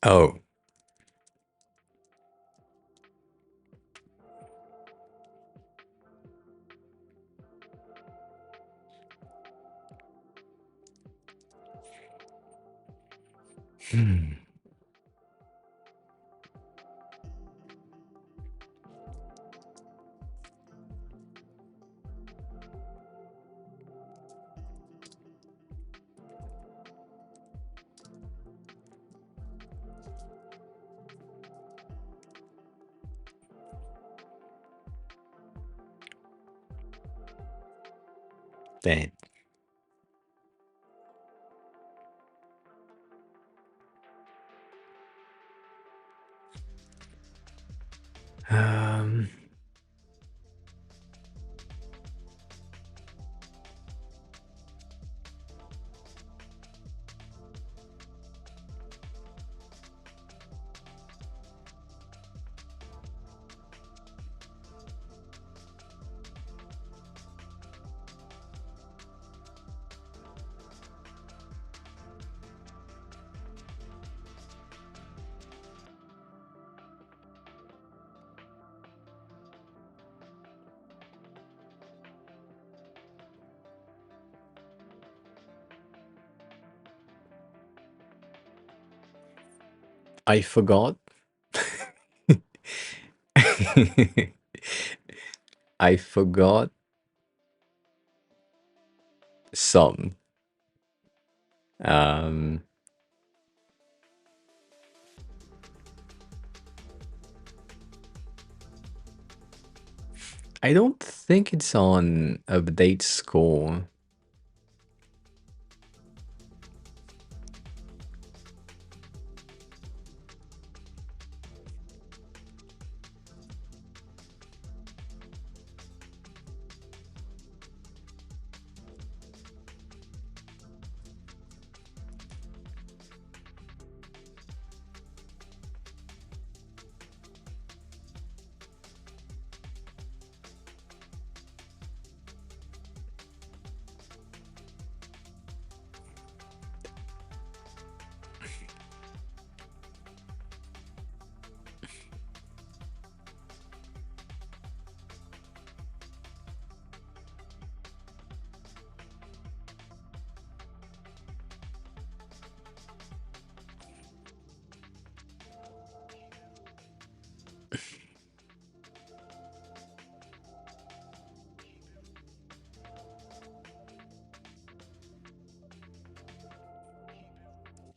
Oh. Hmm. That. Um. I forgot. I forgot some. Um, I don't think it's on update score.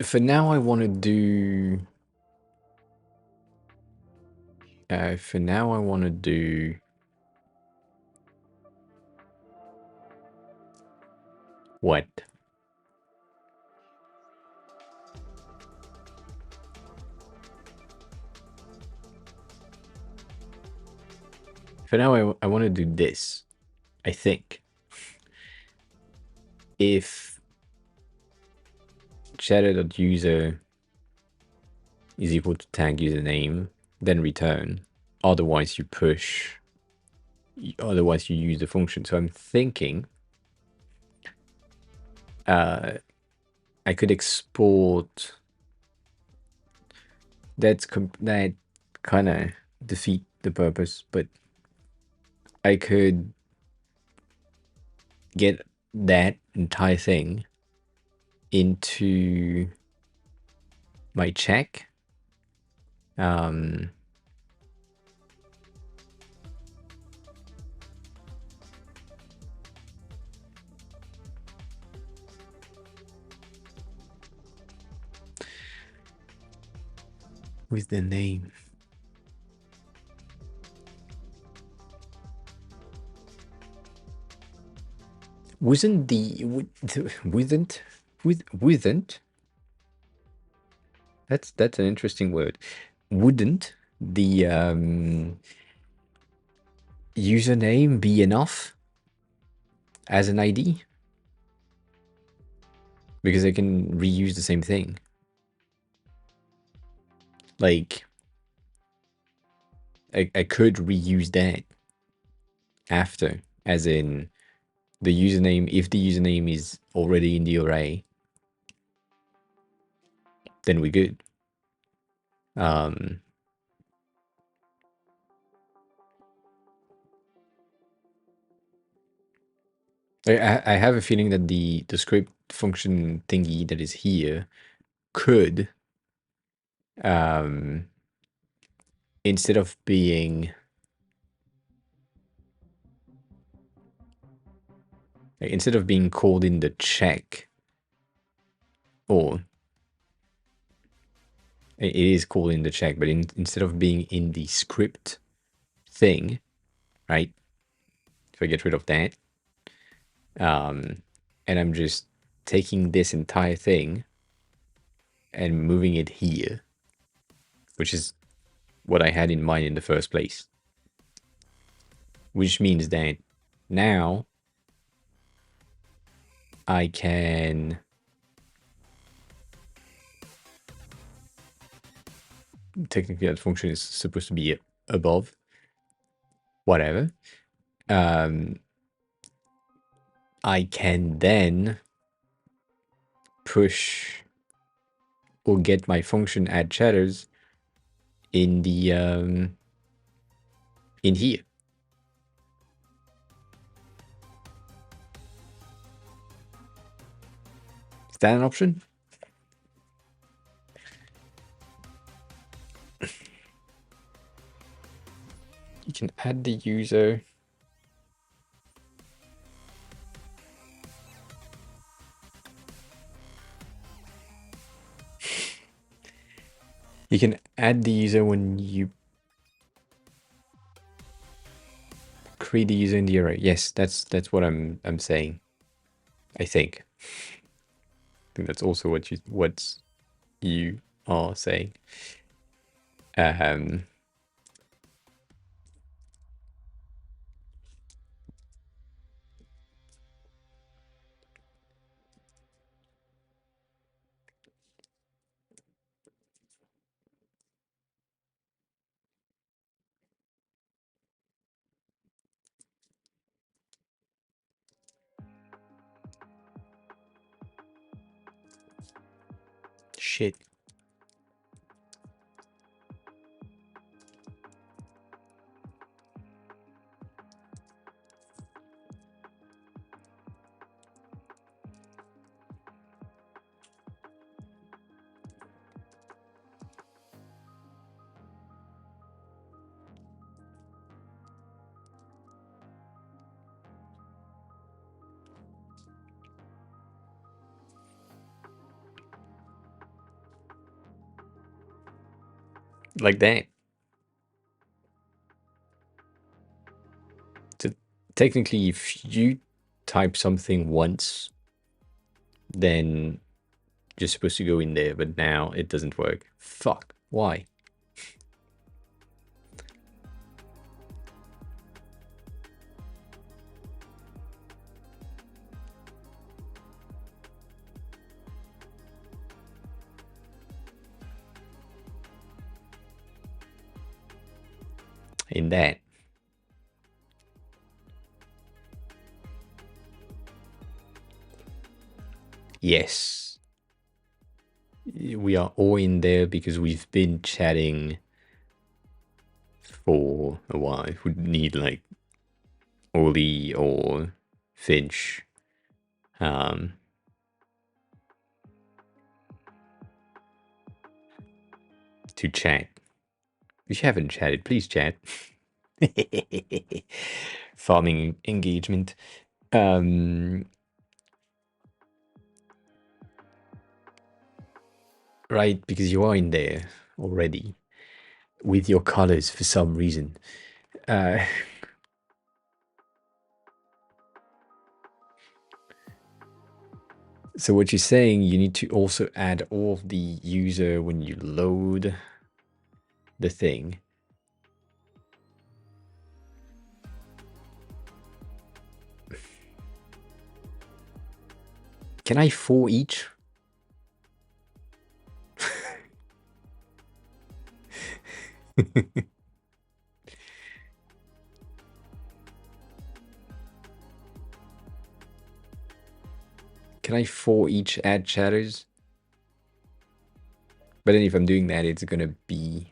For now, I want to do... for now, I want to do... What? For now, I want to do this, I think. If chatter.user is equal to tag username, then return. Otherwise, you push... Otherwise, you use the function. So I'm thinking... I could export... that kind of defeat the purpose, but I could get that entire thing into my check. With the name. Wasn't that's an interesting word. Wouldn't the username be enough as an ID? Because I can reuse the same thing. Like, I could reuse that after, as in the username. If the username is already in the array, then we're good. I have a feeling that the script function thingy that is here could, instead of being called in the check, or it is called in the check, but instead of being in the script thing, right? If I get rid of that, and I'm just taking this entire thing and moving it here, which is what I had in mind in the first place. Which means that now I can technically that function is supposed to be above, whatever. I can then push or get my function add chatters in the in here. Is that an option? You can add the user. You can add the user when you create the user in the array. Yes, that's what I'm saying. I think that's also what you are saying. Shit. Like that. So technically, if you type something once, then you're supposed to go in there, but now it doesn't work. Fuck. Why? In that. Yes. We are all in there because we've been chatting for a while. We need like Oli or Finch. To chat. If you haven't chatted, please chat. Farming engagement. Right, because you are in there already with your colors for some reason. So what you're saying, you need to also add all of the user when you load the thing. Can I for each? Can I for each add shadows? But then if I'm doing that, it's gonna be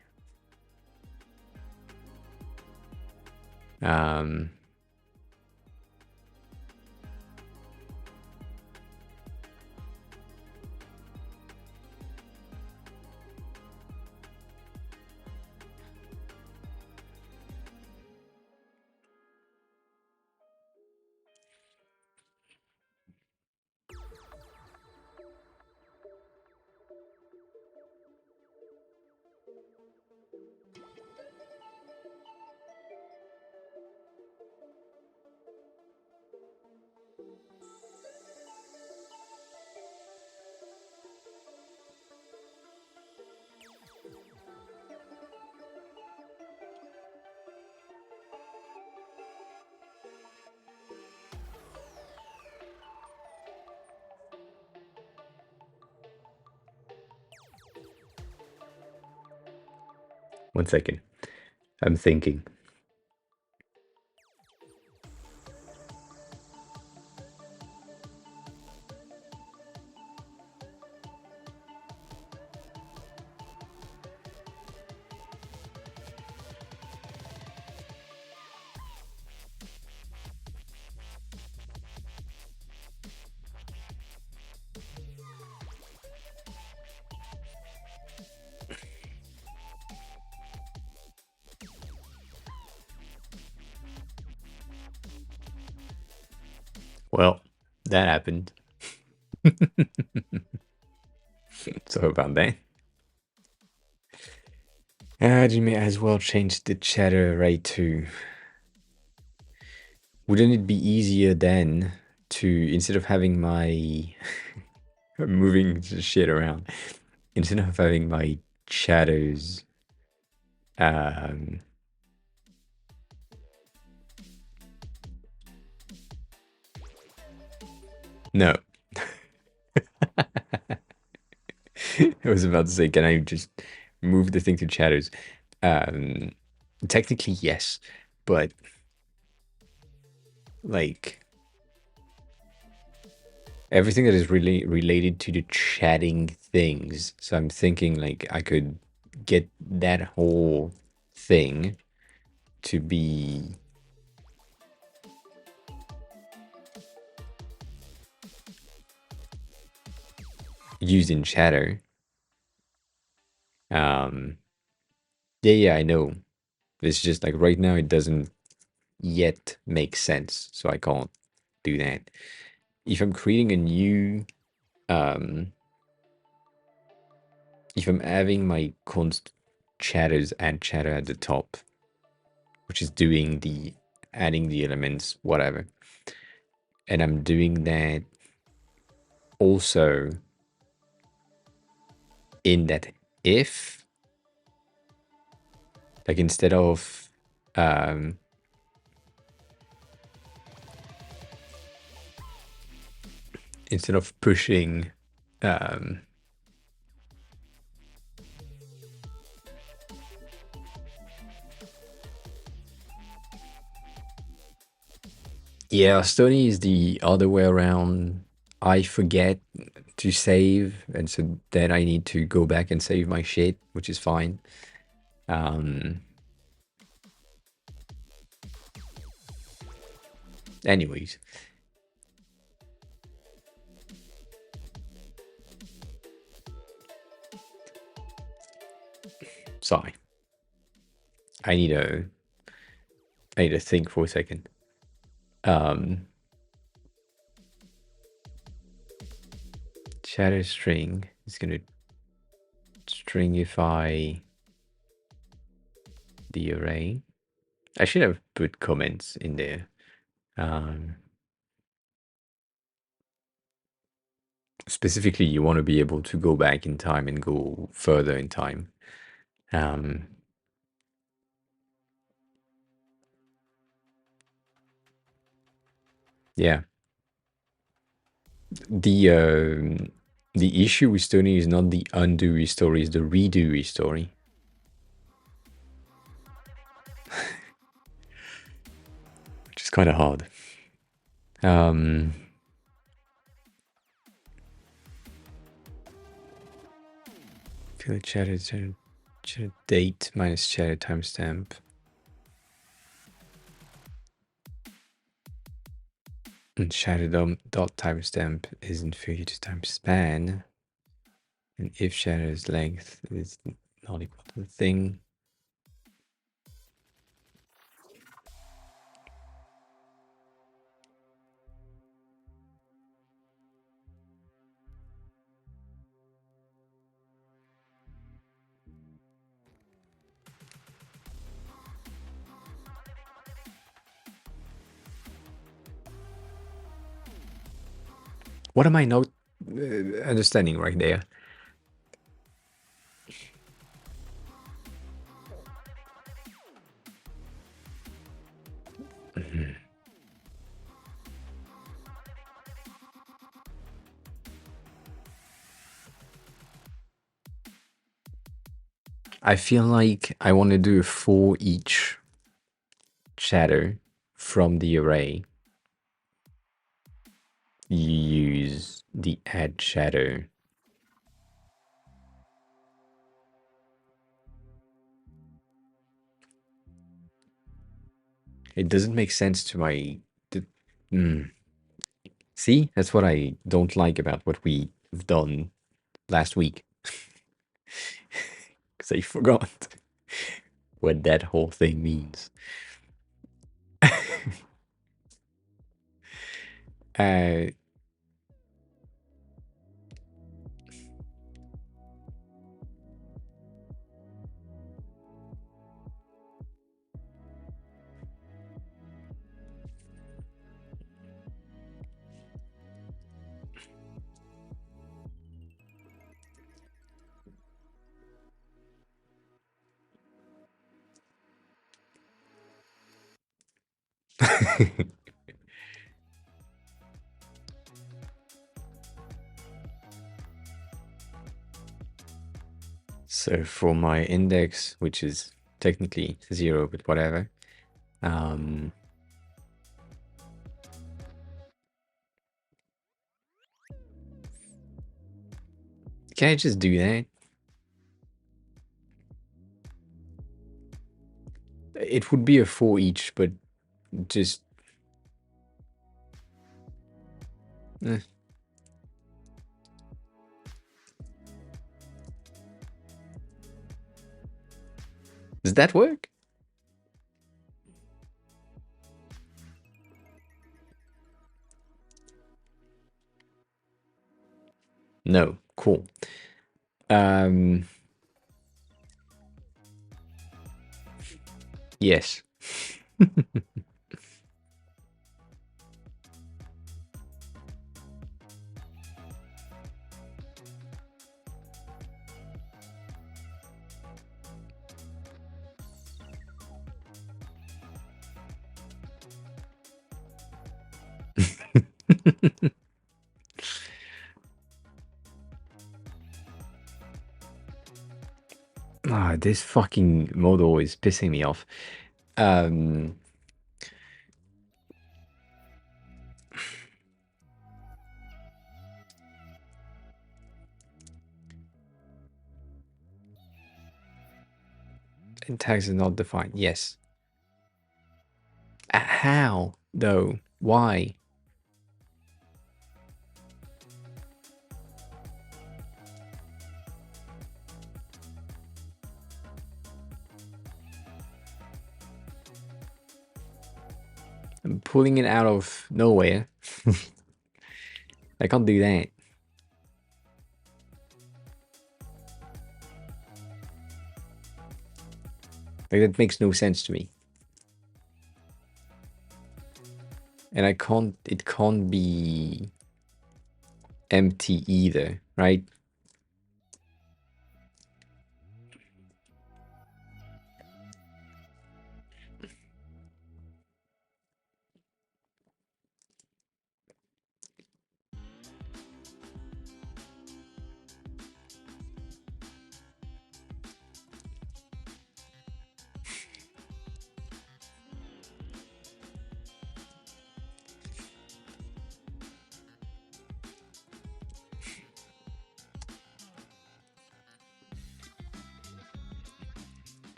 one second. I'm thinking. Well, that happened. Sorry about that. You may as well change the chatter rate to. Wouldn't it be easier then to, instead of having my moving shit around, instead of having my shadows no. I was about to say, can I just move the thing to shadows? Technically, yes, but like everything that is really related to the chatting things. So I'm thinking like I could get that whole thing to be used in chatter. Yeah, I know. It's just like right now it doesn't yet make sense, so I can't do that. If I'm creating a new, if I'm having my const chatters add chatter at the top, which is doing the adding the elements, whatever. And I'm doing that also in that if, like instead of pushing yeah, Stony is the other way around. I forget to save, and so then I need to go back and save my shit, which is fine. Anyways. Sorry. I need to think for a second. Chatter string is gonna stringify the array. I should have put comments in there. Specifically, you want to be able to go back in time and go further in time. Yeah. The issue with Stony is not the undo restore, is the redo restore. Which is kind of hard. Field chatter date minus chatter timestamp. And chatter dot timestamp is inferior to time span. And if chatter's length is not equal to the thing. What am I not understanding right there? I feel like I want to do a for each chatter from the array. You use the add chatter. It doesn't make sense to my... See, that's what I don't like about what we've done last week. Because I forgot what that whole thing means. So for my index, which is technically 0, but whatever, can I just do that? It would be a for each, but just... Does that work? No. Cool. Yes. Ah, this fucking model is pissing me off. Um, and tags are not defined. Yes. How though? Why? I'm pulling it out of nowhere. I can't do that. Like, that makes no sense to me. And it can't be empty either, right?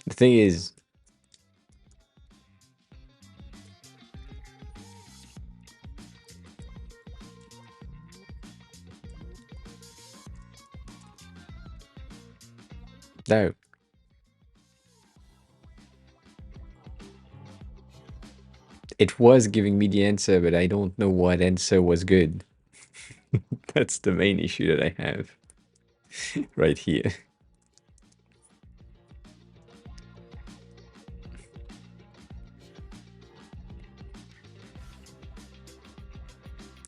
The thing is, no. It was giving me the answer, but I don't know what answer was good. That's the main issue that I have right here.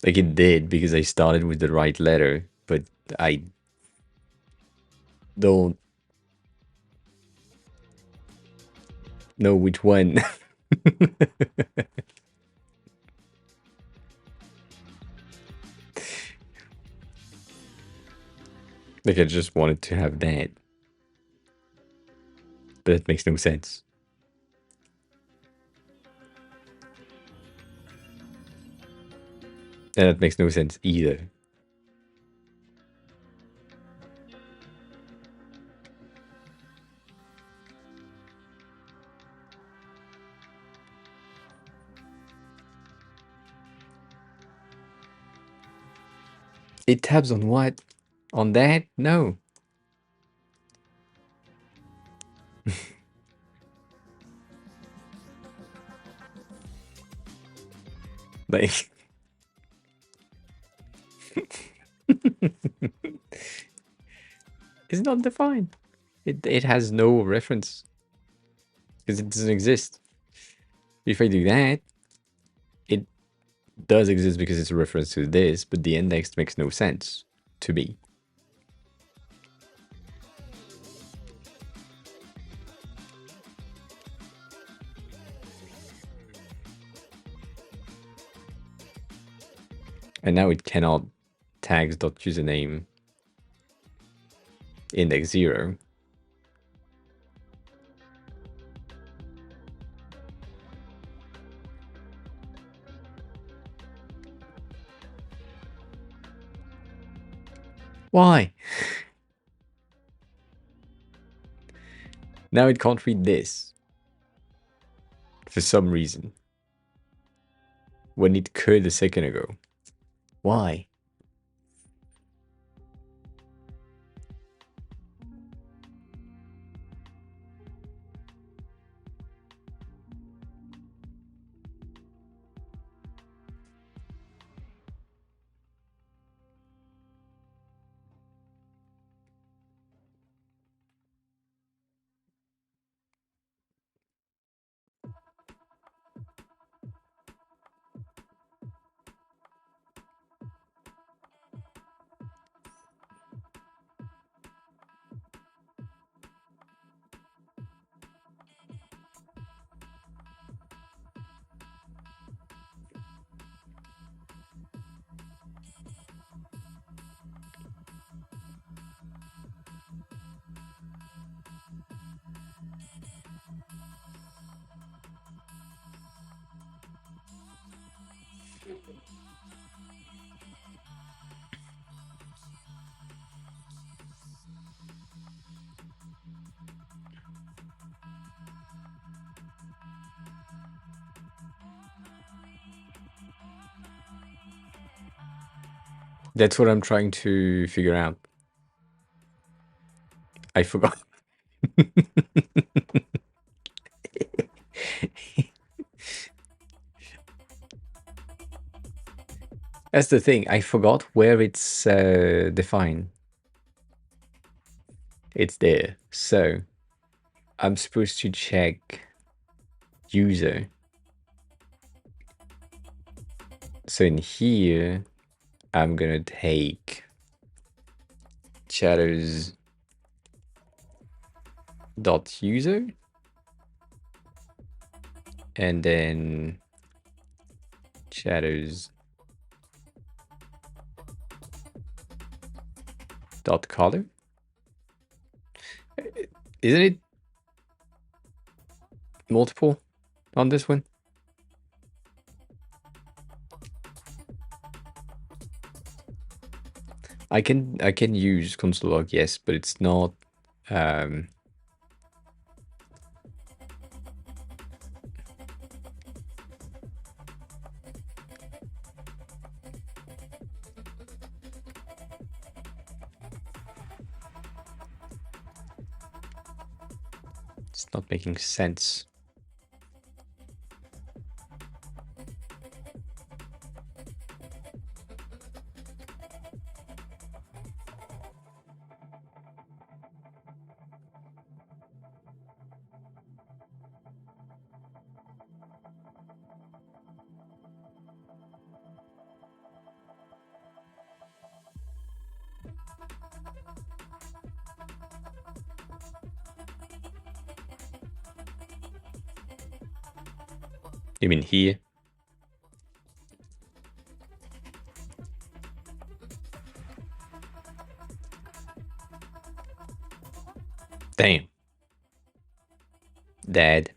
Like, it did because I started with the right letter, but I don't know which one. Like, I just wanted to have that. But that makes no sense. And that makes no sense either. It tabs on what? On that? No. Like, it's not defined. It has no reference because it doesn't exist. If I do that, it does exist because it's a reference to this, but the index makes no sense to me. And now it cannot tags.username index 0. Why? Now it can't read this. For some reason. When it could a second ago. Why? That's what I'm trying to figure out. I forgot. That's the thing. I forgot where it's defined. It's there. So I'm supposed to check user. So in here, I'm gonna take shadows dot user, and then shadows dot color. Isn't it multiple on this one? I can use console log, yes, but it's not it's not making sense. You mean here? Damn. Dad.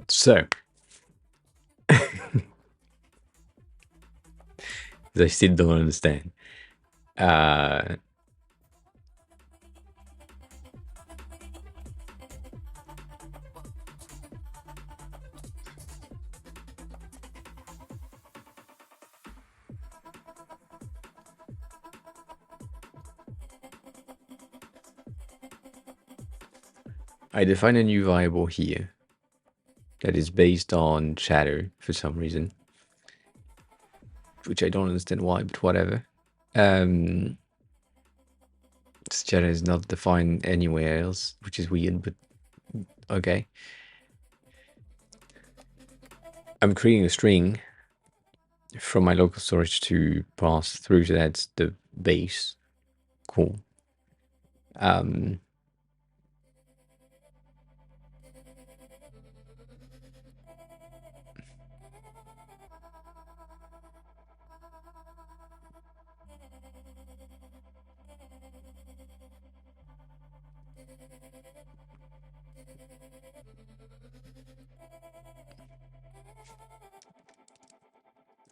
So I still don't understand. I define a new variable here that is based on shadow for some reason, which I don't understand why, but whatever. Shadow is not defined anywhere else, which is weird, but okay. I'm creating a string from my local storage to pass through, so that's the base. Cool.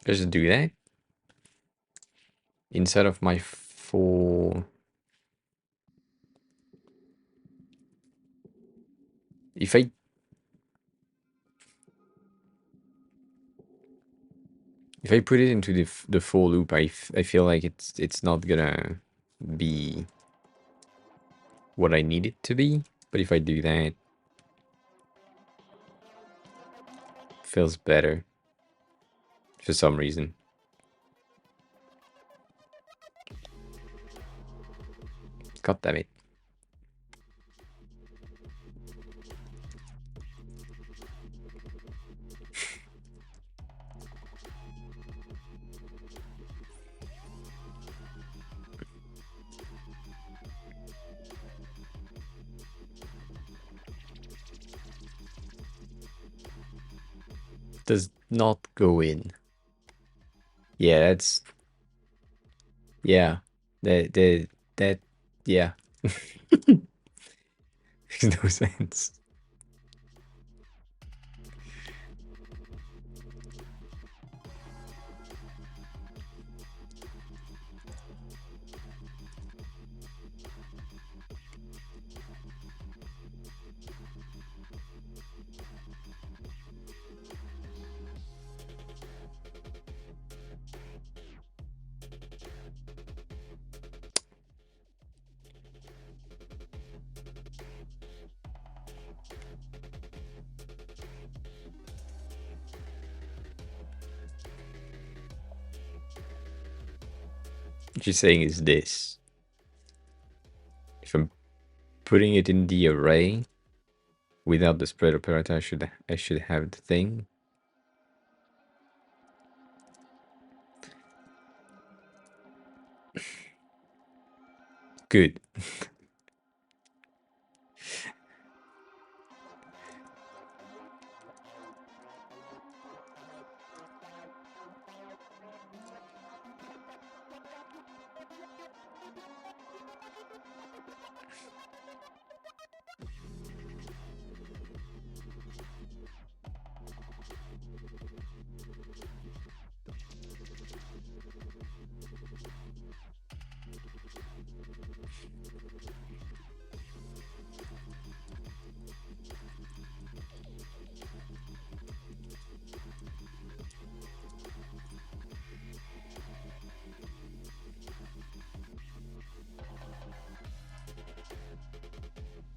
Let's just do that. Inside of my for, if I put it into the for loop, I feel like it's not gonna be what I need it to be. But if I do that, it feels better for some reason. God damn it. Does not go in. Yeah, that's, yeah, that yeah. Makes no sense. What you're saying is this. If I'm putting it in the array without the spread operator, I should have the thing. Good.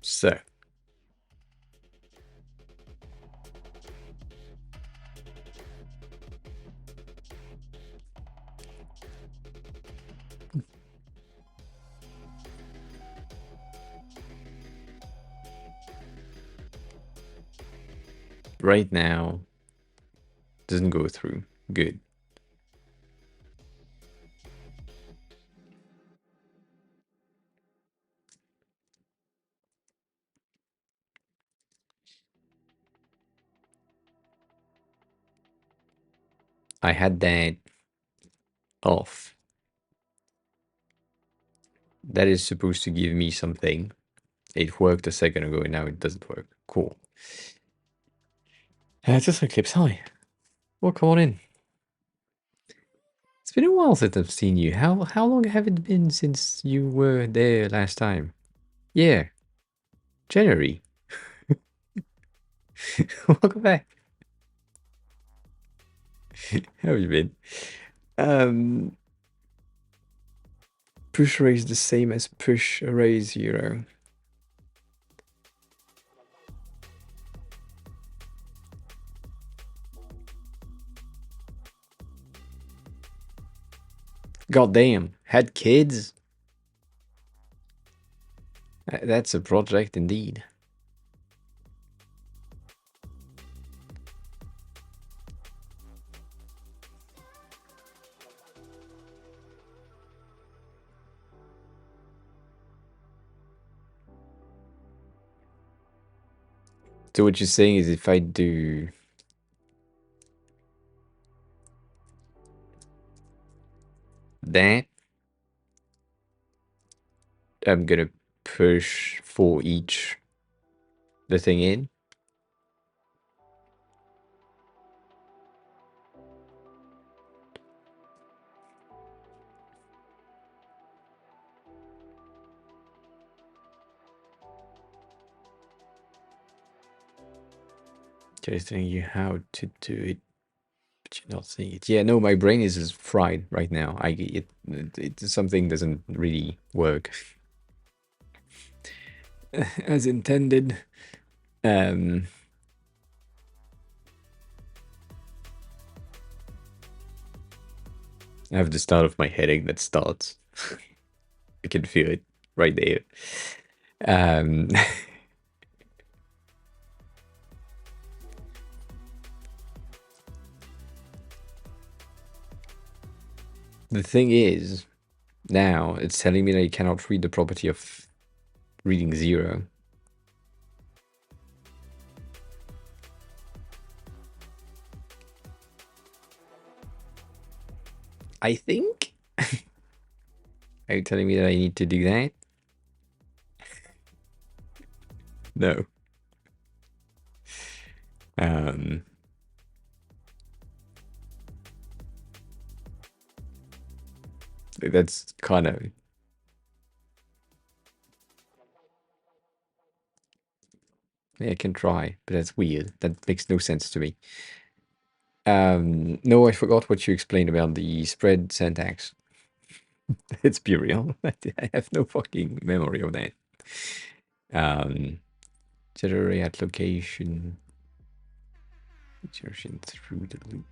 So right now, doesn't go through. Good. I had that off. That is supposed to give me something. It worked a second ago and now it doesn't work. Cool. Just Eclipse, hi. Well, come on in. It's been a while since I've seen you. How long have it been since you were there last time? Yeah, January. Welcome back. How have you been? Push array is the same as push array 0. Goddamn, had kids? That's a project indeed. So what you're saying is if I do that, I'm gonna push for each the thing in. Just telling you how to do it, but you're not seeing it. Yeah, no, my brain is just fried right now. Something doesn't really work as intended. I have the start of my headache that starts. I can feel it right there. The thing is, now it's telling me that I cannot read the property of reading 0. I think? Are you telling me that I need to do that? No. That's kind of... Yeah, I can try, but that's weird. That makes no sense to me. No, I forgot what you explained about the spread syntax. It's Burial. I have no fucking memory of that. Generate at location. Insertion through the loop.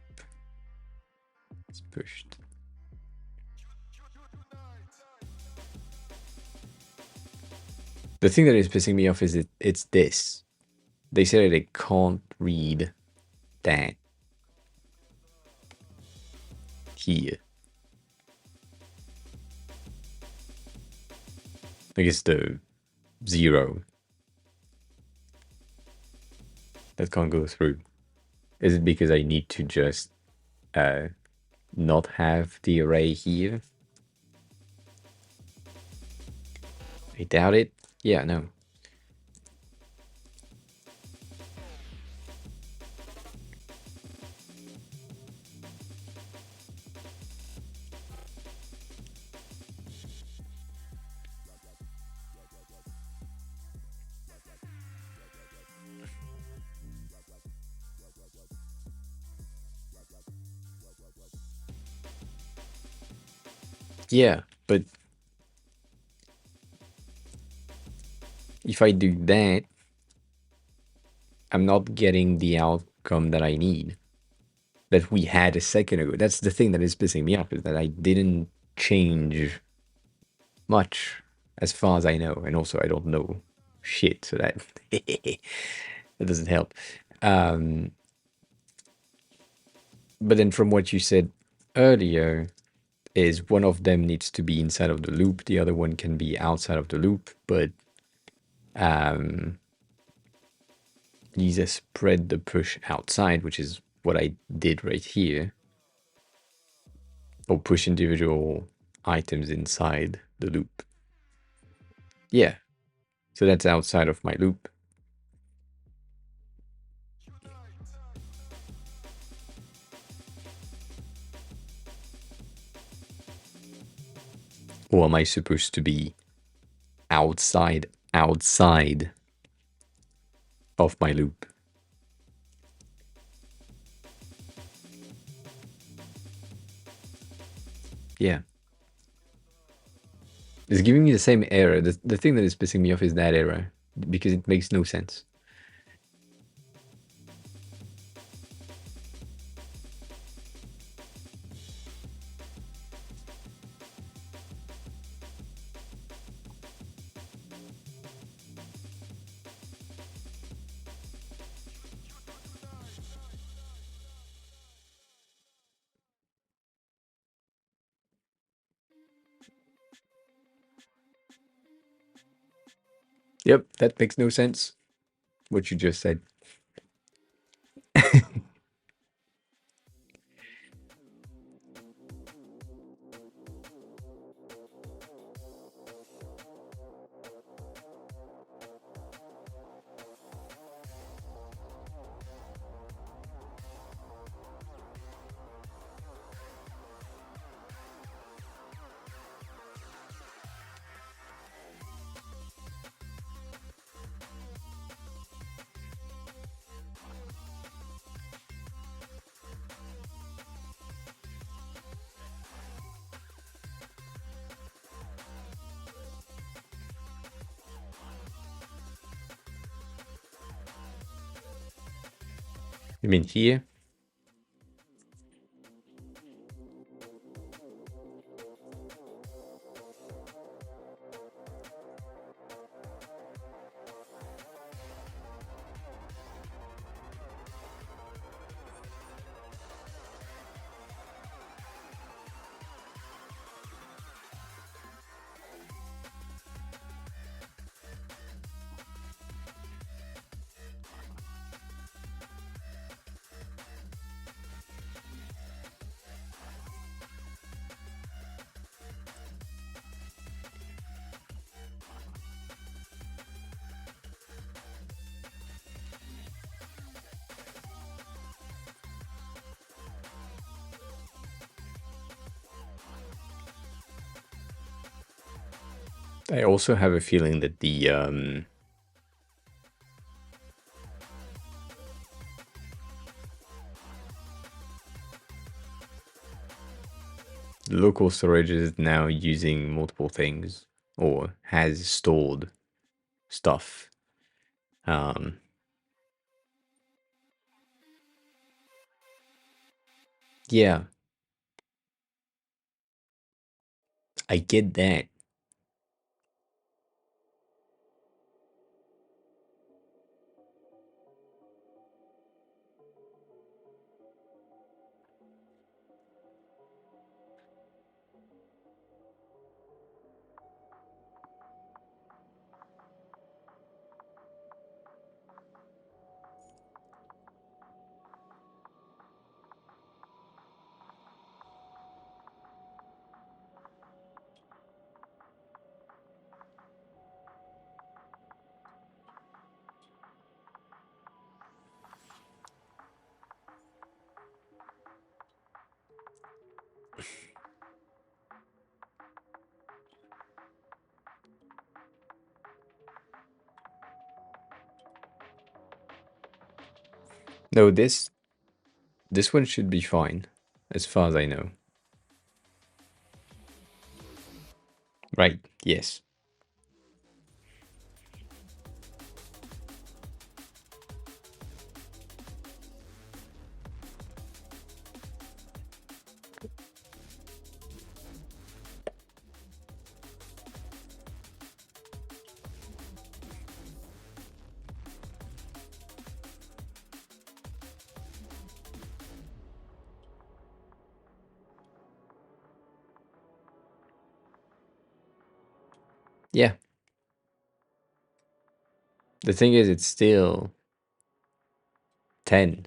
It's pushed. The thing that is pissing me off is it's this. They say that they can't read that here. I guess the 0 that can't go through. Is it because I need to just uh, not have the array here? I doubt it. Yeah, no. Yeah, but if I do that, I'm not getting the outcome that I need, that we had a second ago. That's the thing that is pissing me off, is that I didn't change much as far as I know. And also I don't know shit, so that that doesn't help. But then from what you said earlier, is one of them needs to be inside of the loop, the other one can be outside of the loop, but needs to spread the push outside, which is what I did right here. Or push individual items inside the loop. Yeah, so that's outside of my loop. Or am I supposed to be outside of my loop? Yeah. It's giving me the same error. The thing that is pissing me off is that error, because it makes no sense. Yep, that makes no sense, what you just said. You mean here? I also have a feeling that the local storage is now using multiple things, or has stored stuff. Yeah, I get that. No, this one should be fine, as far as I know. Right, yes. Yeah. The thing is, it's still 10.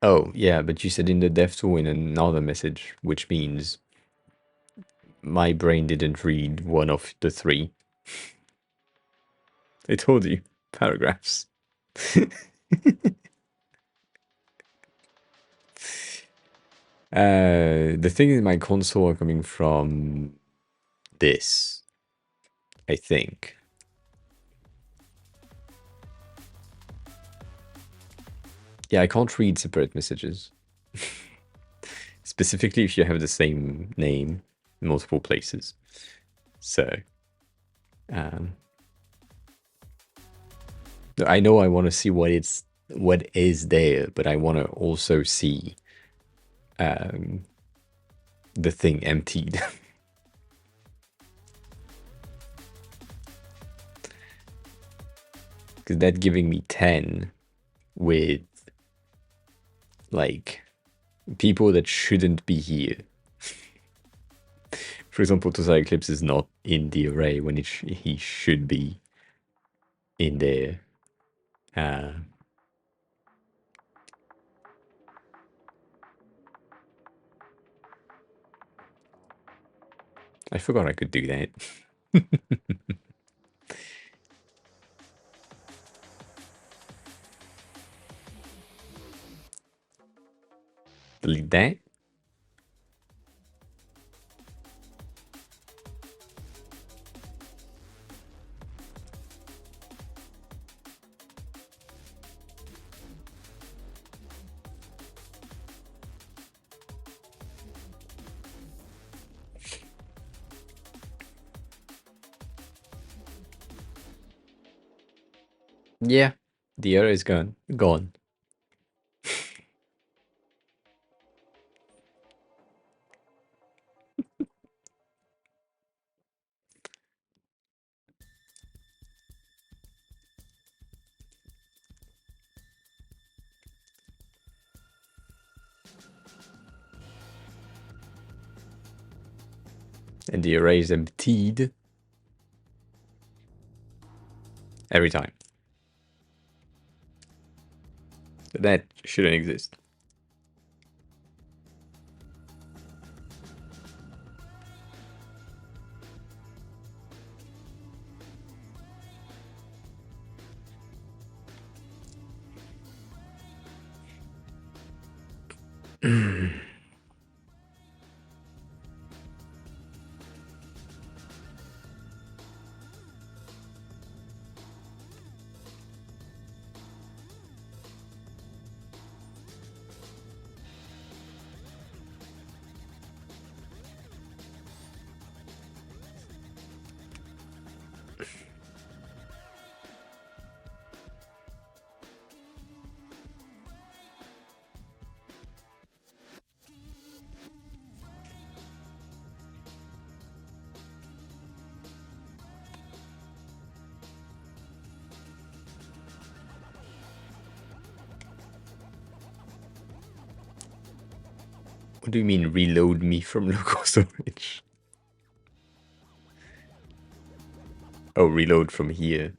Oh, yeah, but you said in the dev tool in another message, which means my brain didn't read one of the three. I told you, paragraphs. The thing is, my console are coming from this, I think. Yeah, I can't read separate messages. Specifically if you have the same name in multiple places. So, I know I want to see what is there, but I want to also see the thing emptied. Because that giving me 10 with like people that shouldn't be here. For example, Tosa Eclipse is not in the array when he should be in there. I forgot I could do that. Delete that. Yeah, the error is gone. Gone. And the array is emptied every time. So that shouldn't exist. What do you mean reload me from local storage? Oh, reload from here.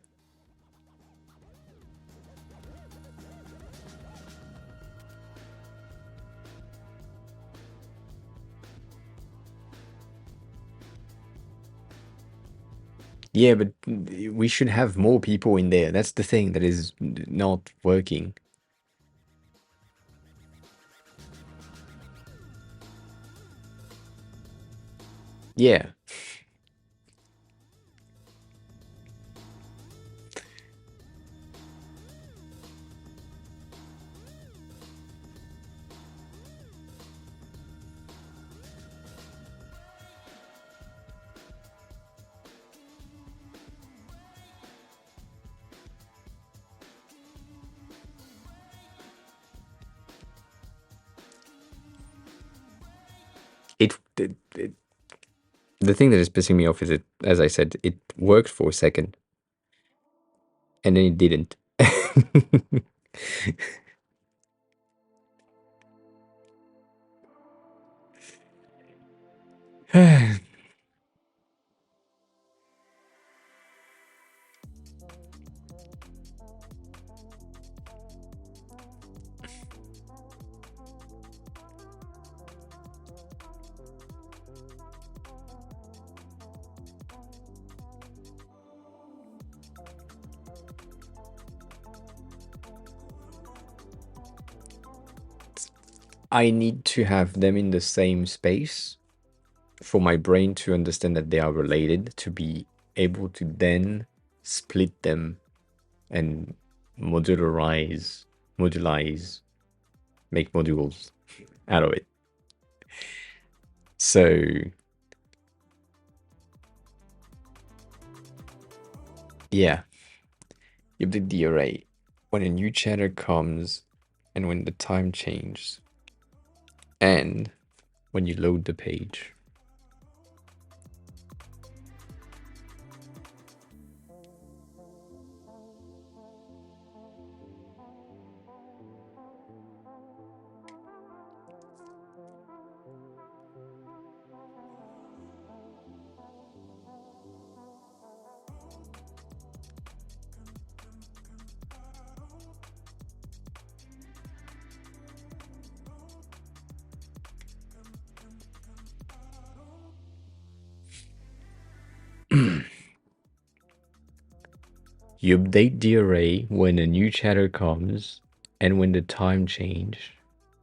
Yeah, but we should have more people in there. That's the thing that is not working. Yeah. It the thing that is pissing me off is it, as I said, it worked for a second and then it didn't. I need to have them in the same space for my brain to understand that they are related, to be able to then split them and modulize, make modules out of it. So yeah, you update the array when a new chatter comes and when the time changes and when you load the page. You update the array when a new chatter comes and when the time change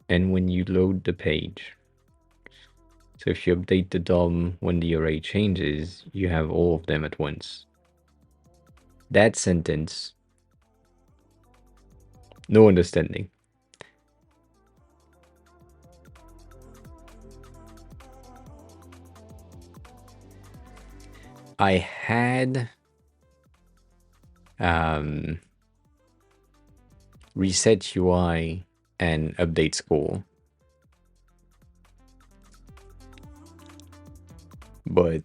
and when you load the page. So if you update the DOM when the array changes, you have all of them at once. That sentence, no understanding. I had reset UI and update score, but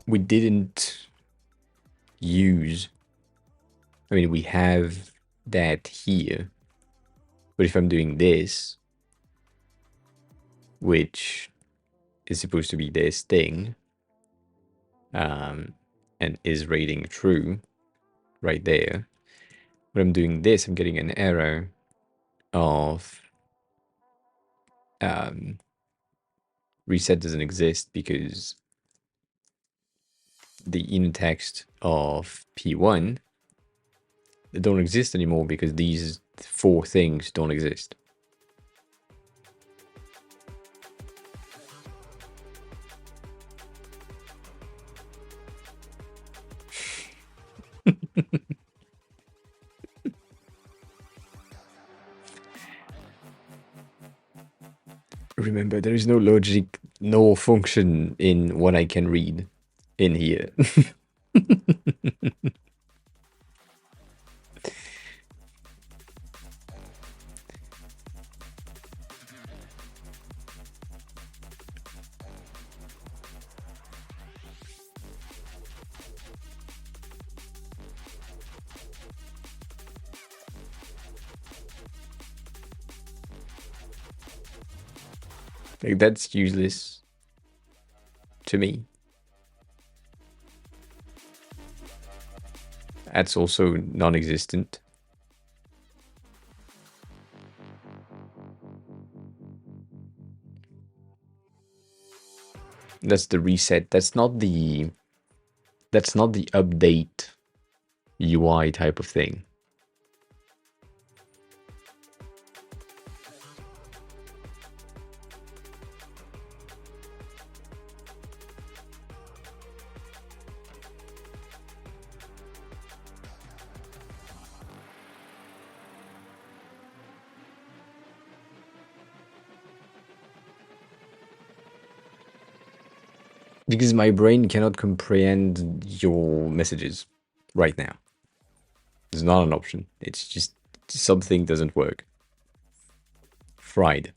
we didn't use, I mean, we have that here, but if I'm doing this, which is supposed to be this thing, and is rating true right there, when I'm doing this, I'm getting an error of reset doesn't exist because the inner text of P1 don't exist anymore because these 4 things don't exist. Remember, there is no logic, no function in what I can read in here. Like, that's useless to me. That's also non-existent. That's the reset. That's not the update UI type of thing. Because my brain cannot comprehend your messages right now. It's not an option. It's just something doesn't work. Fried.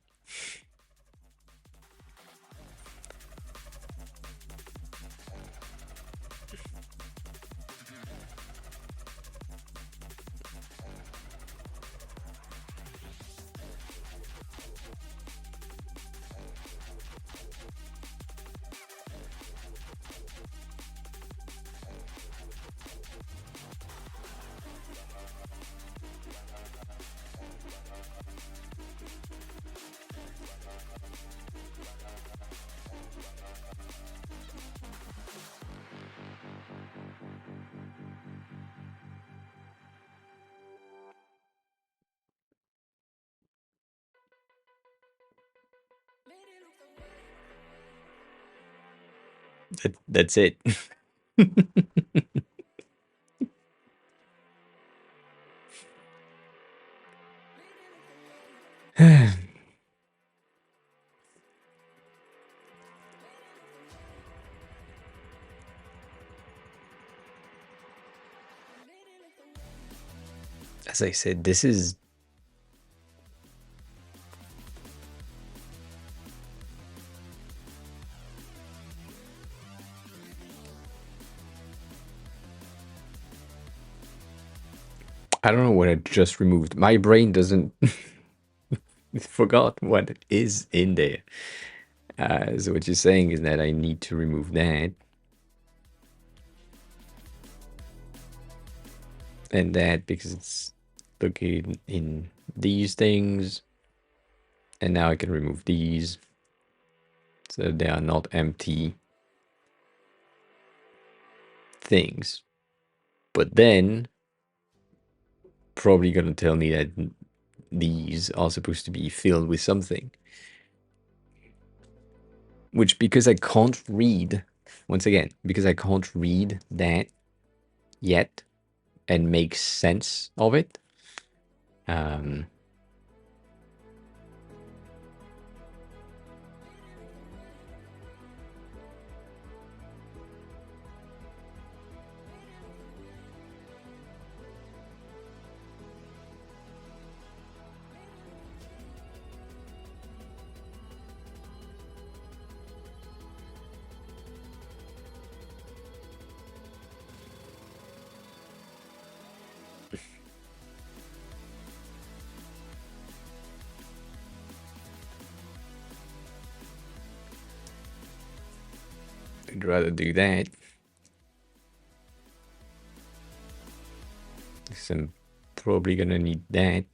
That's it. As I said, this is... I don't know what I just removed. My brain doesn't... forgot what is in there. So what you're saying is that I need to remove that. And that because it's located in these things. And now I can remove these. So they are not empty things. But then probably gonna tell me that these are supposed to be filled with something. Which, because I can't read, once again, because I can't read that yet and make sense of it, I'd rather do that. Because I'm probably gonna need that.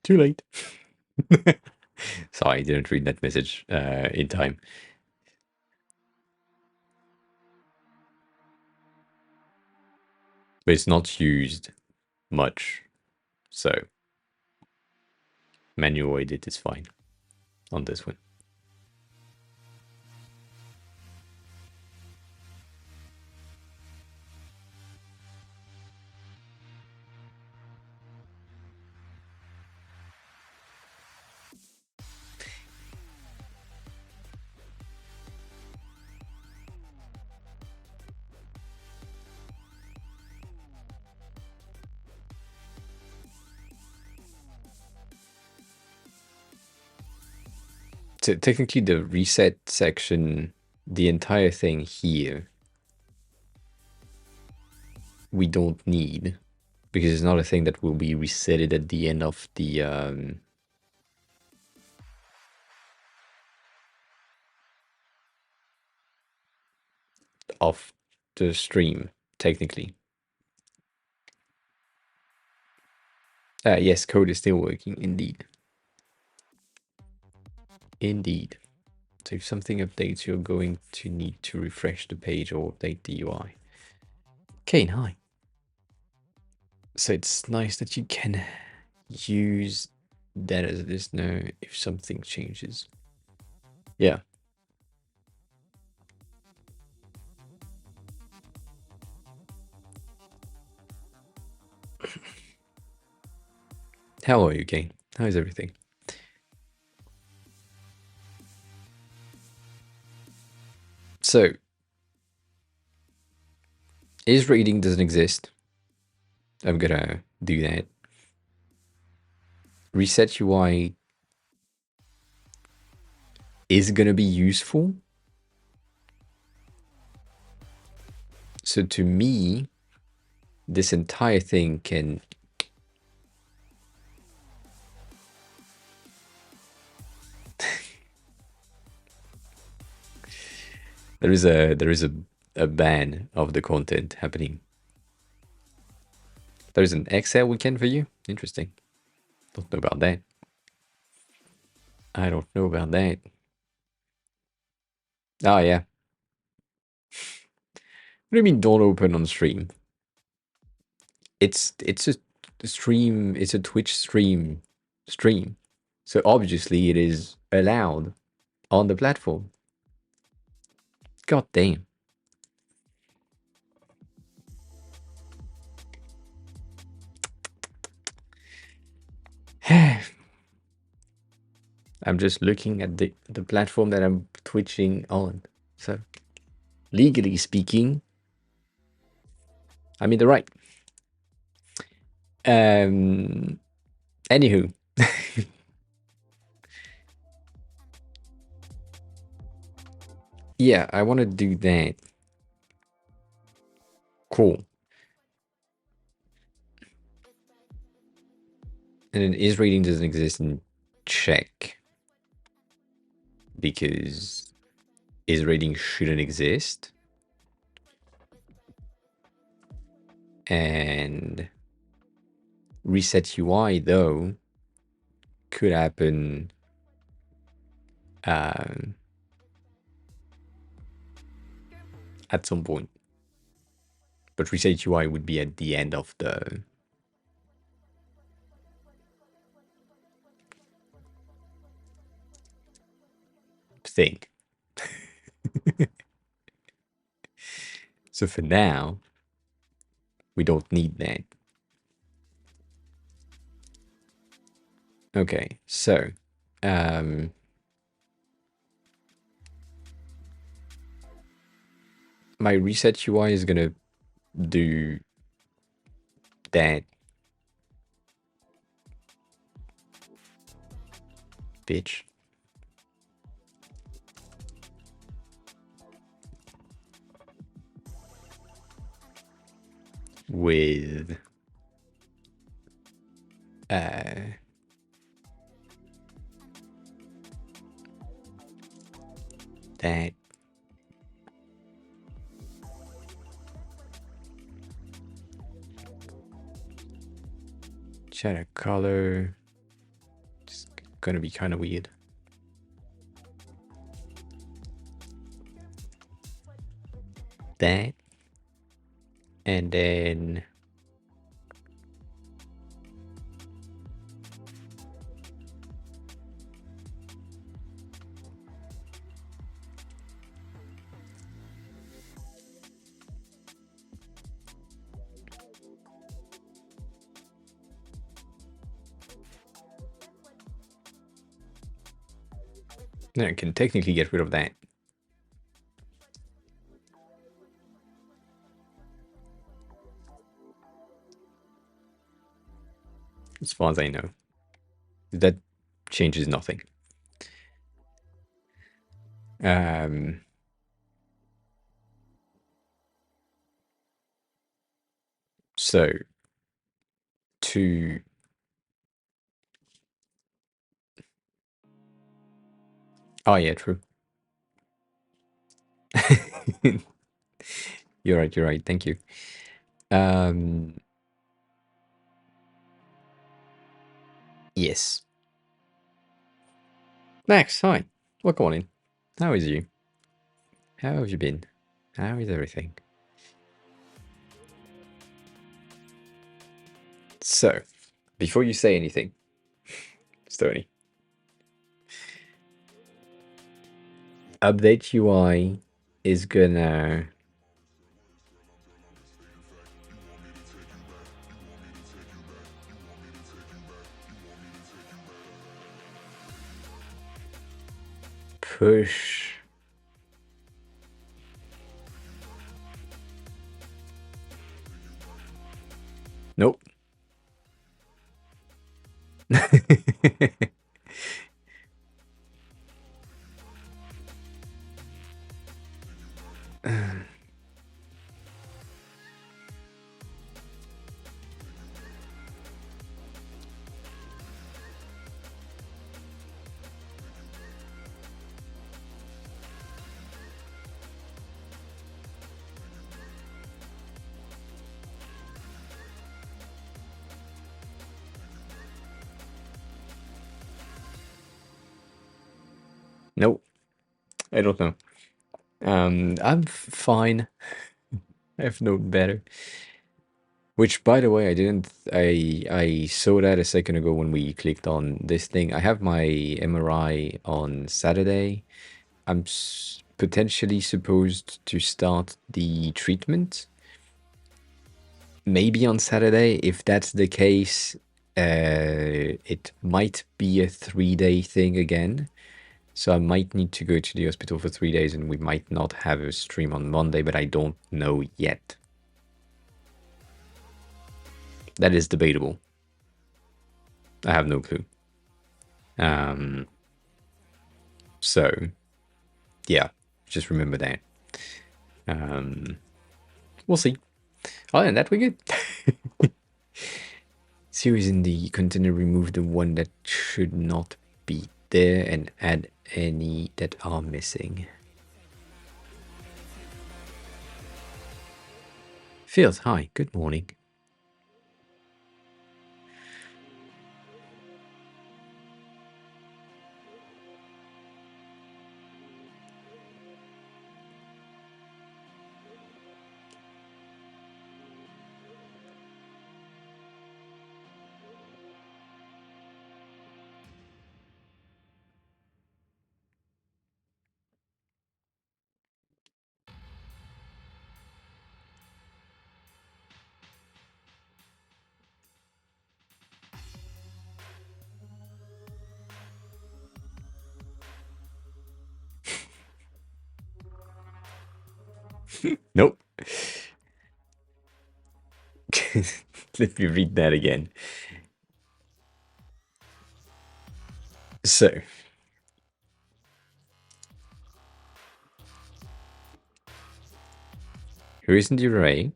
Too late. Sorry, I didn't read that message in time. But it's not used much. So manual edit is fine on this one. So technically the reset section the entire thing here we don't need, because it's not a thing that will be resetted at the end of the stream, technically. Yes, code is still working, indeed. Indeed. So if something updates, you're going to need to refresh the page or update the UI. Kane, hi. So it's nice that you can use that as a listener if something changes. Yeah. How are you, Kane? How is everything? So, is reading doesn't exist. I'm gonna do that. Reset UI is gonna be useful. So to me, this entire thing can there is a ban of the content happening. There's an Excel weekend for you? Interesting. Don't know about that. I don't know about that. Oh yeah. What do you mean don't open on stream? It's a stream, it's a Twitch stream. So obviously it is allowed on the platform. God damn. I'm just looking at the platform that I'm twitching on. So legally speaking, I'm in the right. Anywho. Yeah, I want to do that. Cool. And then is reading doesn't exist in check. Because is reading shouldn't exist. And reset UI though could happen at some point. But reset UI would be at the end of the thing. So for now, we don't need that. Okay, so my reset UI is gonna do that. Bitch. With that. Shadow color. It's gonna be kind of weird. That. And then I can technically get rid of that. As far as I know. That changes nothing. So, to... Oh, yeah, true. You're right, thank you. Yes. Max, hi. Welcome on in. How is you? How have you been? How is everything? So, before you say anything, Stony, Update UI is gonna push. Nope. Nope. I don't know. I'm fine. I've known better. Which, by the way, I didn't. I saw that a second ago when we clicked on this thing. I have my MRI on Saturday. I'm potentially supposed to start the treatment. Maybe on Saturday. If that's the case, it might be a 3-day thing again. So I might need to go to the hospital for 3 days, and we might not have a stream on Monday, but I don't know yet. That is debatable. I have no clue. So, yeah, just remember that. We'll see. Other than that, we're good. Series in the container, remove the one that should not be there and add any that are missing. Field, hi, good morning. Nope. Let me read that again. So, who is in the array?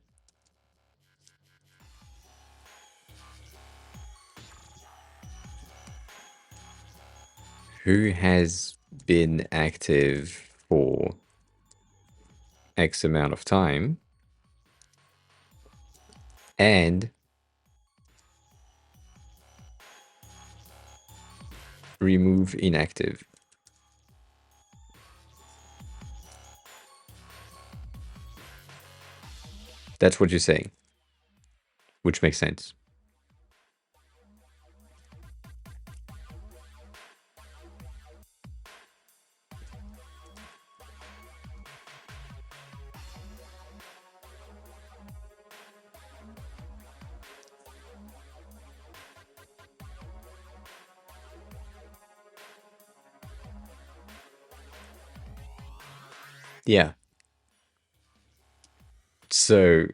Who has been active for X amount of time? And remove inactive. That's what you're saying, which makes sense. Yeah. So,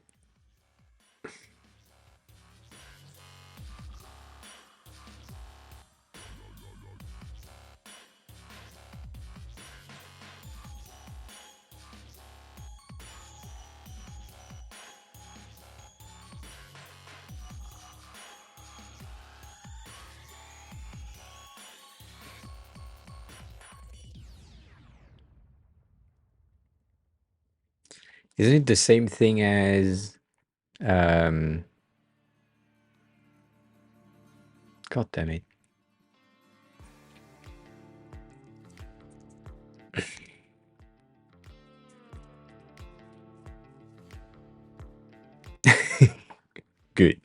Isn't it the same thing as God damn it. Good.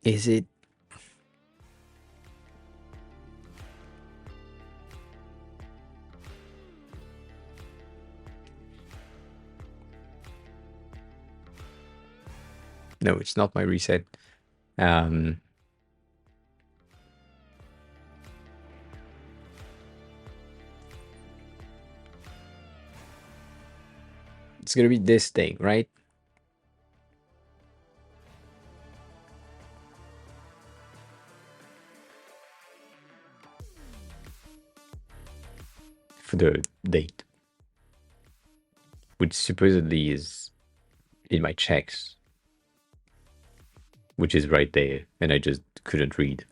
Is it? No, it's not my reset. It's gonna be this thing, right? For the date, which supposedly is in my checks, which is right there, and I just couldn't read.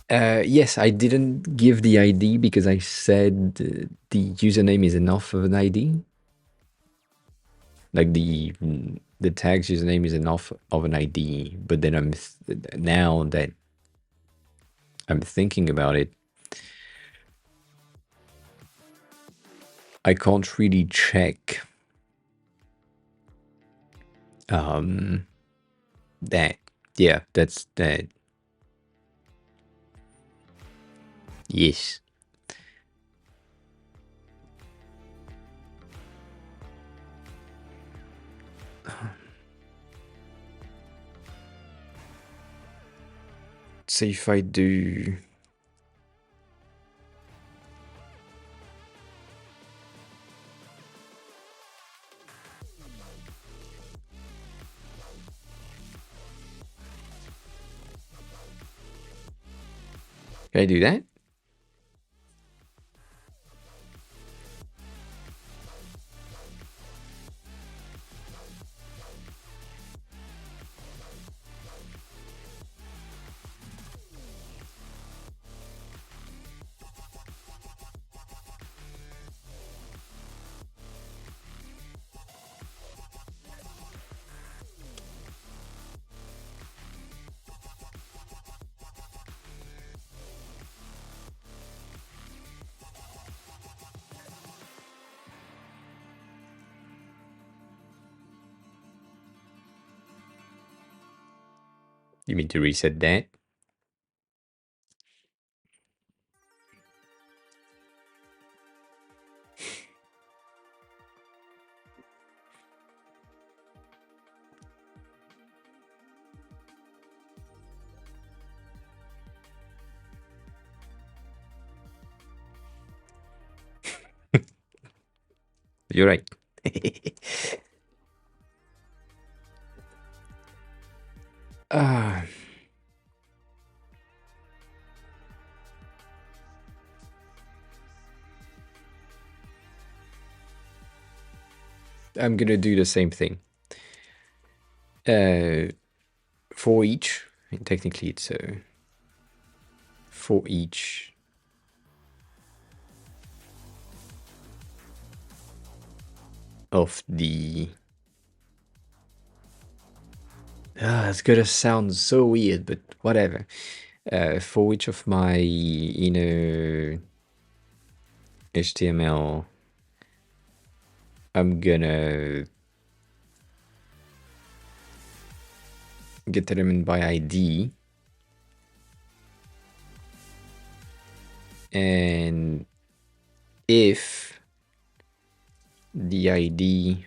Yes, I didn't give the ID because I said the username is enough of an ID. Like the tag's username is enough of an ID, but then now that I'm thinking about it, I can't really check that. Yeah, that's that. Yes. So if I do can I do that? You mean to reset that? You're right. uh, I'm gonna do the same thing. For each, and technically it's for each of the. It's gonna sound so weird, but whatever. For each of my inner HTML, I'm gonna get element by ID, and if the ID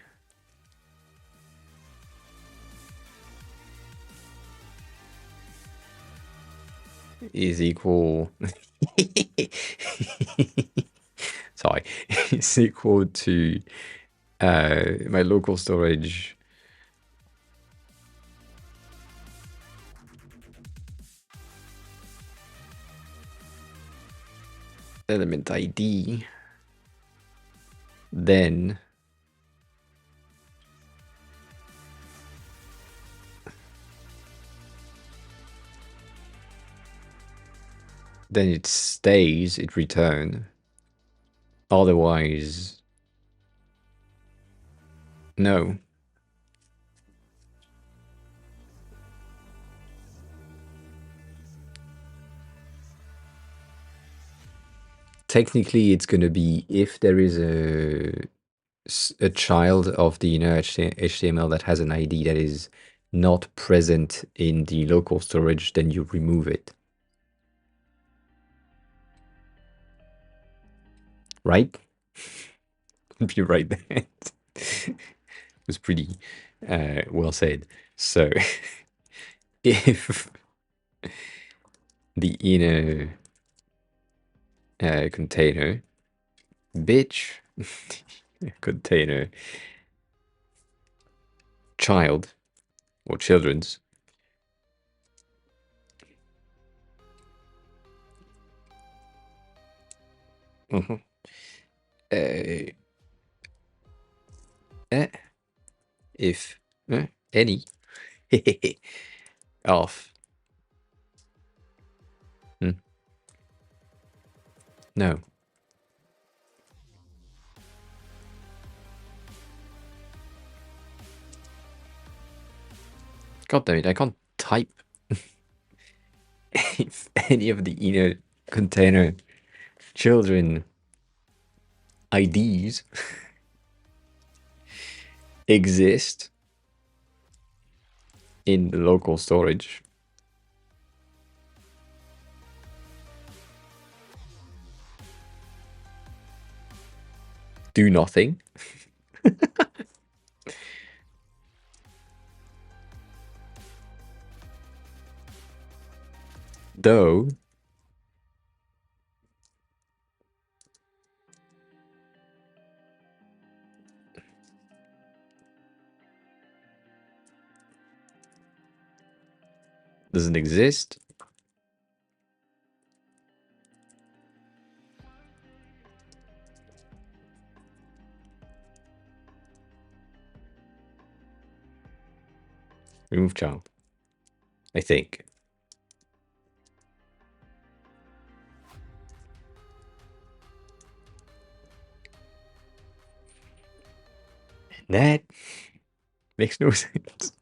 is equal sorry, is equal to my local storage element ID, then then it stays, it return. Otherwise, no. Technically, it's going to be if there is a child of the HTML that has an ID that is not present in the local storage, then you remove it. Right? If you write that. It was pretty well said. So if the inner container, bitch, container, child, or children's, if any of no. God damn it, I can't type. If any of the inner container children IDs exist in the local storage, do nothing. Though doesn't exist. Remove child. I think. That makes no sense.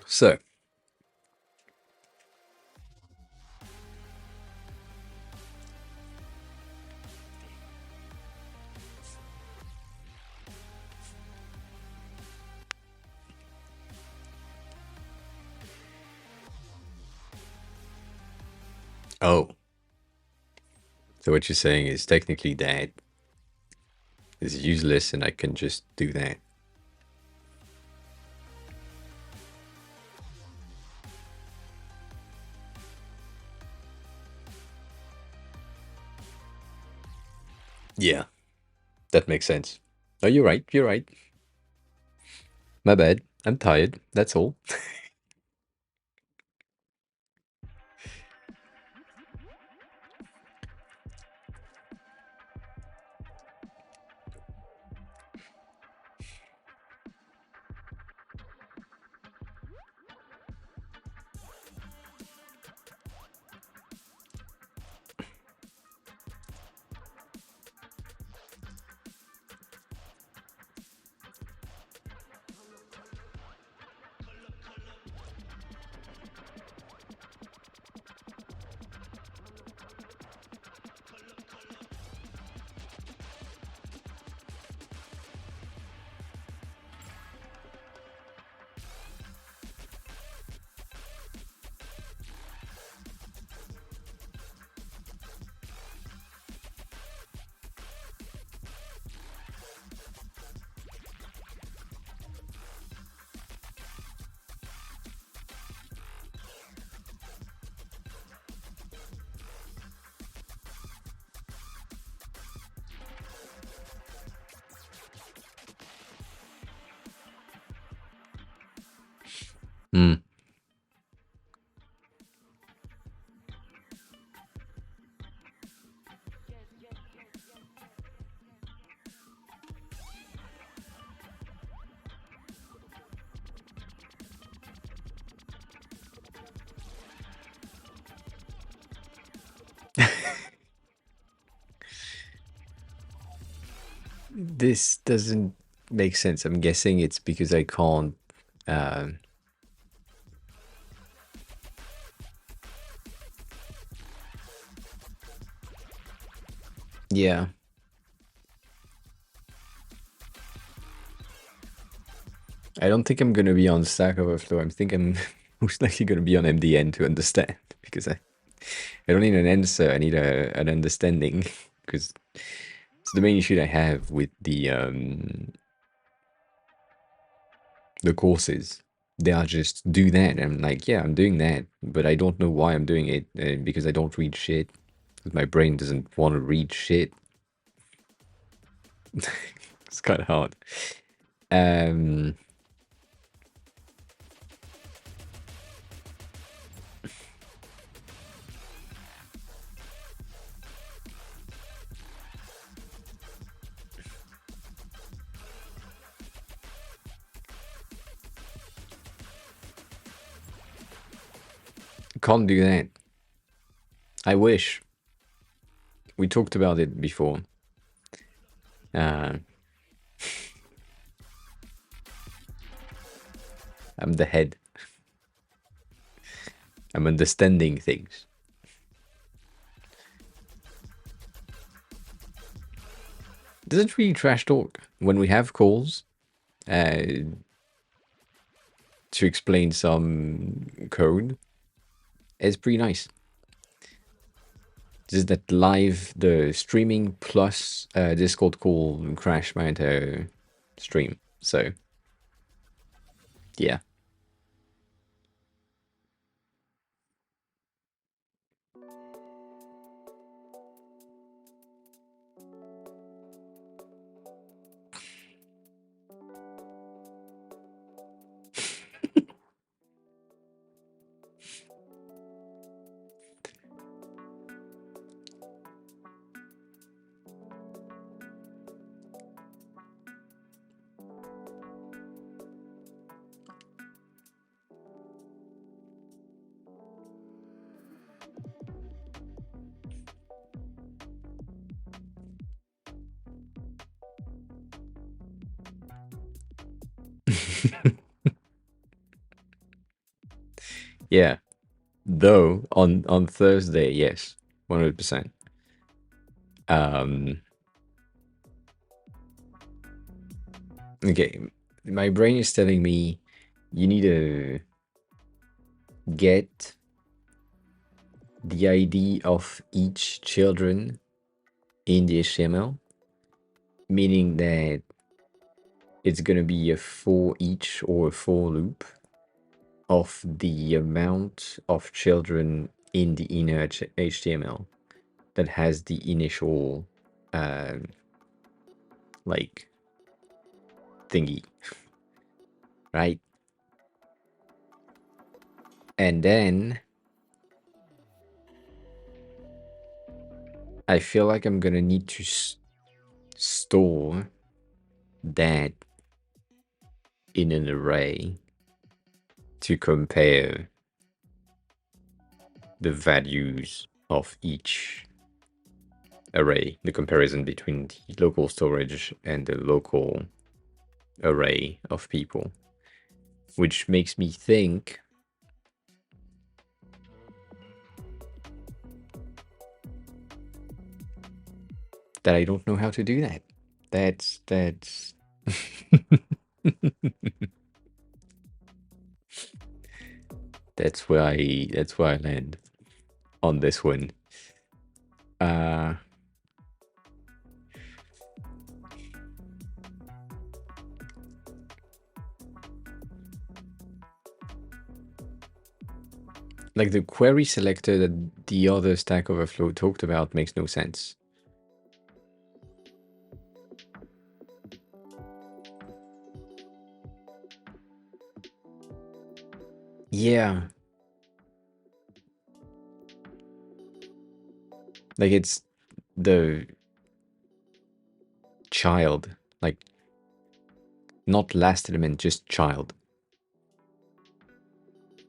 So, oh. So what you're saying is technically that is useless and I can just do that. Yeah, that makes sense. Oh, you're right. You're right. My bad. I'm tired. That's all. Hmm. This doesn't make sense. I'm guessing it's because I can't. Um, yeah. I don't think I'm gonna be on Stack Overflow. I'm thinking I'm most likely gonna be on MDN to understand because I don't need an answer. I need an understanding because it's the main issue I have with the courses. They are just do that. I'm like, yeah, I'm doing that, but I don't know why I'm doing it because I don't read shit. Because my brain doesn't want to read shit. It's kind of hard. Um, can't do that. I wish. We talked about it before. Uh, I'm the head. I'm understanding things. Does it really trash talk when we have calls to explain some code? It's pretty nice. This is that live, the streaming plus Discord call crash my entire stream. So, yeah. Yeah. Though on Thursday, yes, 100%. Um, okay, my brain is telling me you need to get the ID of each children in the HTML, meaning that it's gonna be a for each or a for loop of the amount of children in the inner HTML that has the initial like thingy, right? And then I feel like I'm gonna need to store that in an array to compare the values of each array, the comparison between the local storage and the local array of people, which makes me think that I don't know how to do that. That's that's where I land on this one. Like the query selector that the other Stack Overflow talked about makes no sense. Yeah. Like it's the child, like not last element, just child.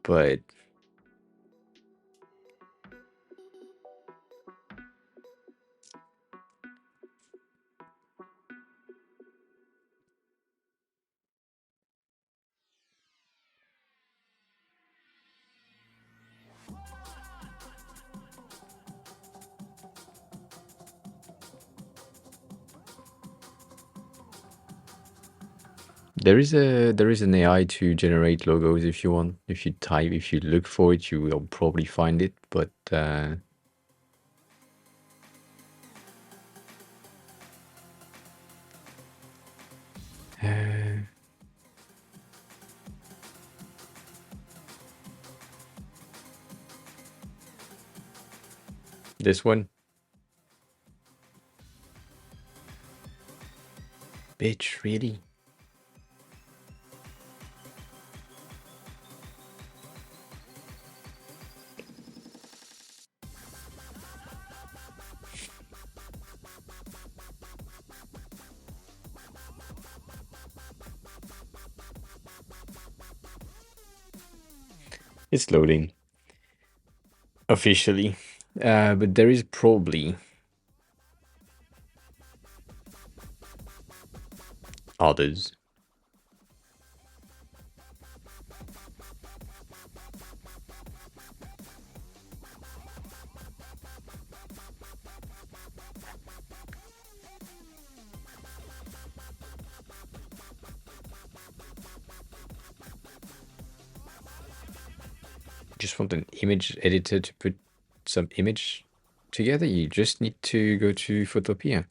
But There is an AI to generate logos if you want. If you look for it, you will probably find it. But this one, bitch, really? It's loading officially, but there is probably others. Just want an image editor to put some image together. You just need to go to Photopea.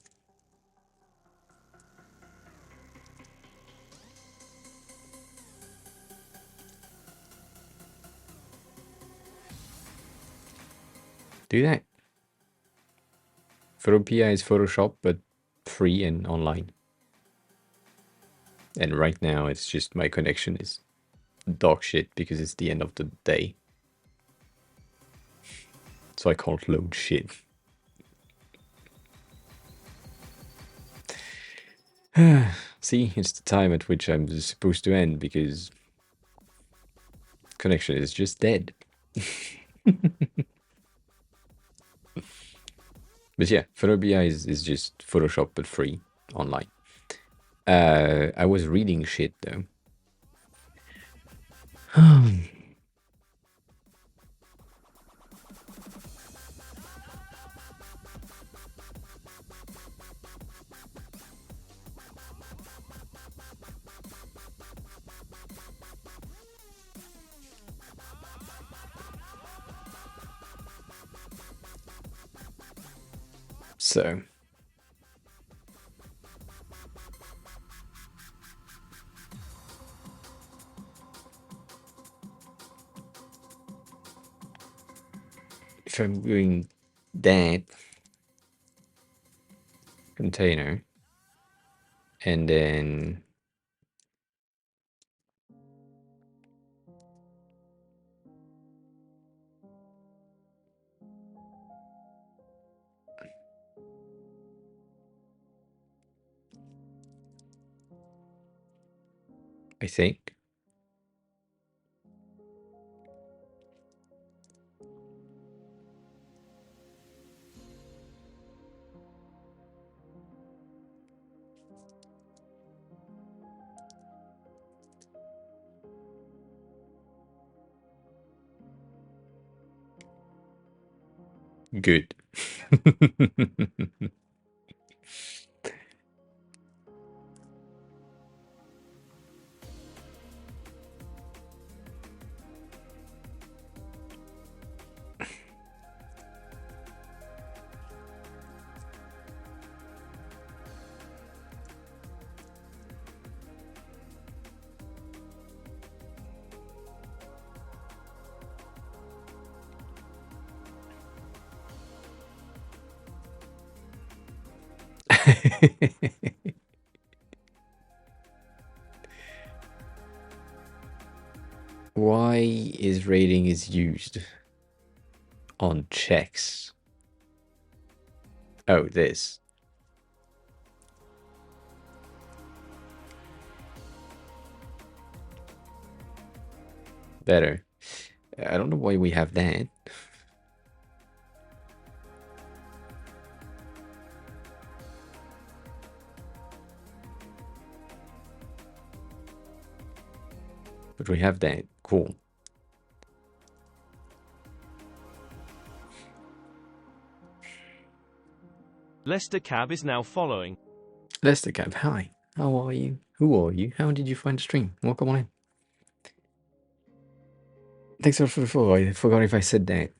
Do that. Photopea is Photoshop, but free and online. And right now, it's just my connection is dog shit because it's the end of the day. So I can't load shit. See, it's the time at which I'm supposed to end because connection is just dead. But yeah, Photopea is just Photoshop but free online. I was reading shit though. So if I'm doing that container and then I think good. Why is rating is used on checks? Oh, this. Better. I don't know why we have that. But we have that. Cool. Lester Cab is now following. Lester Cab, hi. How are you? Who are you? How did you find the stream? Welcome on in. Thanks a lot for the follow. I forgot if I said that.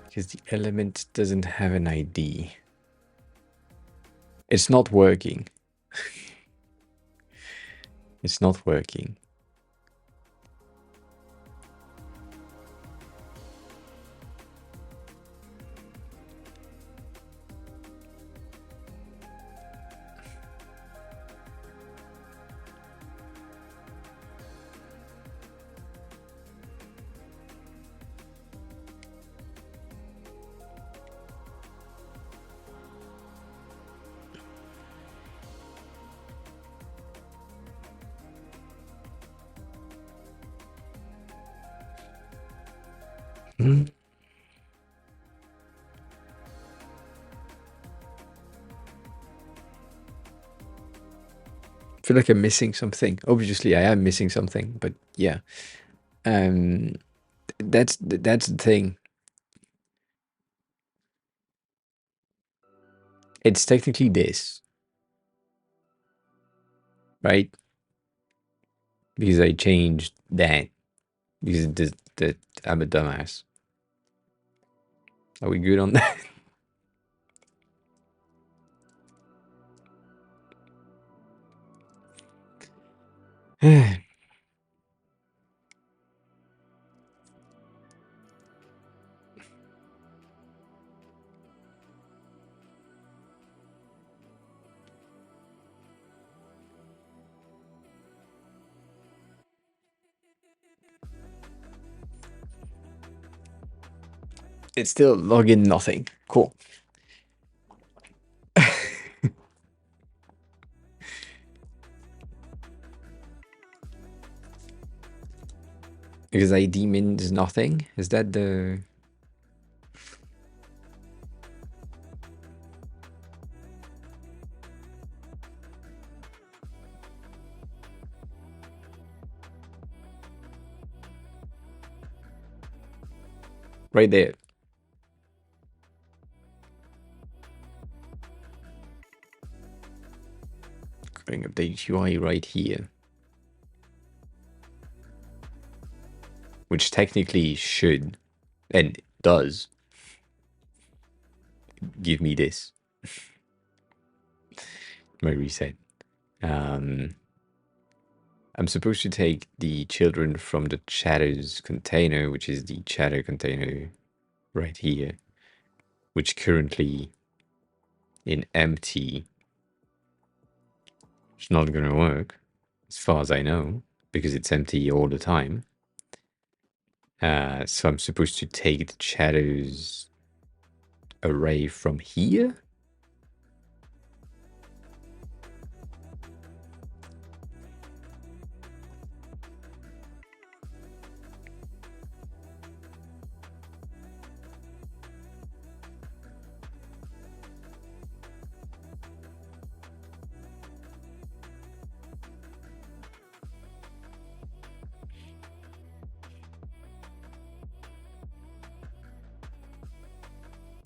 Because the element doesn't have an ID. It's not working. It's not working. Hmm. I feel like I'm missing something. Obviously, I am missing something, but yeah. That's the thing. It's technically this, right? Because I changed that. Because that I'm a dumbass. Are we good on that? It's still login nothing. Cool. Because ID means nothing. Is that the... Right there. Bring update UI right here. Which technically should, and does, give me this. My reset. I'm supposed to take the children from the chatters container, which is the chatter container right here, which currently in empty is not going to work, as far as I know, because it's empty all the time. So I'm supposed to take the chatters array from here.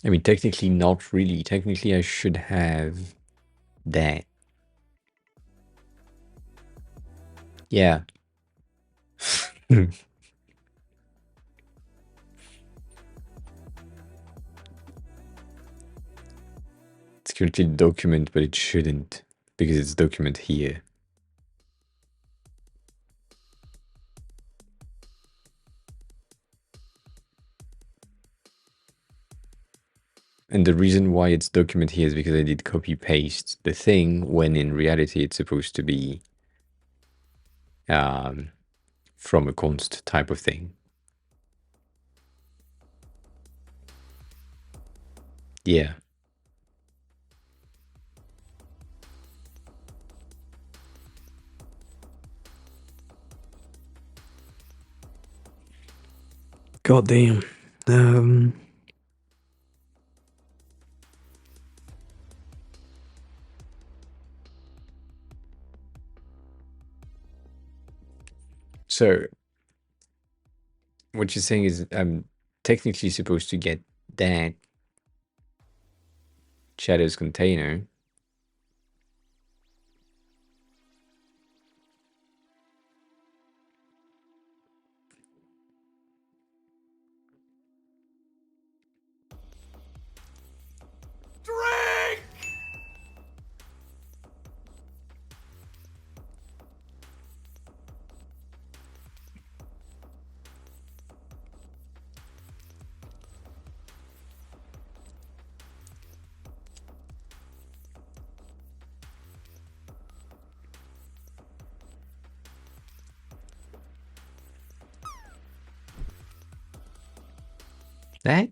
I mean, technically not really. Technically I should have that. Yeah. It's currently document, but it shouldn't, because it's document here. And the reason why it's document here is because I did copy paste the thing when in reality it's supposed to be from a const type of thing. Yeah. God damn. So what you're saying is I'm technically supposed to get that shadows container. Drink! That?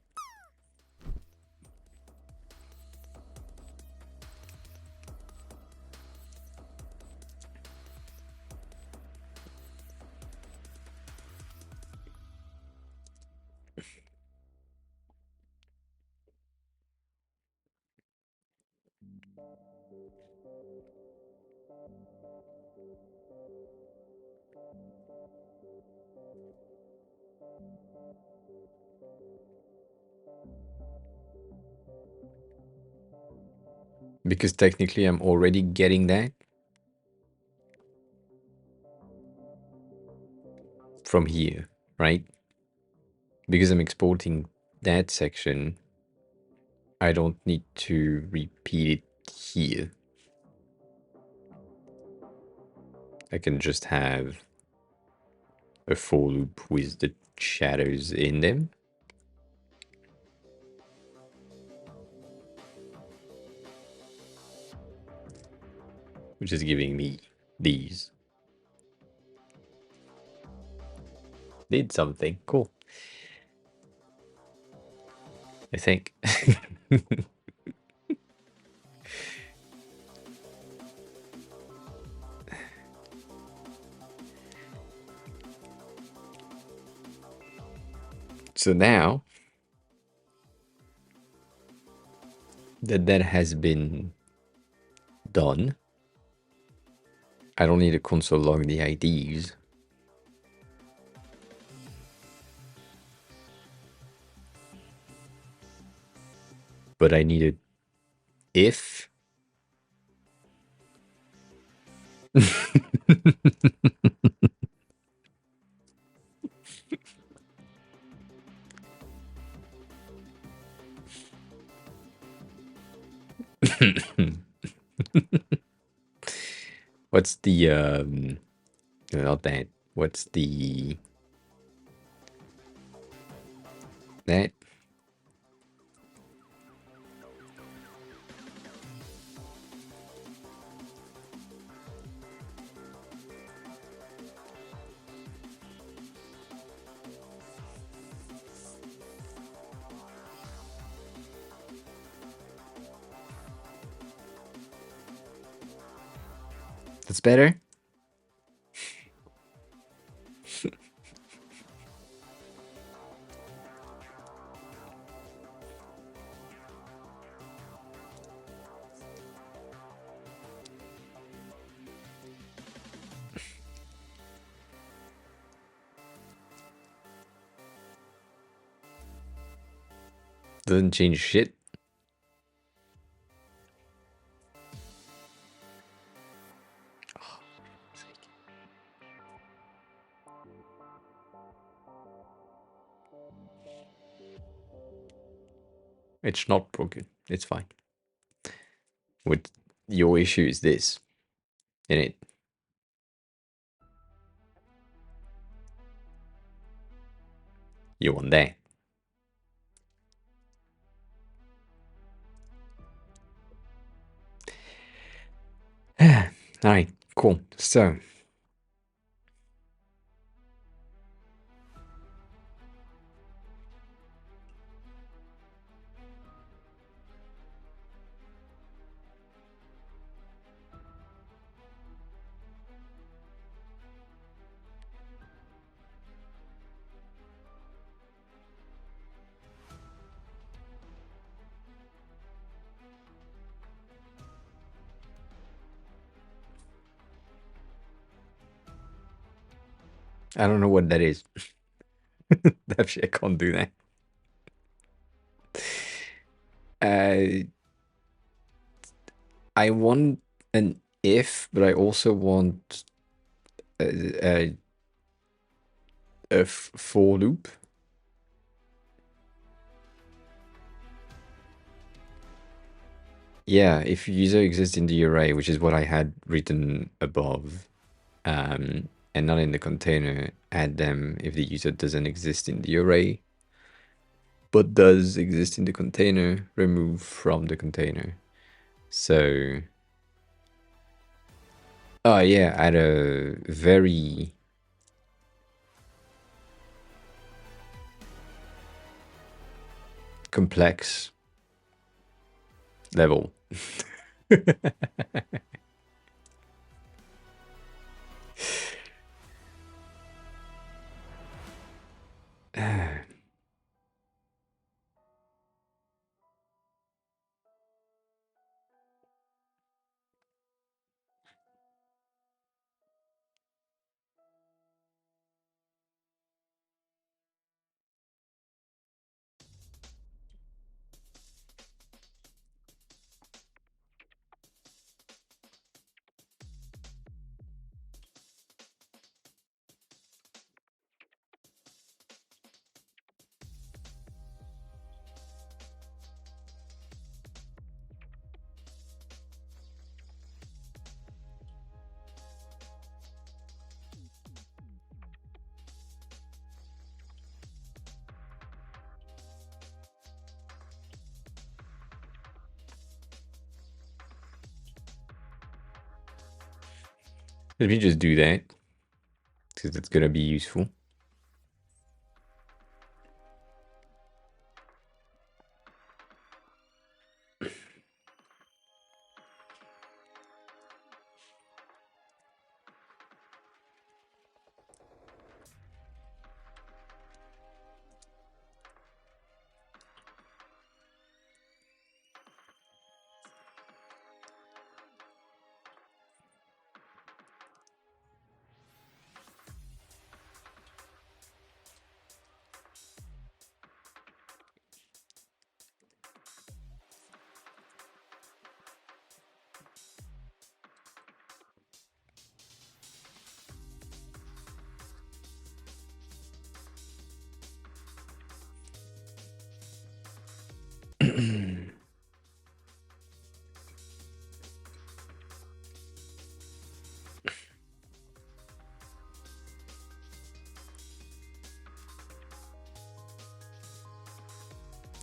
Because technically I'm already getting that from here, right? Because I'm exporting that section, I don't need to repeat it here. I can just have a for loop with the shadows in them. Which is giving me these. Did something. Cool. I think. So now that that has been done, I don't need to console log the IDs. But I needed if. What's the no, not that. What's the that? That's better. Doesn't change shit. It's not broken. It's fine. What your issue is this, in it. You want that. Alright, cool. So I don't know what that is. Actually, I can't do that. Uh, I want an if, but I also want a, for loop. Yeah, if user exists in the array, which is what I had written above, and not in the container, add them if the user doesn't exist in the array, but does exist in the container, remove from the container. So, oh yeah, at a very complex level. Let me just do that, because it's gonna be useful.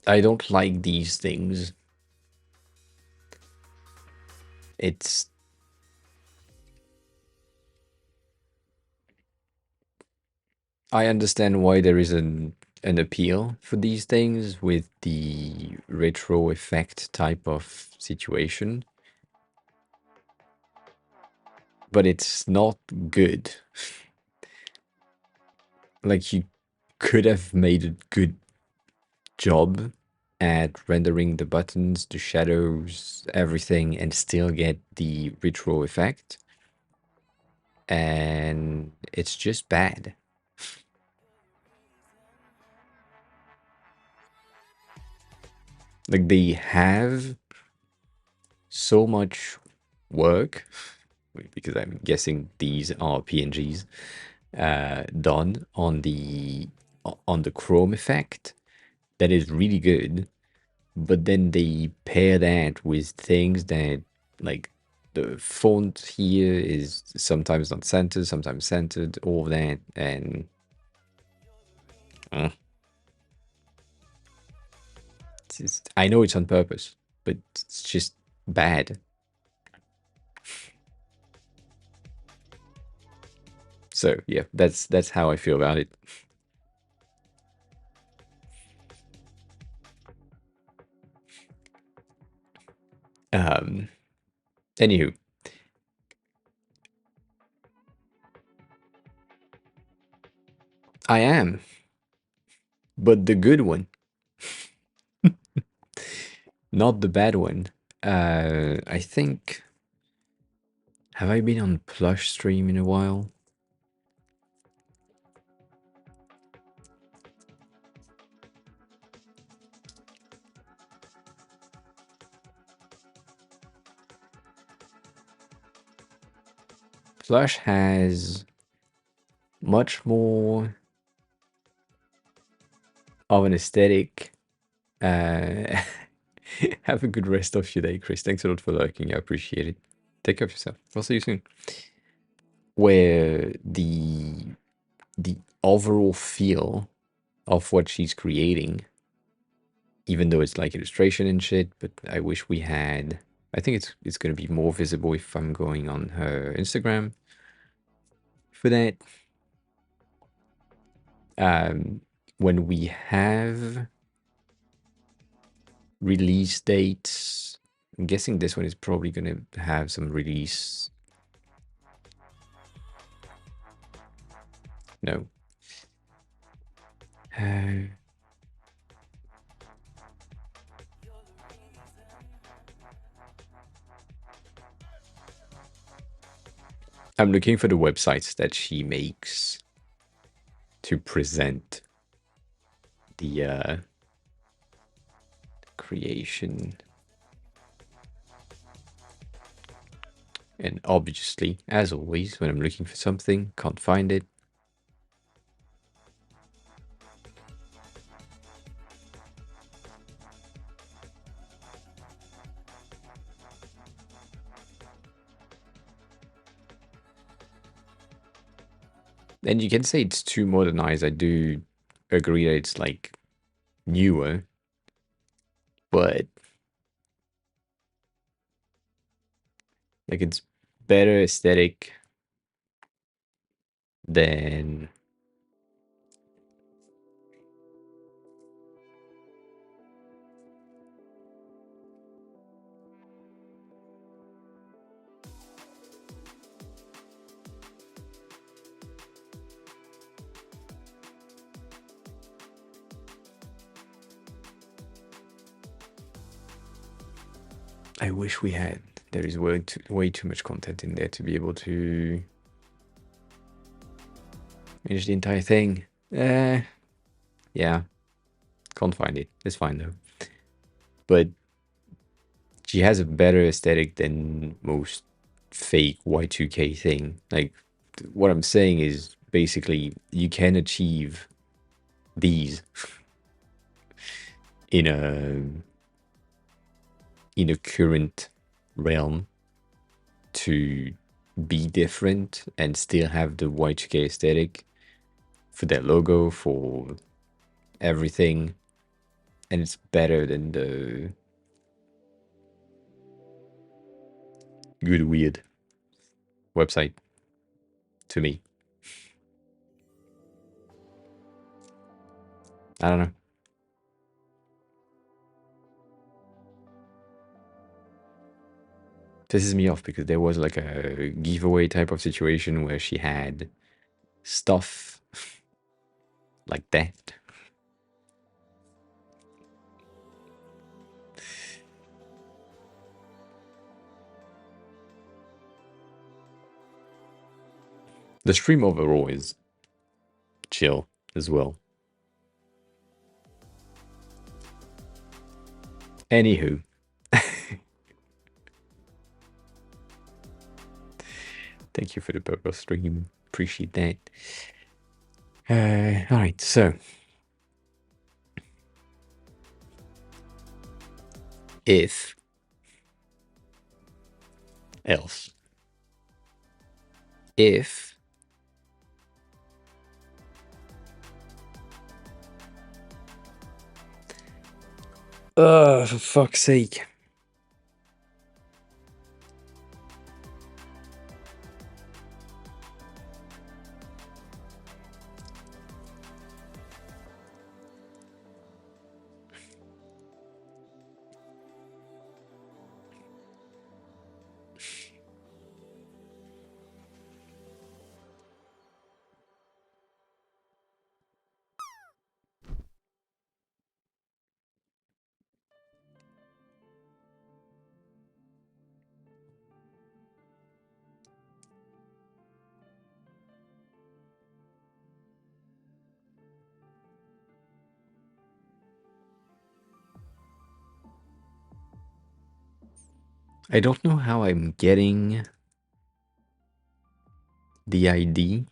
I don't like these things. It's I understand why there is an appeal for these things with the retro effect type of situation, but it's not good. Like you could have made a good job at rendering the buttons, the shadows, everything, and still get the retro effect. And it's just bad. Like they have so much work, because I'm guessing these are PNGs, done on the chrome effect that is really good, but then they pair that with things that, like, the font here is sometimes not centered, sometimes centered, all of that, and uh, I know it's on purpose, but it's just bad. So yeah, that's how I feel about it. Um, Anywho, I am, but the good one, not the bad one. I think, have I been on Plush stream in a while? Flush has much more of an aesthetic. Have a good rest of your day, Chris. Thanks a lot for lurking. I appreciate it. Take care of yourself. I'll see you soon. Where the overall feel of what she's creating, even though it's like illustration and shit, but I wish we had. I think it's gonna be more visible if I'm going on her Instagram for that. When we have release dates, I'm guessing this one is probably gonna have some release. No. I'm looking for the websites that she makes to present the creation. And obviously, as always, when I'm looking for something, can't find it. And you can say it's too modernized. I do agree that it's like newer, but like it's better aesthetic than I wish we had. There is way too much content in there to be able to manage the entire thing. Yeah, can't find it. It's fine though. But she has a better aesthetic than most fake Y2K thing. Like, what I'm saying is basically you can achieve these in a current realm to be different and still have the Y2K aesthetic for their logo, for everything, and it's better than the Good Weird website to me. I don't know. Pisses me off because there was like a giveaway type of situation where she had stuff like that. The stream overall is chill as well. Anywho. Thank you for the purple stream. Appreciate that. Alright, so. If. Else. If. For fuck's sake. I don't know how I'm getting the ID.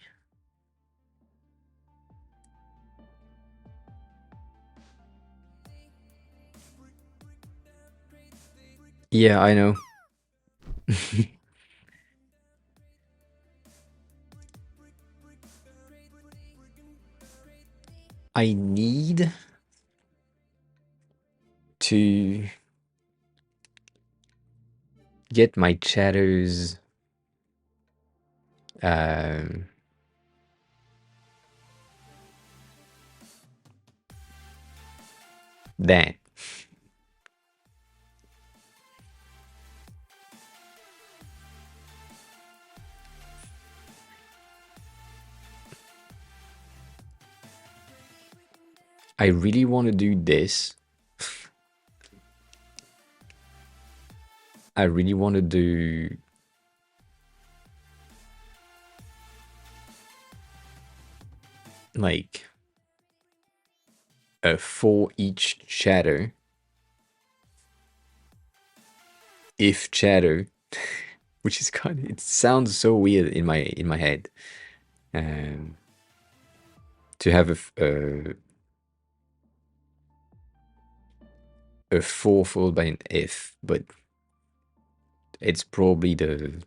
Yeah, I know. I need to get my shadows that. I really want to do this. I really want to do like for each shadow, if shadow, which is kind of, it sounds so weird in my head. To have a 4 followed by an if, but it's probably the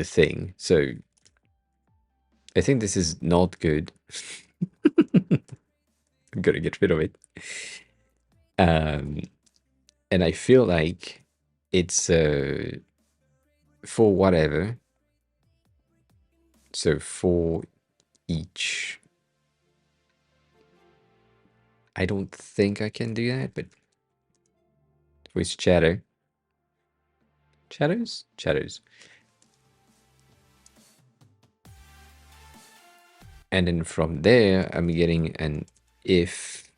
thing. So I think this is not good. I'm gonna get rid of it. And I feel like it's for whatever. So for each. I don't think I can do that, but with shadow. Shadows? Shadows. And then from there, I'm getting an if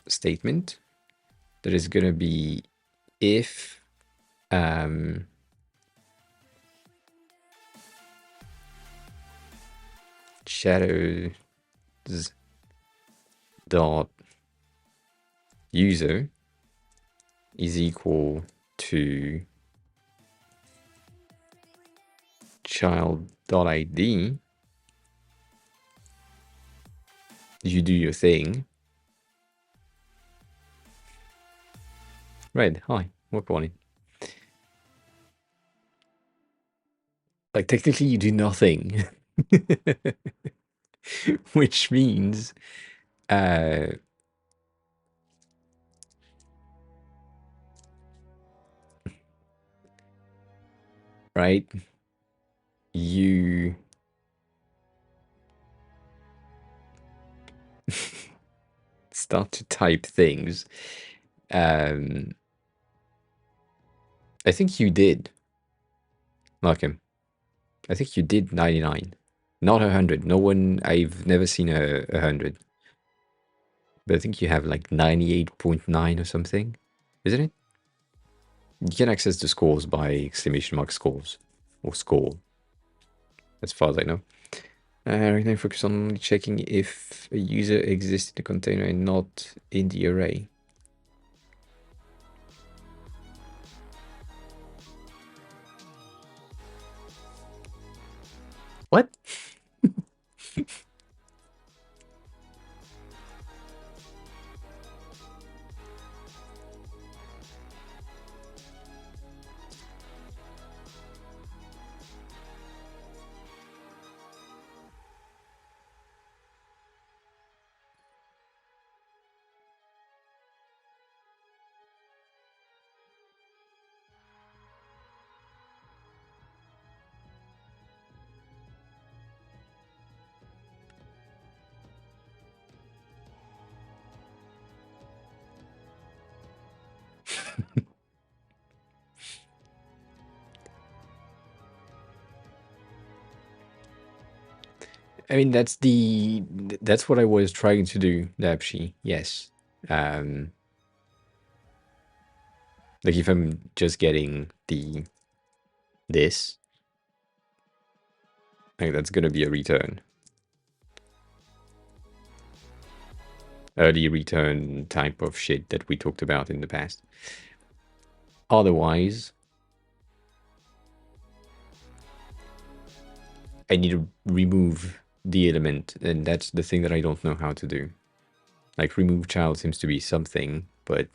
statement that is going to be if shadows dot user is equal to child.id, you do your thing. Right, hi, work on it. Like, technically you do nothing. Which means right, you start to type things. I think you did, Malcolm. I think you did 99, not 100. No one, I've never seen a 100. But I think you have like 98.9 or something, isn't it? You can access the scores by exclamation mark scores or score, as far as I know. Right now, focus on only checking if a user exists in the container and not in the array. What? I mean, that's what I was trying to do, Dapshi. Yes. Like if I'm just getting this, I think that's gonna be a return. Early return type of shit that we talked about in the past. Otherwise, I need to remove the element, and that's the thing that I don't know how to do. Like, remove child seems to be something, but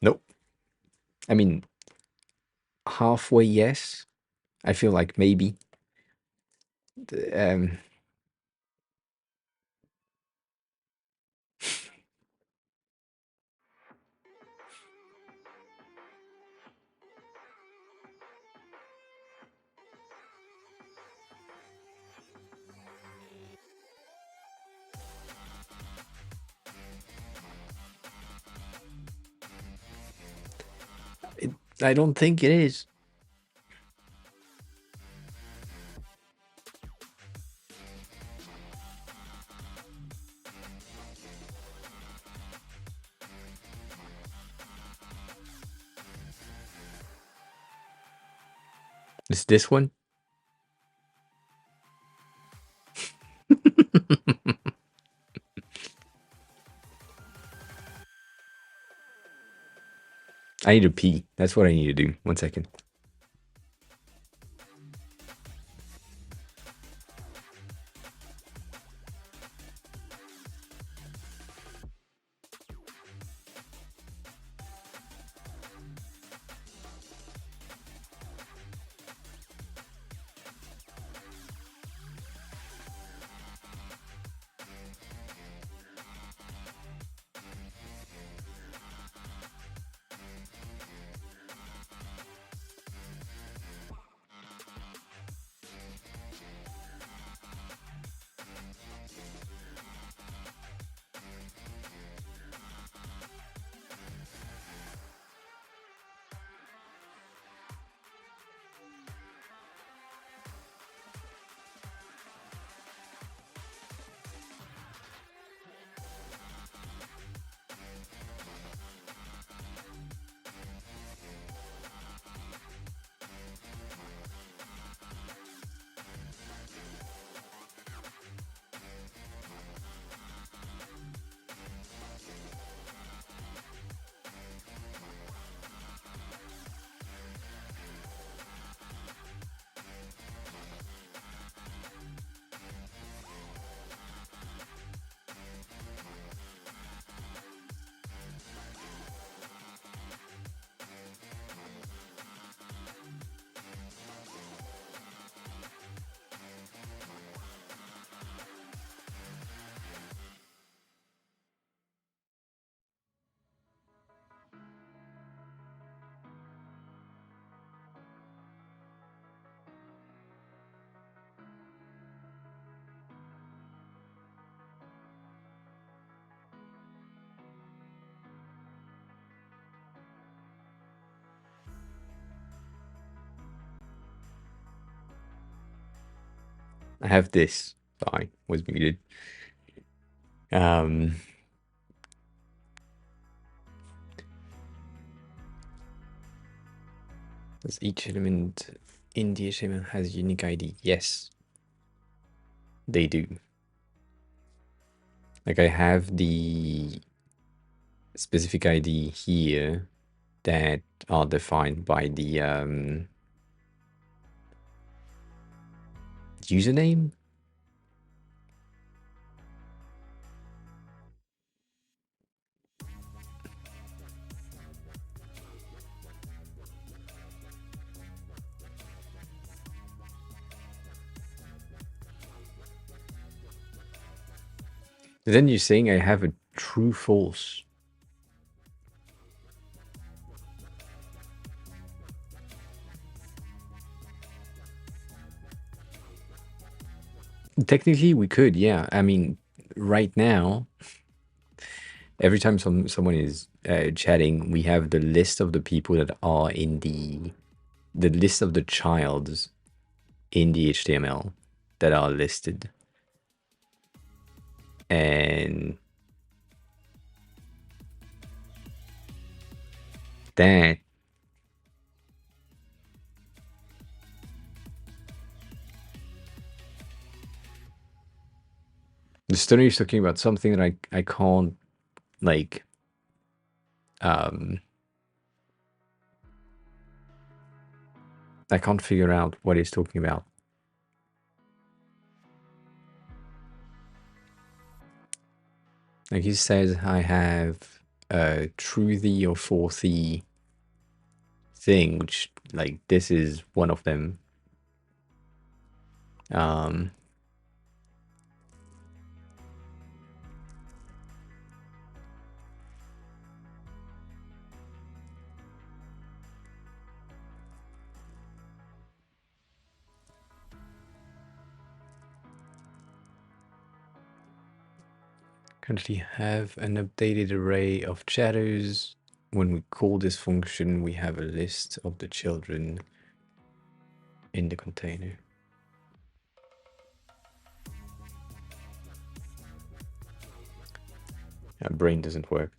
nope. I mean, halfway yes. I feel like maybe. Um, I don't think it is. It's this one. I need to pee. That's what I need to do. 1 second. I have this. Sorry, was muted. Um, does each element in the HTML has a unique ID? Yes, they do. Like, I have the specific ID here that are defined by the username. Then you're saying I have a true false. Technically, we could, yeah. I mean, right now, every time someone is chatting, we have the list of the people that are in the list of the childs in the HTML that are listed. And that story is talking about something that I can't like I can't figure out what he's talking about. Like he says, I have a truthy or fourthy thing, which like this is one of them. Currently have an updated array of shadows. When we call this function, we have a list of the children in the container. Our brain doesn't work.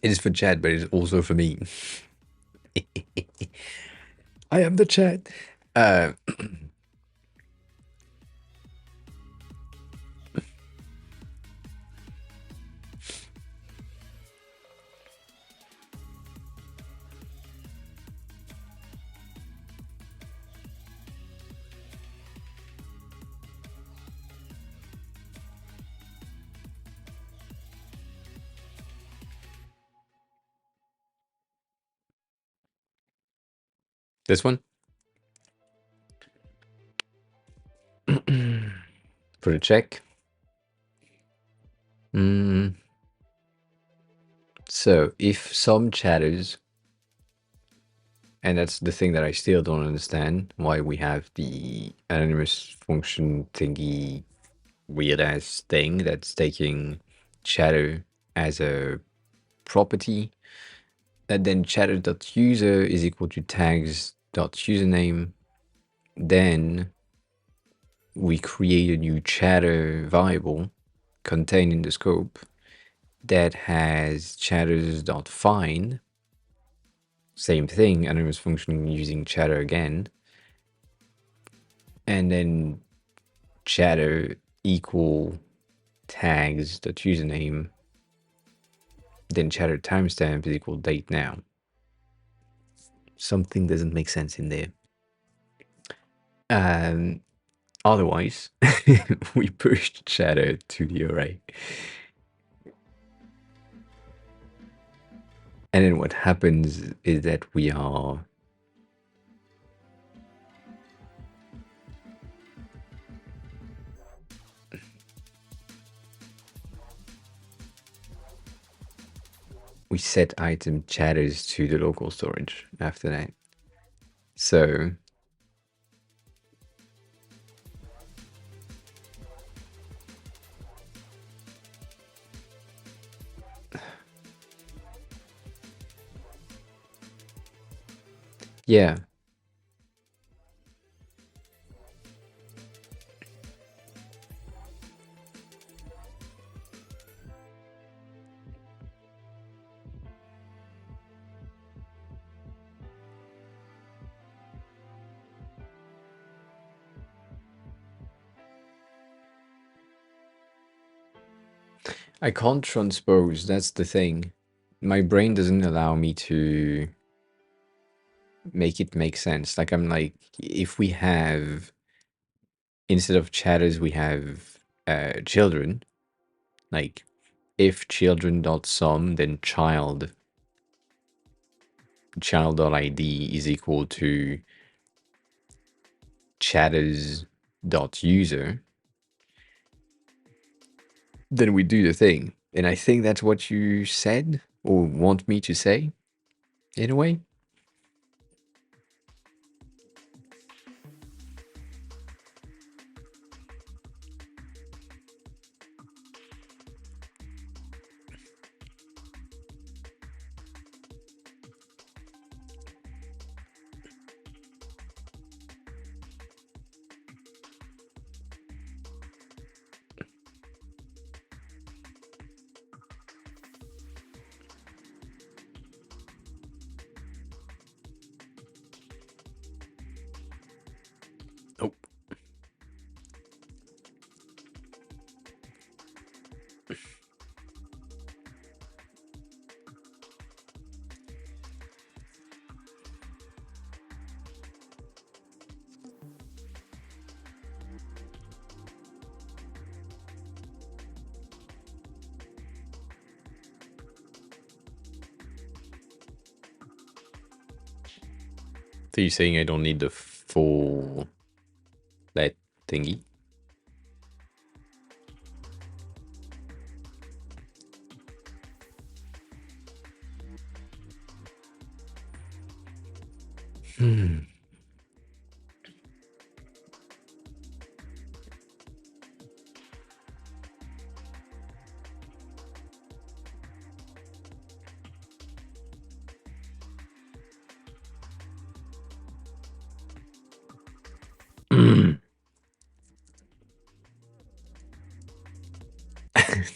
It is for chat, but it's also for me. I am the chat. This one? For a check. So if some chatters, and that's the thing that I still don't understand, why we have the anonymous function thingy weird ass thing that's taking chatter as a property, and then chatter.user is equal to tags.username. Then we create a new chatter variable contained in the scope that has chatters.find. Same thing, anonymous function using chatter again. And then chatter equal tags.username. Then chatter timestamp is equal date now. Something doesn't make sense in there. Otherwise, we pushed chatter to the array. And then what happens is that we set item chatters to the local storage after that. So yeah. I can't transpose, that's the thing. My brain doesn't allow me to make it make sense. Like I'm like, if we have, instead of chatters, we have children, like if children.sum, then child.id is equal to chatters.user, then we do the thing. And I think that's what you said or want me to say in a way. So you're saying I don't need the full LED thingy?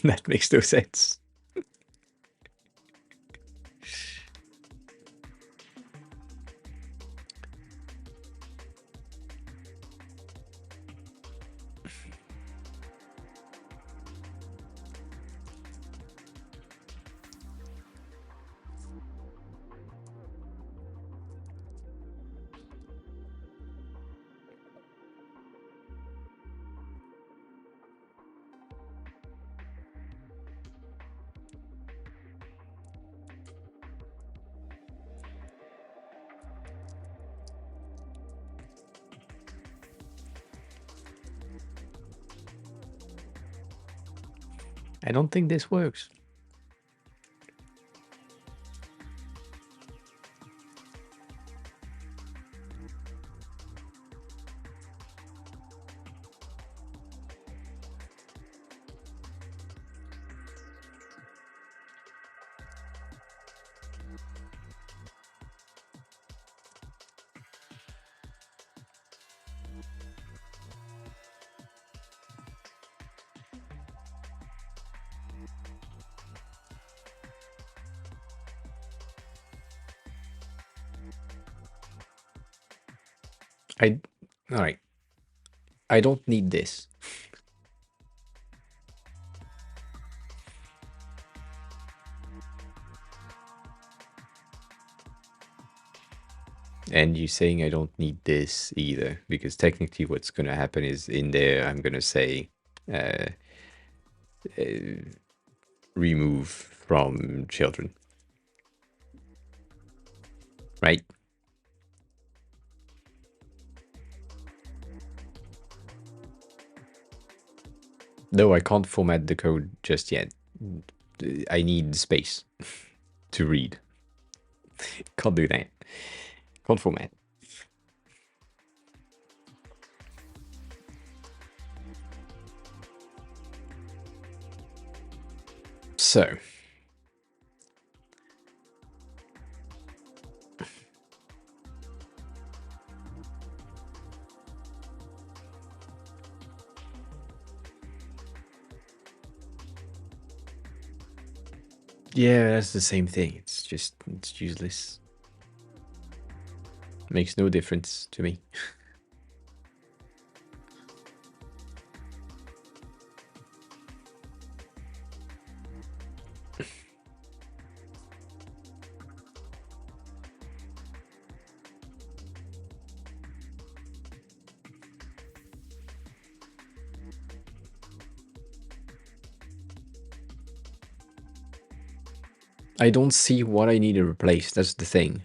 That makes no sense. I don't think this works. All right. I don't need this. And you saying I don't need this either, because technically what's going to happen is in there I'm going to say uh, remove from children. Right? No, I can't format the code just yet. I need space to read. Can't do that. Can't format. So. Yeah, that's the same thing. It's useless. Makes no difference to me. I don't see what I need to replace. That's the thing.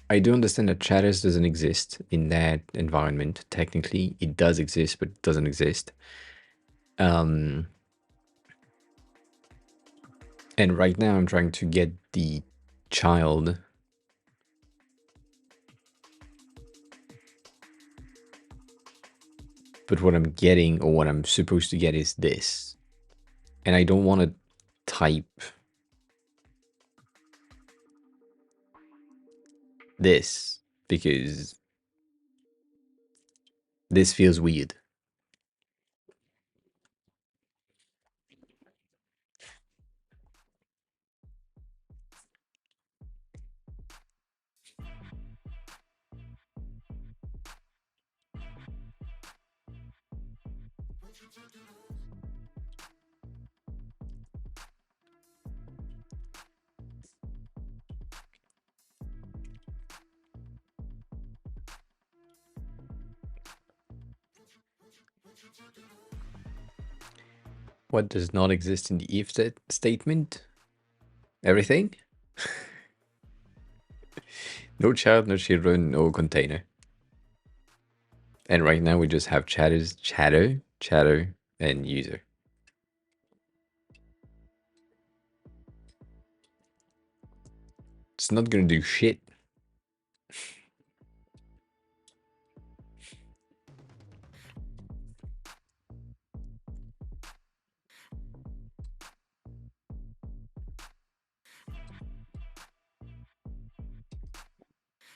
I do understand that chatters doesn't exist in that environment. Technically, it does exist, but it doesn't exist. And right now I'm trying to get the child but what I'm getting or what I'm supposed to get is this. And I don't want to type this because this feels weird. What does not exist in the if statement? Everything? No child, no children, no container. And right now we just have chatter, and user. It's not gonna do shit.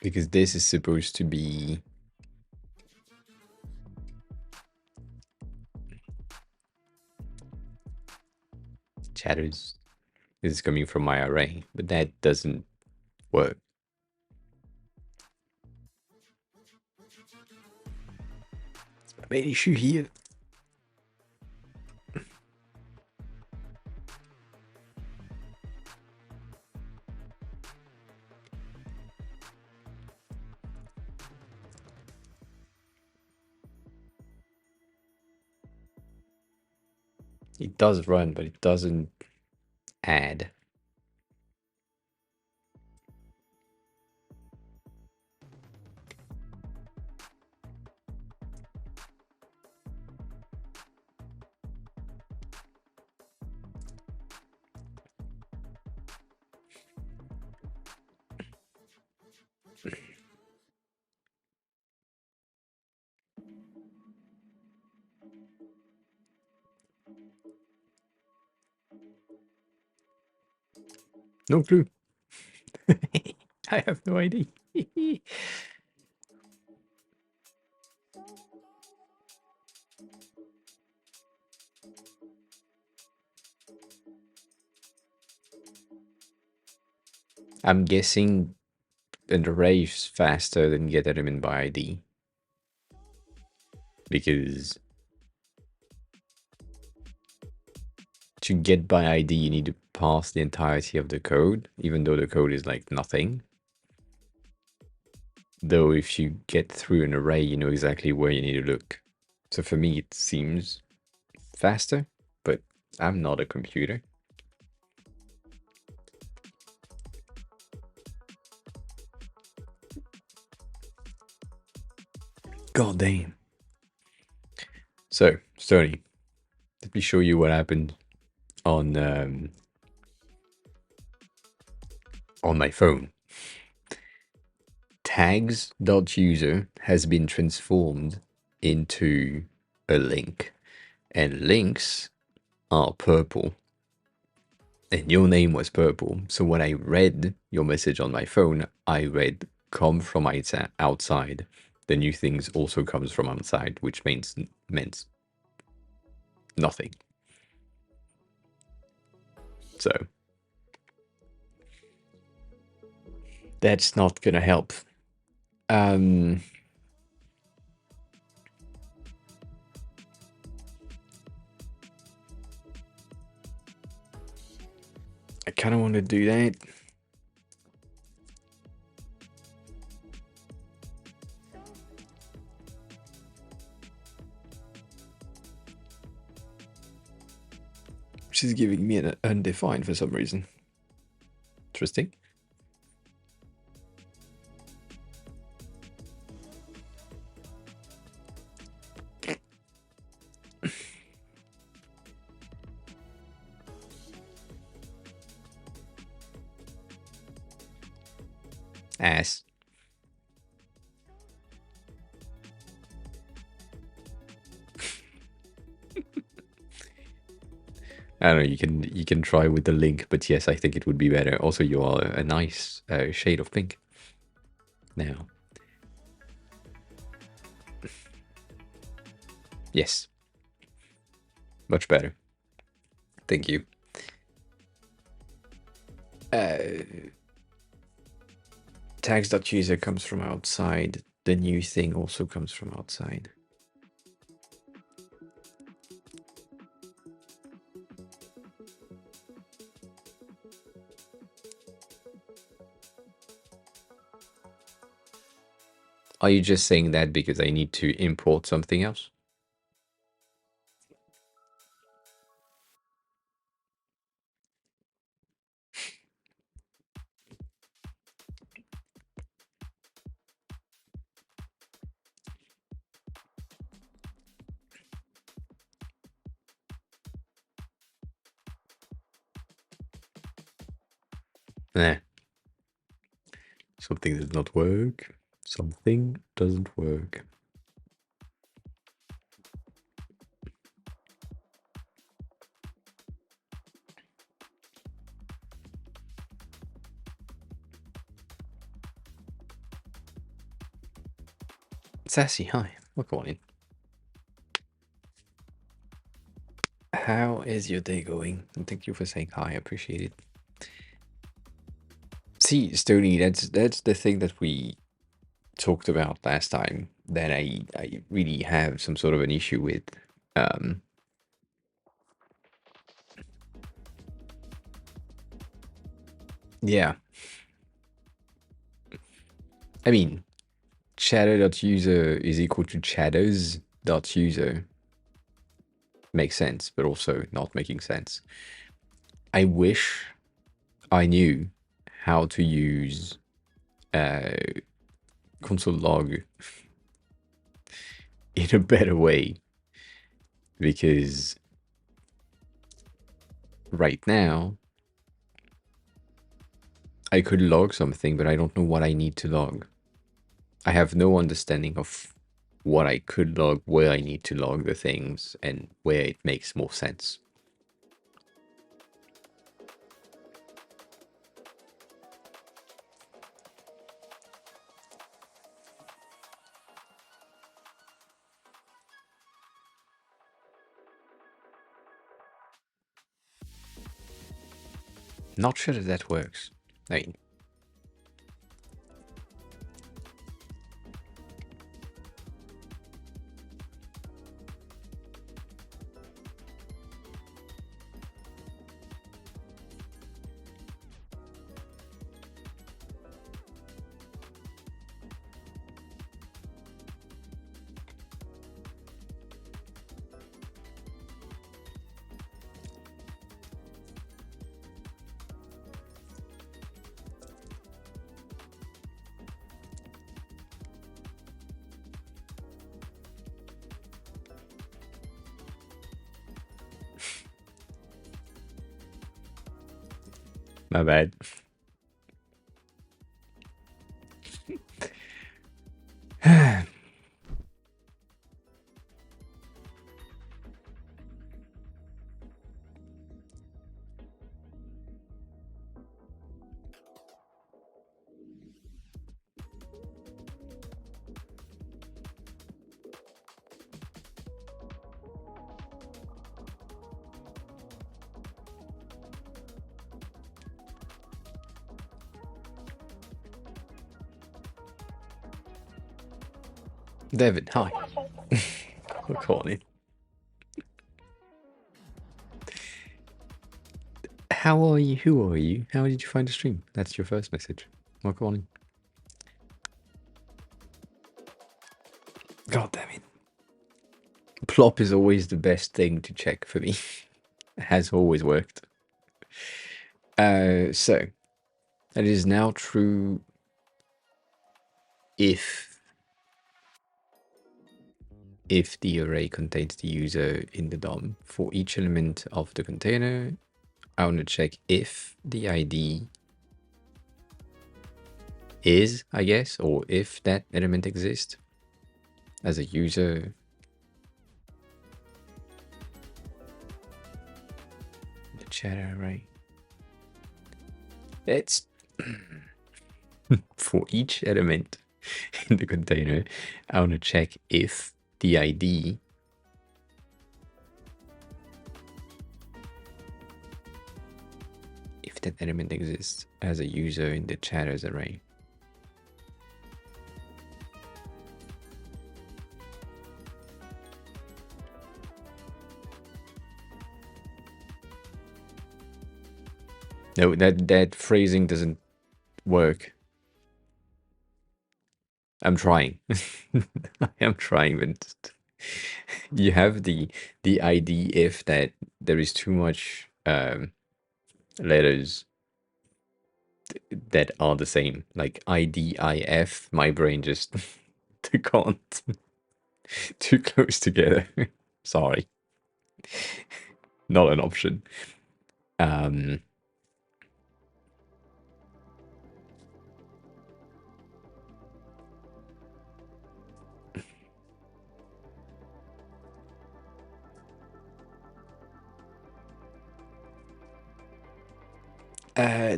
Because this is supposed to be chatters. This is coming from my array, but that doesn't work. It's my main issue here. It does run, but it doesn't add. No clue. I have no idea. I'm guessing an array is faster than get element by ID. Because to get by ID, you need to pass the entirety of the code, even though the code is like nothing. Though if you get through an array, you know exactly where you need to look. So for me, it seems faster, but I'm not a computer. God damn. So, Stoney, let me show you what happened on my phone. Tags.user has been transformed into a link, and links are purple. And your name was purple. So when I read your message on my phone, I read come from outside. The new things also comes from outside, which meant nothing. So that's not gonna help. I kind of want to do that. Which is giving me an undefined for some reason. Interesting. Ass. I don't know. You can try with the link, but yes, I think it would be better. Also, you are a nice shade of pink. Now, yes, much better. Thank you. Tags.user comes from outside. The new thing also comes from outside. Are you just saying that because I need to import something else? Eh, something does not work. Something doesn't work. Sassy, hi. Welcome on in. How is your day going? And thank you for saying hi. I appreciate it. See, Stony, that's the thing that we talked about last time that I really have some sort of an issue with. Um, yeah. I mean, chatter.user is equal to chatters.user. Makes sense, but also not making sense. I wish I knew how to use console log in a better way, because right now I could log something, but I don't know what I need to log. I have no understanding of what I could log, where I need to log the things, and where it makes more sense. Not sure that that works. I mean, my bad. David, hi. Welcome on in. How are you? Who are you? How did you find the stream? That's your first message. Welcome on in. God damn it. Plop is always the best thing to check for me. It has always worked. So, it is now true if the array contains the user in the DOM. For each element of the container, I want to check if the ID is, I guess, or if that element exists as a user. The chat array. It's for each element in the container, I want to check if the ID if that element exists as a user in the chatters array. No, that phrasing doesn't work. I'm trying. I am trying, but you have the ID if that there is too much letters that are the same, like IDIF. My brain just can't. Too close together. Sorry, not an option.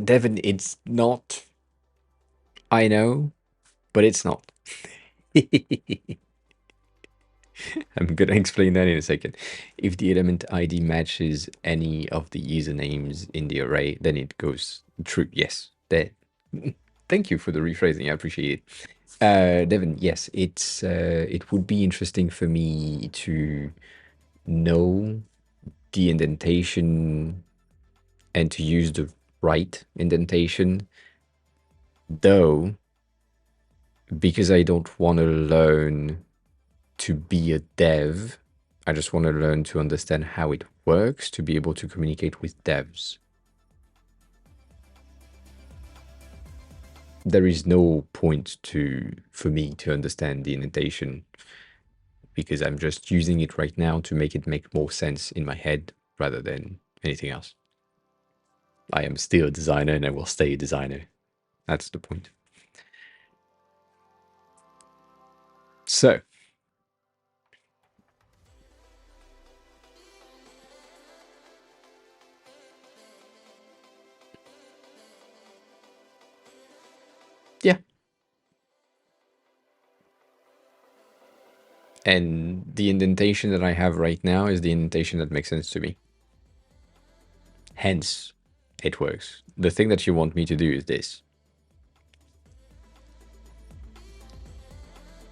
Devin, it's not. I know, but it's not. I'm gonna explain that in a second. If the element ID matches any of the usernames in the array, then it goes true. Yes. There. Thank you for the rephrasing. I appreciate it. Devin, yes, it would be interesting for me to know the indentation and to use the right indentation, though, because I don't want to learn to be a dev. I just want to learn to understand how it works to be able to communicate with devs. There is no point for me to understand the indentation because I'm just using it right now to make it make more sense in my head rather than anything else. I am still a designer and I will stay a designer. That's the point. So, yeah. And the indentation that I have right now is the indentation that makes sense to me. Hence, it works. The thing that you want me to do is this.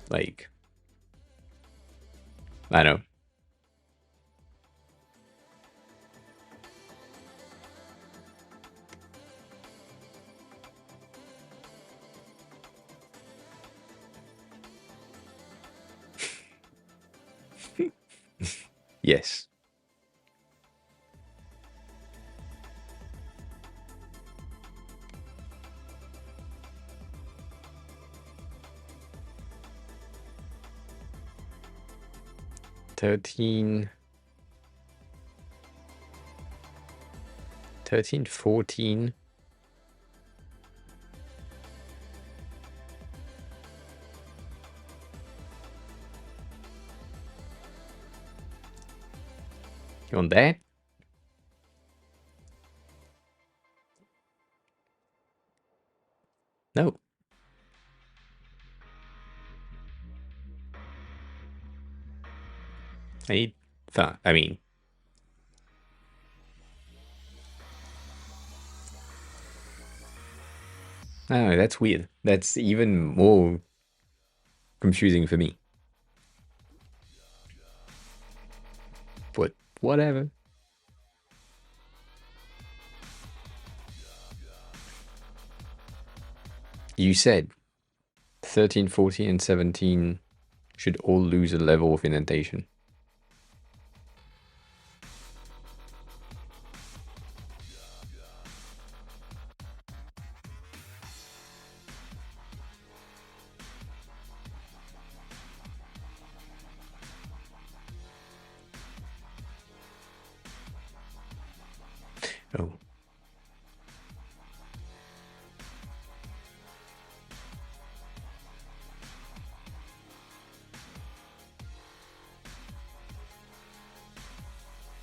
Like, I know. Yes. Thirteen, 14. You want that? No. I need, I mean, no, that's weird. That's even more confusing for me. But whatever. You said 13, 14, and 17 should all lose a level of indentation. Oh.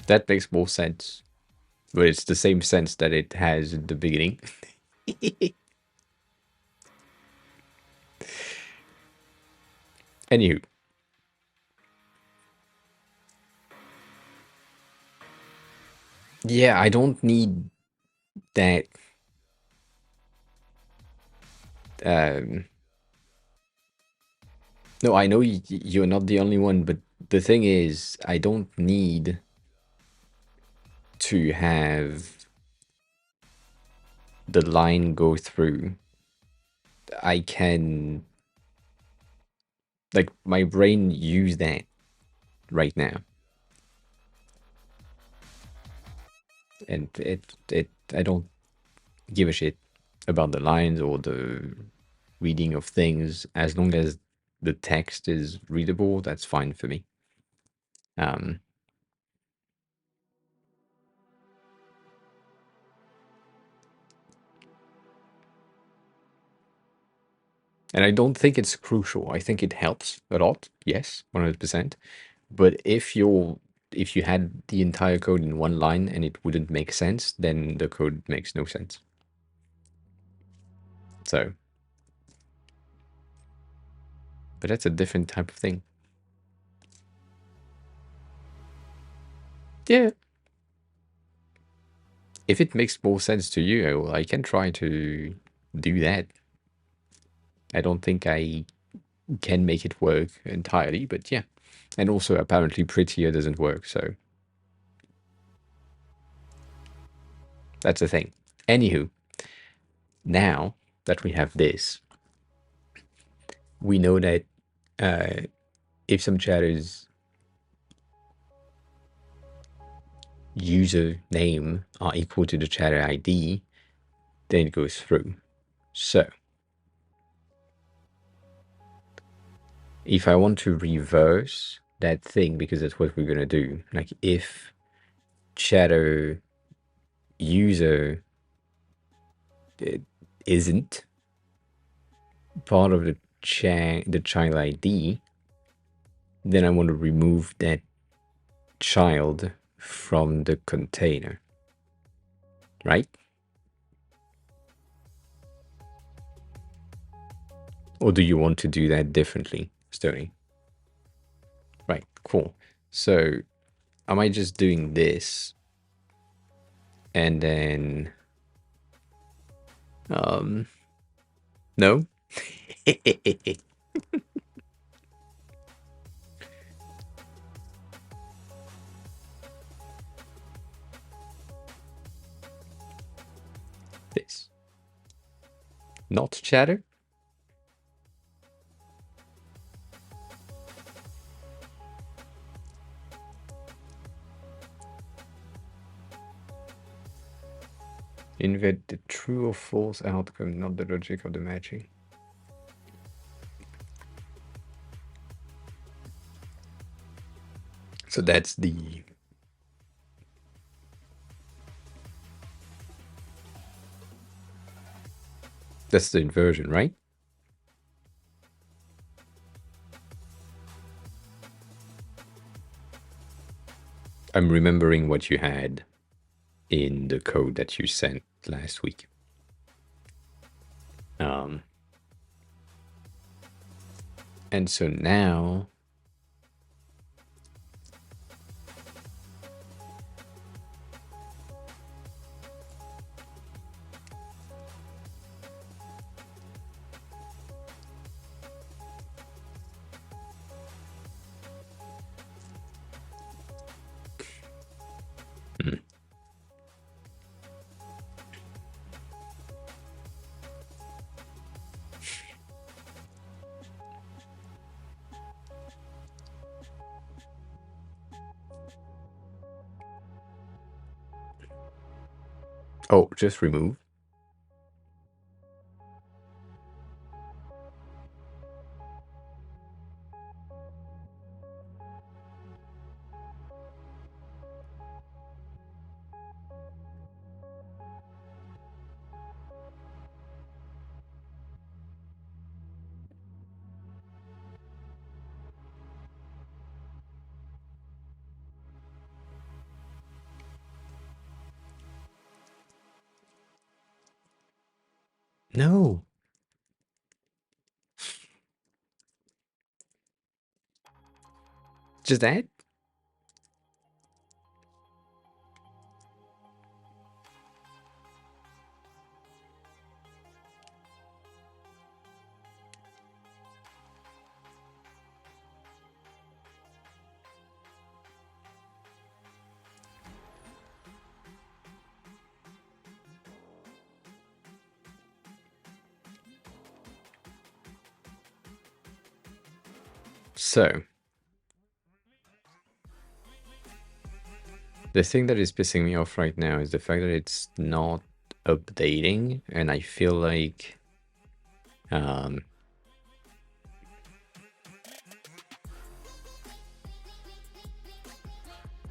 That makes more sense. But it's the same sense that it has in the beginning. Anywho. Yeah, I don't need that. No, I know you're not the only one, but the thing is, I don't need to have the line go through. I can, like, my brain use that right now. And I don't give a shit about the lines or the reading of things. As long as the text is readable, that's fine for me. And I don't think it's crucial. I think it helps a lot. Yes, 100%. But if you had the entire code in one line and it wouldn't make sense, then the code makes no sense. So, but that's a different type of thing. Yeah. If it makes more sense to you, I can try to do that. I don't think I can make it work entirely, but yeah. And also, apparently, prettier doesn't work, so that's the thing. Anywho, now that we have this, we know that if some chatter's username are equal to the chatter ID, then it goes through. So, if I want to reverse that thing, because that's what we're going to do, like if chatter user isn't part of the child ID, then I want to remove that child from the container, right? Or do you want to do that differently, Stony? Right, cool. So am I just doing this and then no? This. Not chatter? Invert the true or false outcome, not the logic of the matching. So that's the inversion, right? I'm remembering what you had in the code that you sent last week. And so now oh, just remove. No. Just that? So the thing that is pissing me off right now is the fact that it's not updating, and I feel like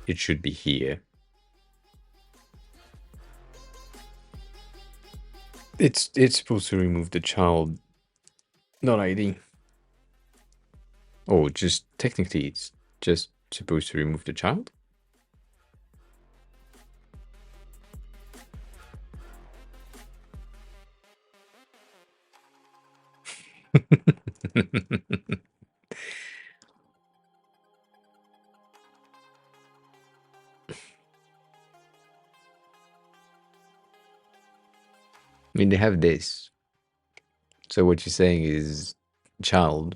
it should be here. It's supposed to remove the child, not ID. Oh, just technically it's just supposed to remove the child? I mean, they have this. So what you're saying is child.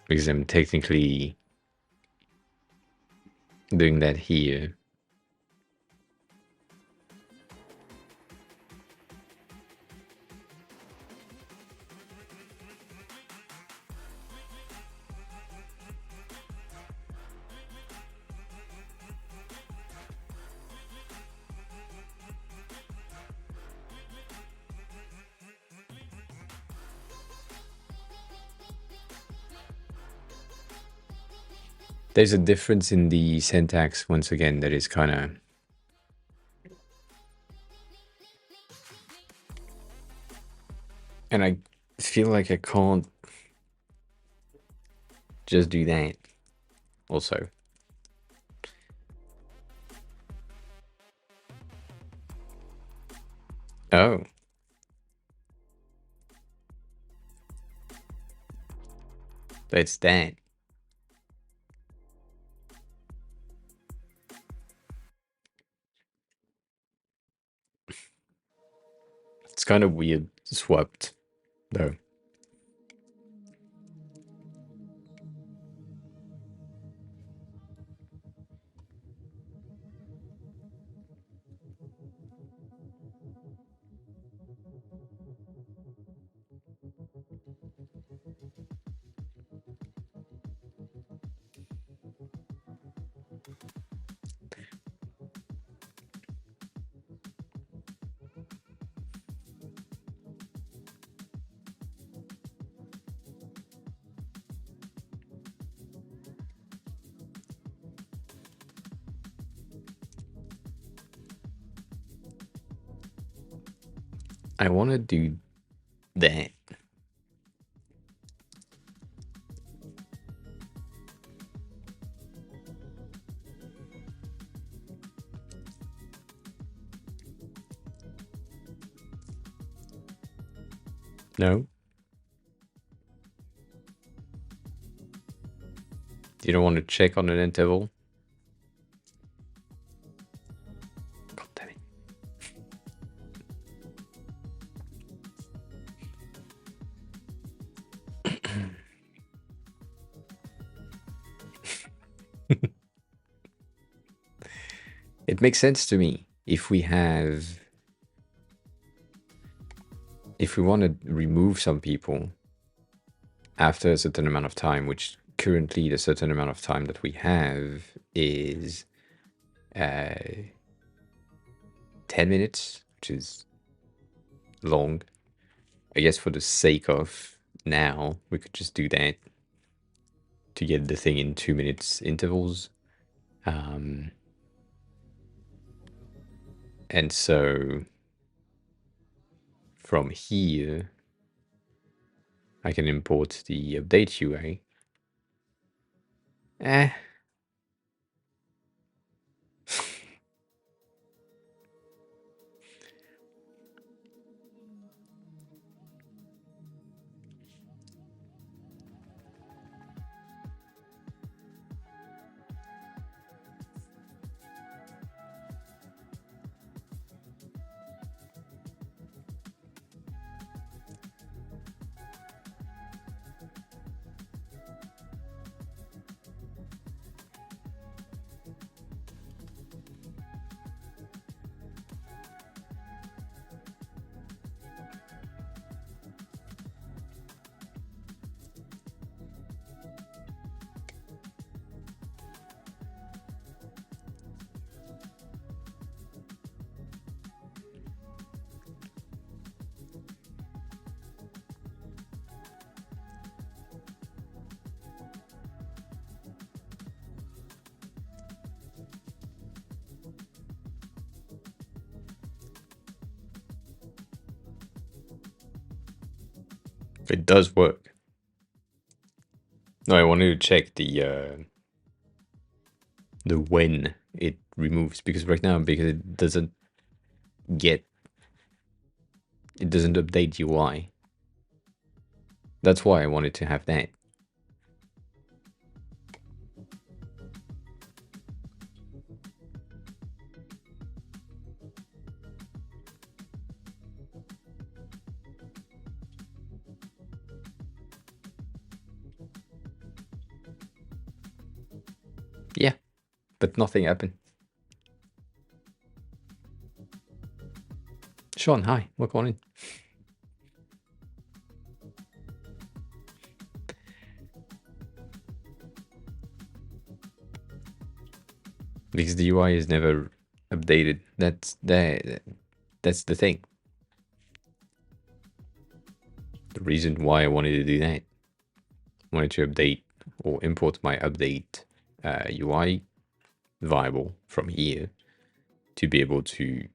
Because I'm technically doing that here. There's a difference in the syntax, once again, that is kind of... And I feel like I can't just do that also. Oh. That's that. It's kind of weird swapped, though. I want to do that. No? You don't want to check on an interval? God damn it. It makes sense to me if we want to remove some people after a certain amount of time, which currently the certain amount of time that we have is 10 minutes, which is long. I guess for the sake of now, we could just do that to get the thing in 2 minutes intervals. And so from here, I can import the update UA. It does work. No, I wanted to check the when it removes, because right now, because it doesn't get, it doesn't update UI. That's why I wanted to have that. Yeah, but nothing happened. Sean, hi, welcome on in. Because the UI is never updated. That's the thing. The reason why I wanted to do that. I wanted to update or import my update UI variable from here to be able to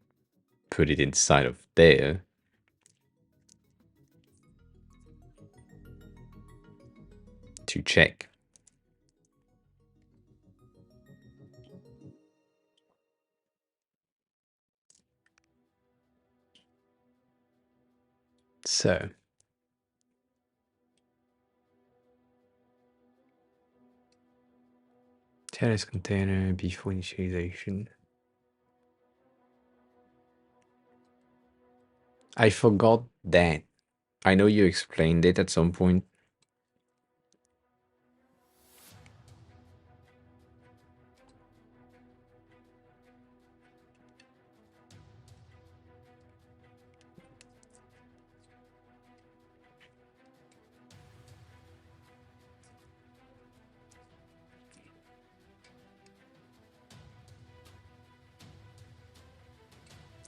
put it inside of there to check. So TLS container before initialization. I forgot that. I know you explained it at some point.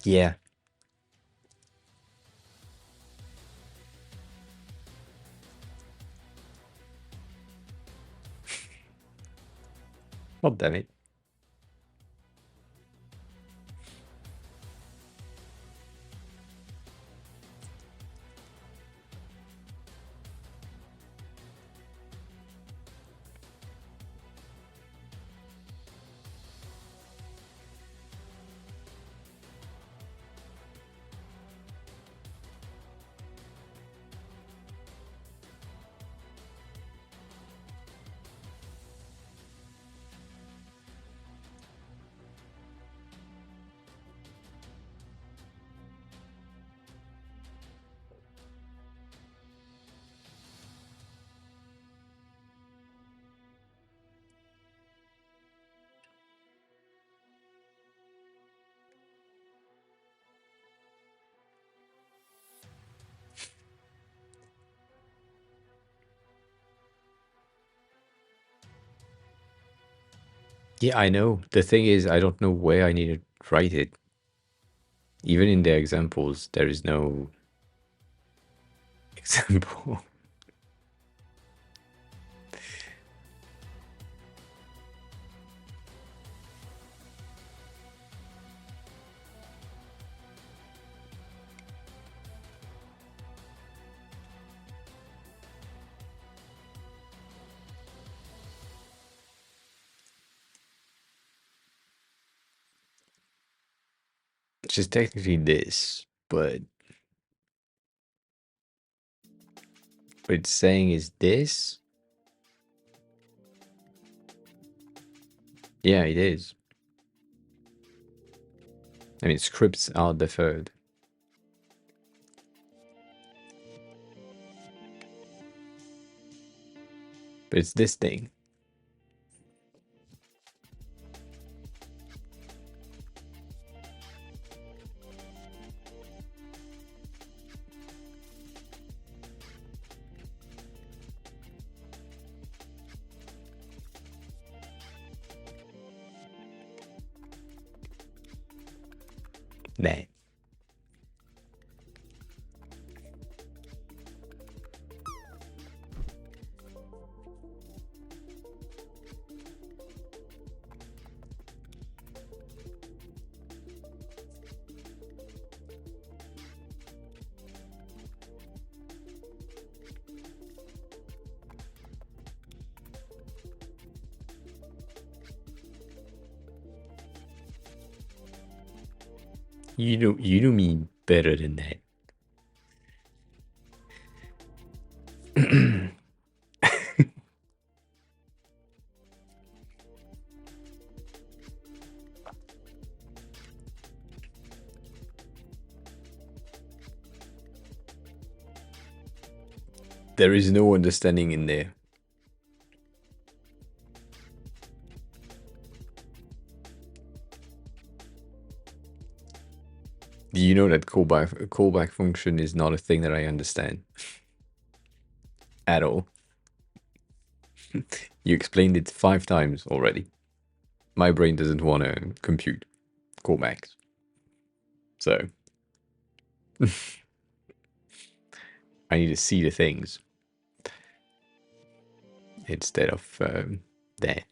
Yeah. God damn it. Yeah, I know. The thing is, I don't know where I need to write it. Even in the examples, there is no example. Which is technically this, but what it's saying is this. Yeah, it is. I mean, scripts are deferred. But it's this thing. That. You know me better than that. There is no understanding in there. Do you know that callback function is not a thing that I understand at all? You explained it 5 times already. My brain doesn't want to compute callbacks. So I need to see the things instead of that.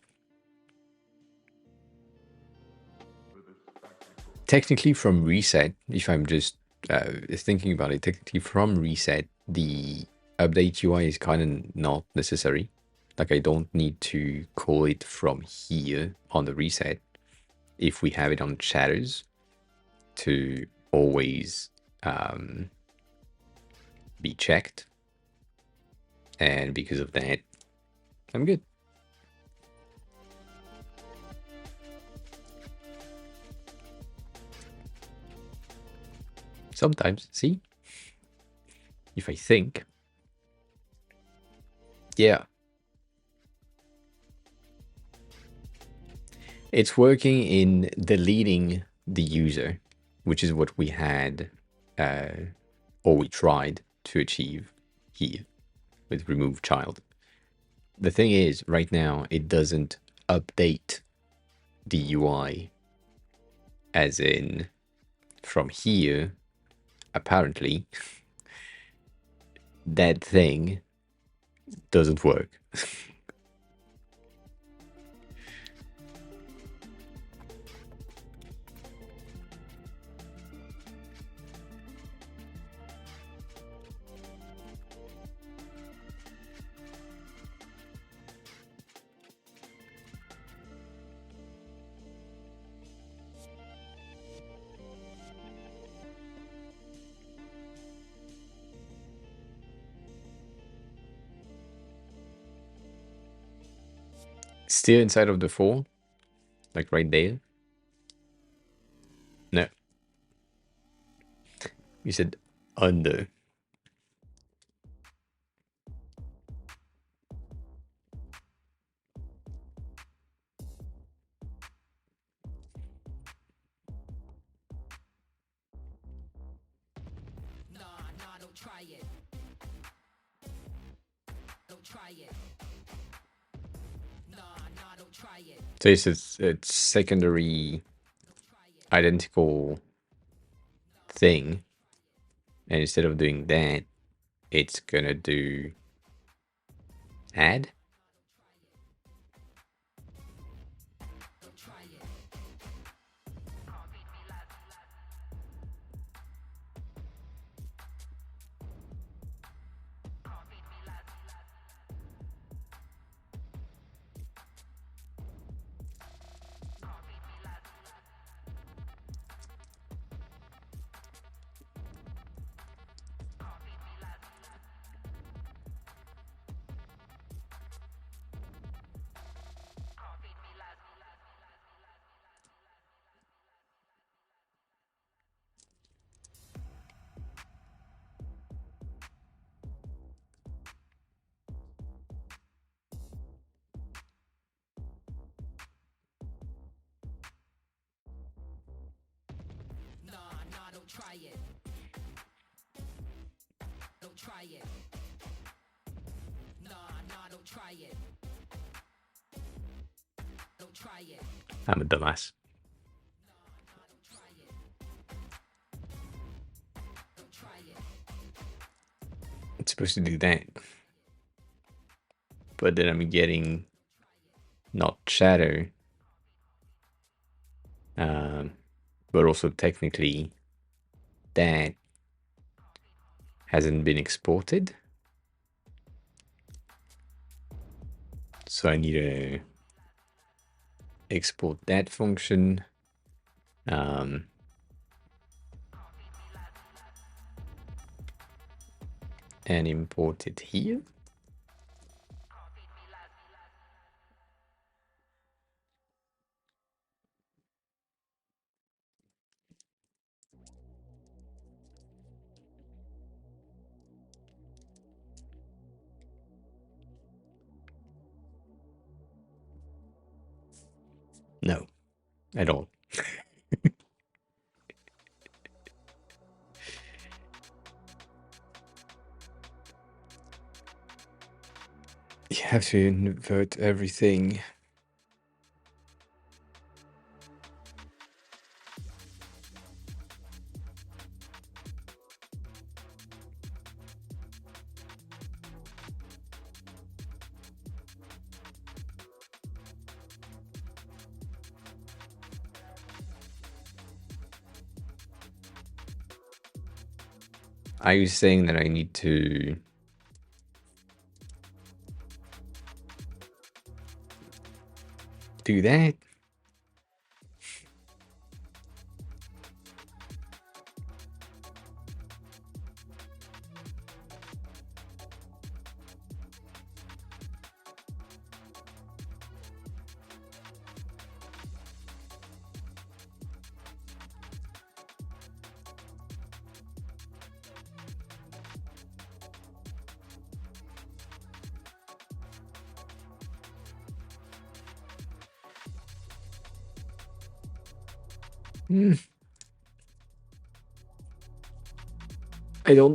Technically from reset, if I'm just thinking about it, technically from reset, the update UI is kind of not necessary. Like I don't need to call it from here on the reset if we have it on shadows to always be checked. And because of that, I'm good. Sometimes, see? If I think. Yeah. It's working in deleting the user, which is what we had, or we tried to achieve here with remove child. The thing is, right now, it doesn't update the UI, as in from here, apparently, that thing doesn't work. Still inside of the 4, like right there. No. You said under. Don't try it. Don't try it. Don't try it. So it's secondary identical thing, and instead of doing that, it's gonna do add. Don't try it. Don't try it. Don't try it. Don't try it. I'm a dumbass. Don't try it. It's supposed to do that, but then I'm getting not shadow, but also technically that hasn't been exported. So I need to export that function. and import it here. No, at all. You have to invert everything. Are you saying that I need to do that?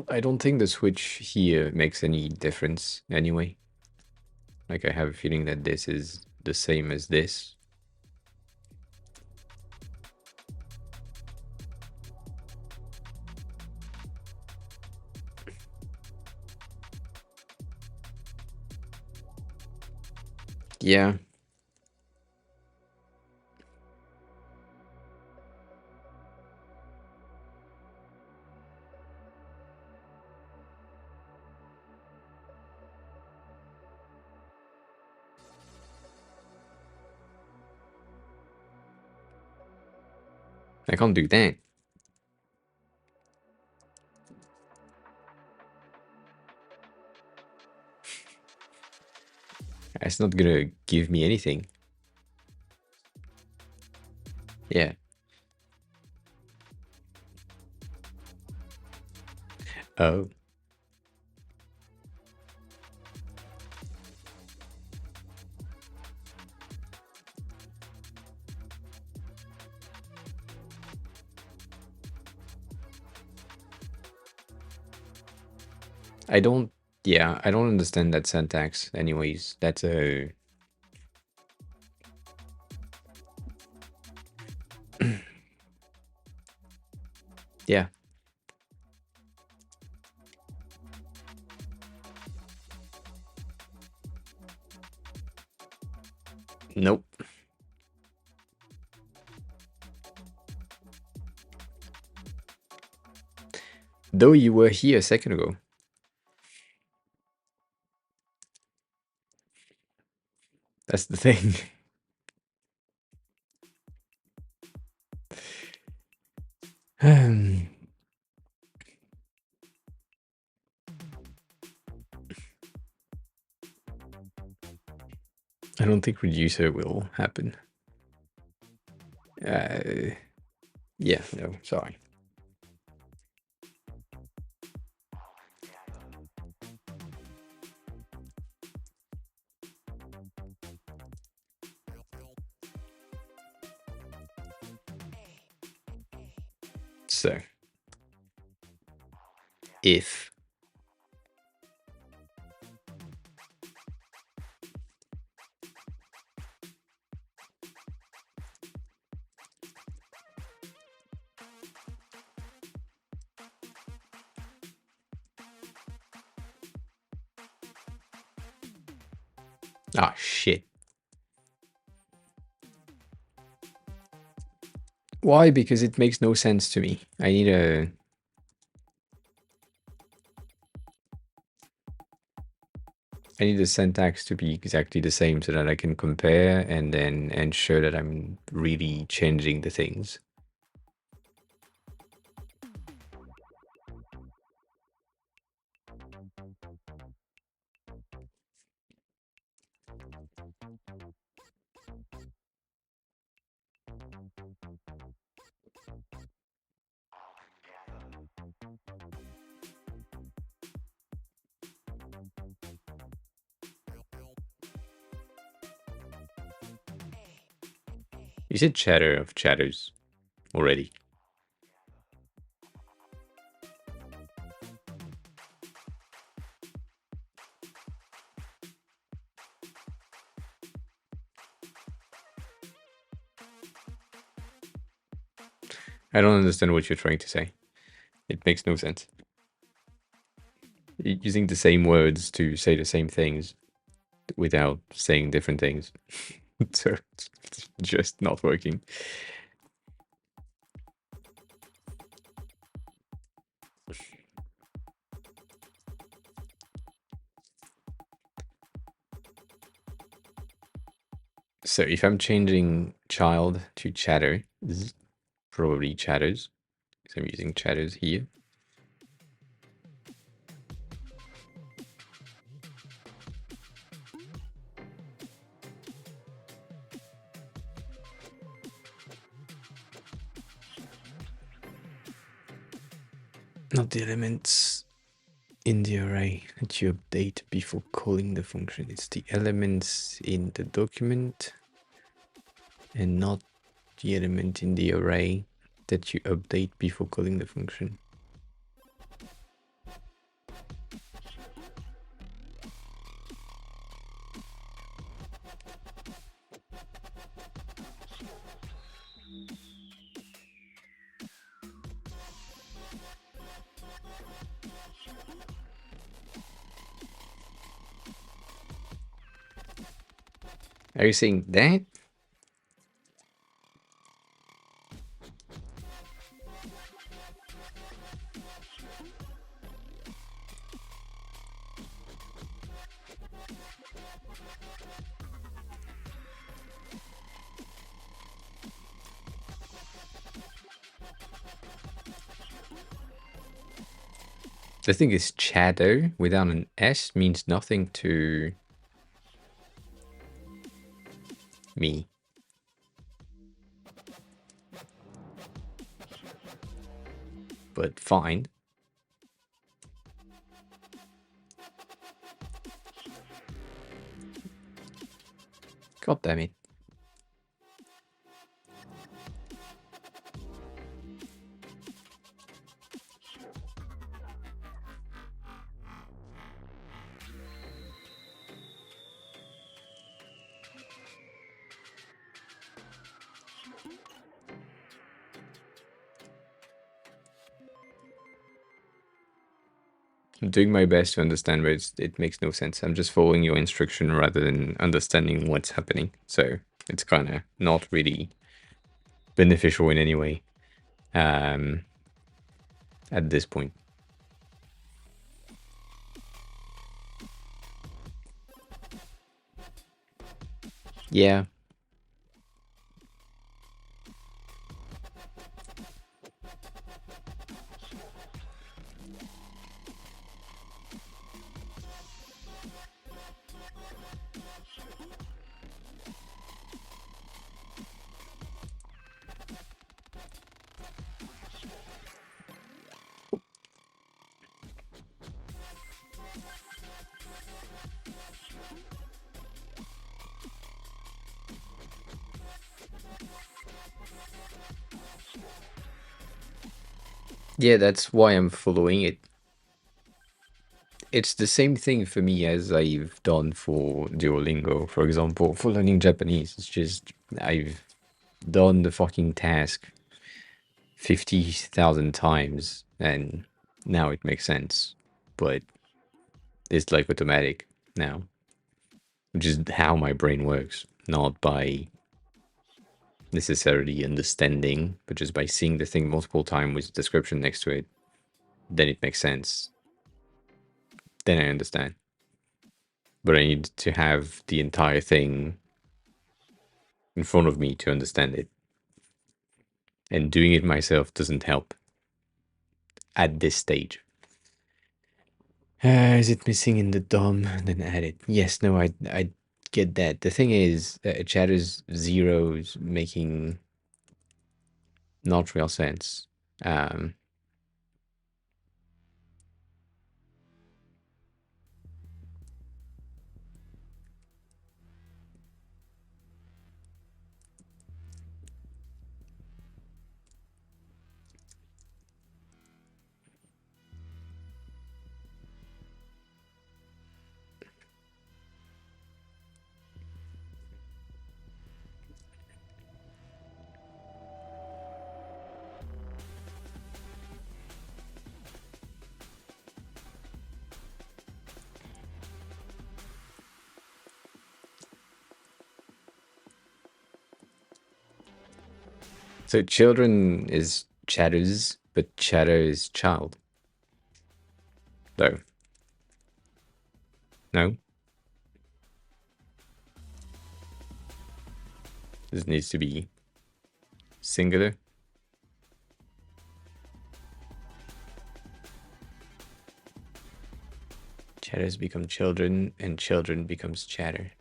I don't think the switch here makes any difference anyway. Like, I have a feeling that this is the same as this. Yeah. I can't do that. It's not gonna give me anything. Yeah. Oh. I don't, yeah, I don't understand that syntax anyways. That's a... Yeah. Nope. Though you were here a second ago. That's the thing. I don't think reducer will happen. Yeah, no, sorry. So, if ah shit. Why? Because it makes no sense to me. I need a... I need the syntax to be exactly the same so that I can compare and then ensure that I'm really changing the things. You said chatter of chatters already. I don't understand what you're trying to say. It makes no sense. Using the same words to say the same things without saying different things. So it's just not working. So if I'm changing child to chatter, probably chatters. So I'm using chatters here. Not the elements in the array that you update before calling the function. It's the elements in the document and not the element in the array that you update before calling the function. Are you saying that? The thing is, chatter without an S means nothing to me. But fine. God damn it. I'm doing my best to understand, but it makes no sense. I'm just following your instruction rather than understanding what's happening. So it's kind of not really beneficial in any way at this point. Yeah. Yeah, that's why I'm following it. It's the same thing for me as I've done for Duolingo, for example, for learning Japanese. It's just I've done the fucking task 50,000 times and now it makes sense. But it's like automatic now, which is how my brain works, not by necessarily understanding, but just by seeing the thing multiple times with description next to it. Then it makes sense. Then I understand. But I need to have the entire thing in front of me to understand it. And doing it myself doesn't help at this stage. Is it missing in the DOM? Then add it. Yes, no, I get that. The thing is, chatter's zeros making not real sense. So children is chatters, but chatter is child. Though. No? This needs to be singular. Chatters become children, and children becomes chatter.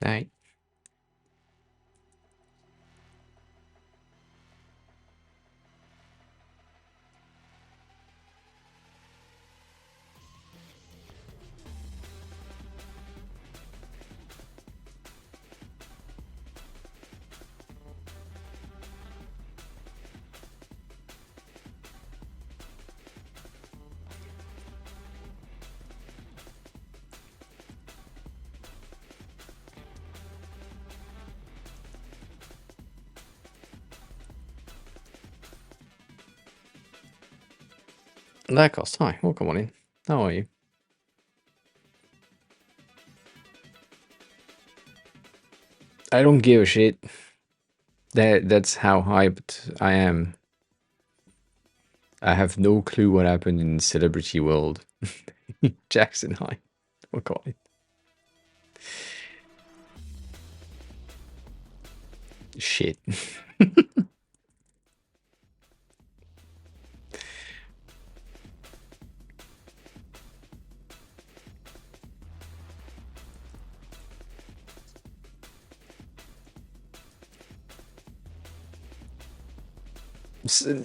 Right. Lacoste, hi, welcome on in. How are you? I don't give a shit. That's how hyped I am. I have no clue what happened in the celebrity world. Jackson, hi. Welcome on in. Shit.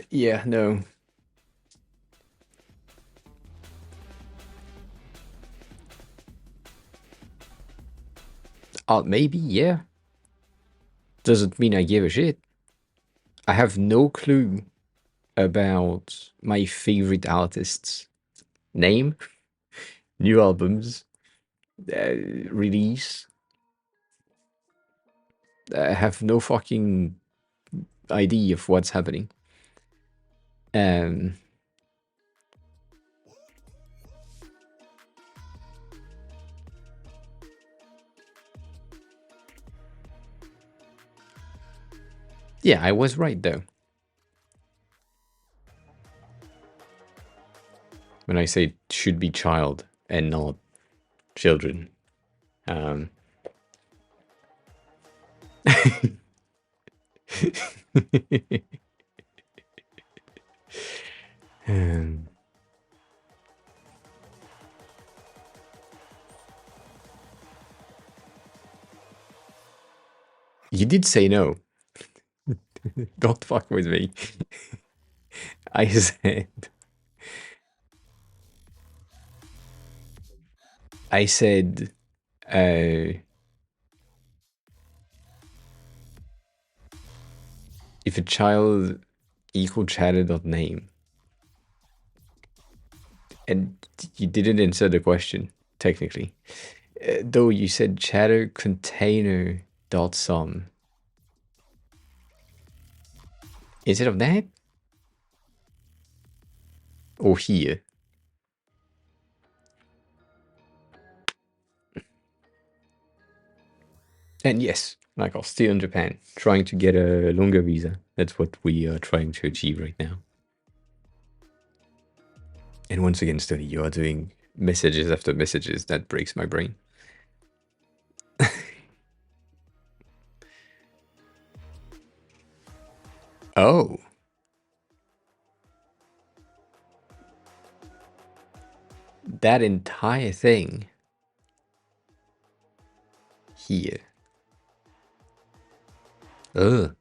Yeah, no. Maybe, yeah. Doesn't mean I give a shit. I have no clue about my favorite artists' name, new albums, release. I have no fucking idea of what's happening. Um, yeah, I was right though. When I say should be child and not children. Um, um, you did say no. Don't fuck with me. I said, if a child equal chatter dot name, and you didn't answer the question technically. Though you said chatter container dot sum instead of that, or here. And yes, like I'm still in Japan, trying to get a longer visa. That's what we are trying to achieve right now. And once again, Study, you are doing messages after messages. That breaks my brain. Oh. That entire thing here. Ugh.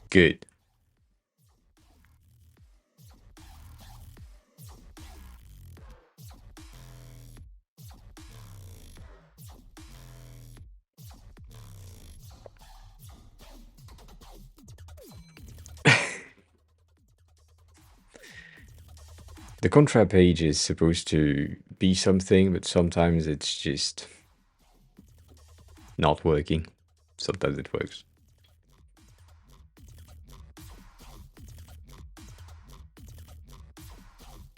Good. The contra page is supposed to be something, but sometimes it's just not working. Sometimes it works.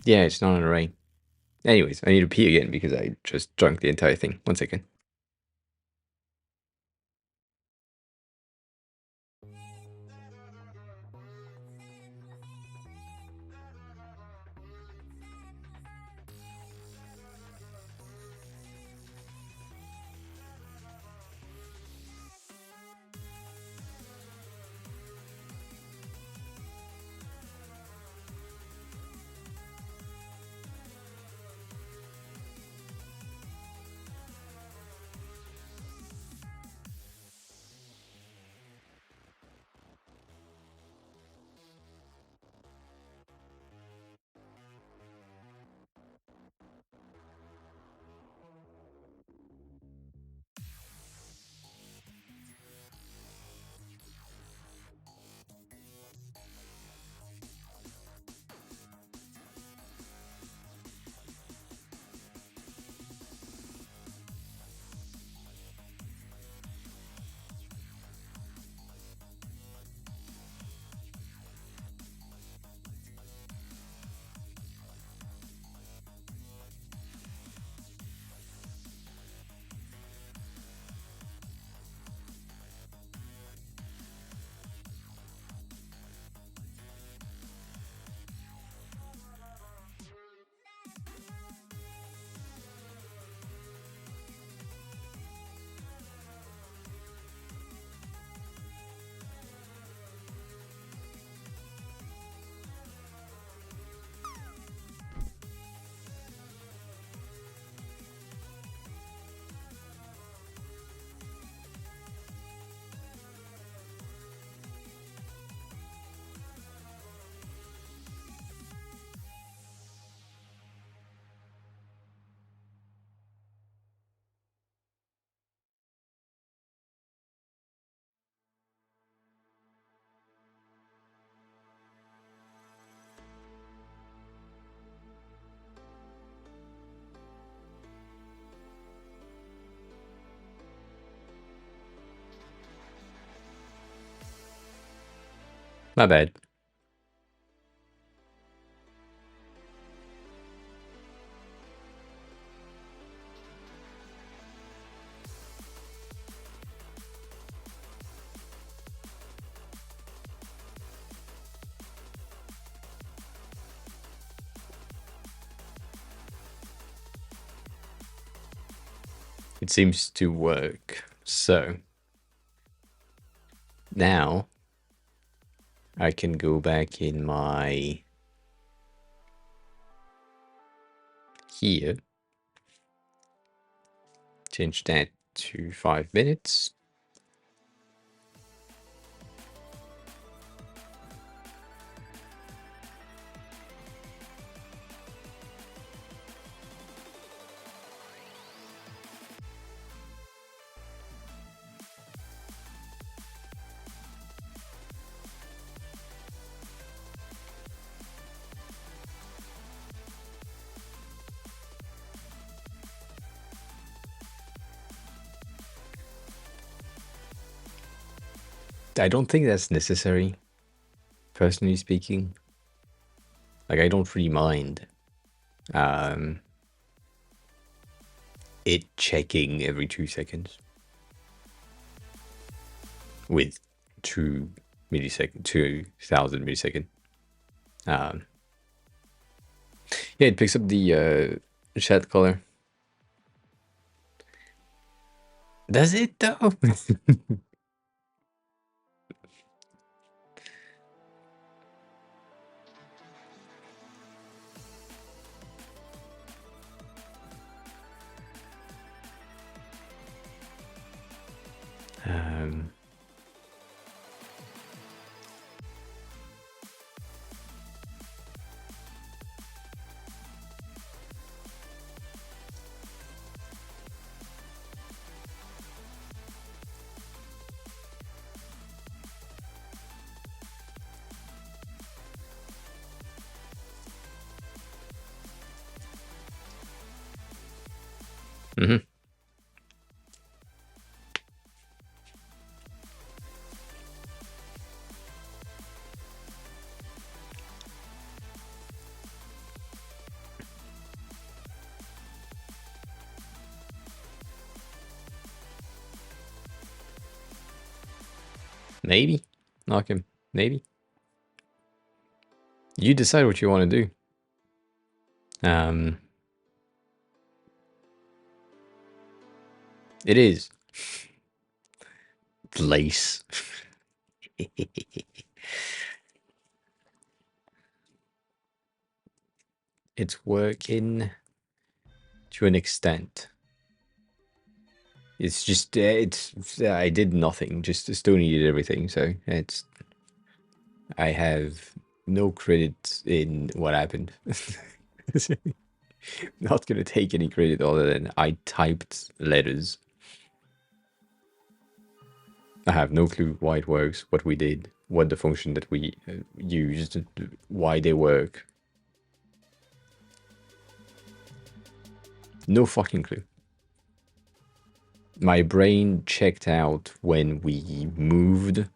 Yeah, it's not an array. Anyways, I need to pee again because I just drank the entire thing. 1 second. My bad. It seems to work. So now I can go back in my here, change that to 5 minutes. I don't think that's necessary, personally speaking. Like, I don't really mind it checking every 2 seconds with 2,000 millisecond. Yeah, it picks up the chat color. Does it though? um, Hmm. Maybe. Okay, maybe. You decide what you want to do. It is. Lace. It's working to an extent. It's just, I did nothing, just Stony did everything, so it's, I have no credit in what happened. Not gonna take any credit other than I typed letters. I have no clue why it works, what we did, what the function that we used, why they work. No fucking clue. My brain checked out when we moved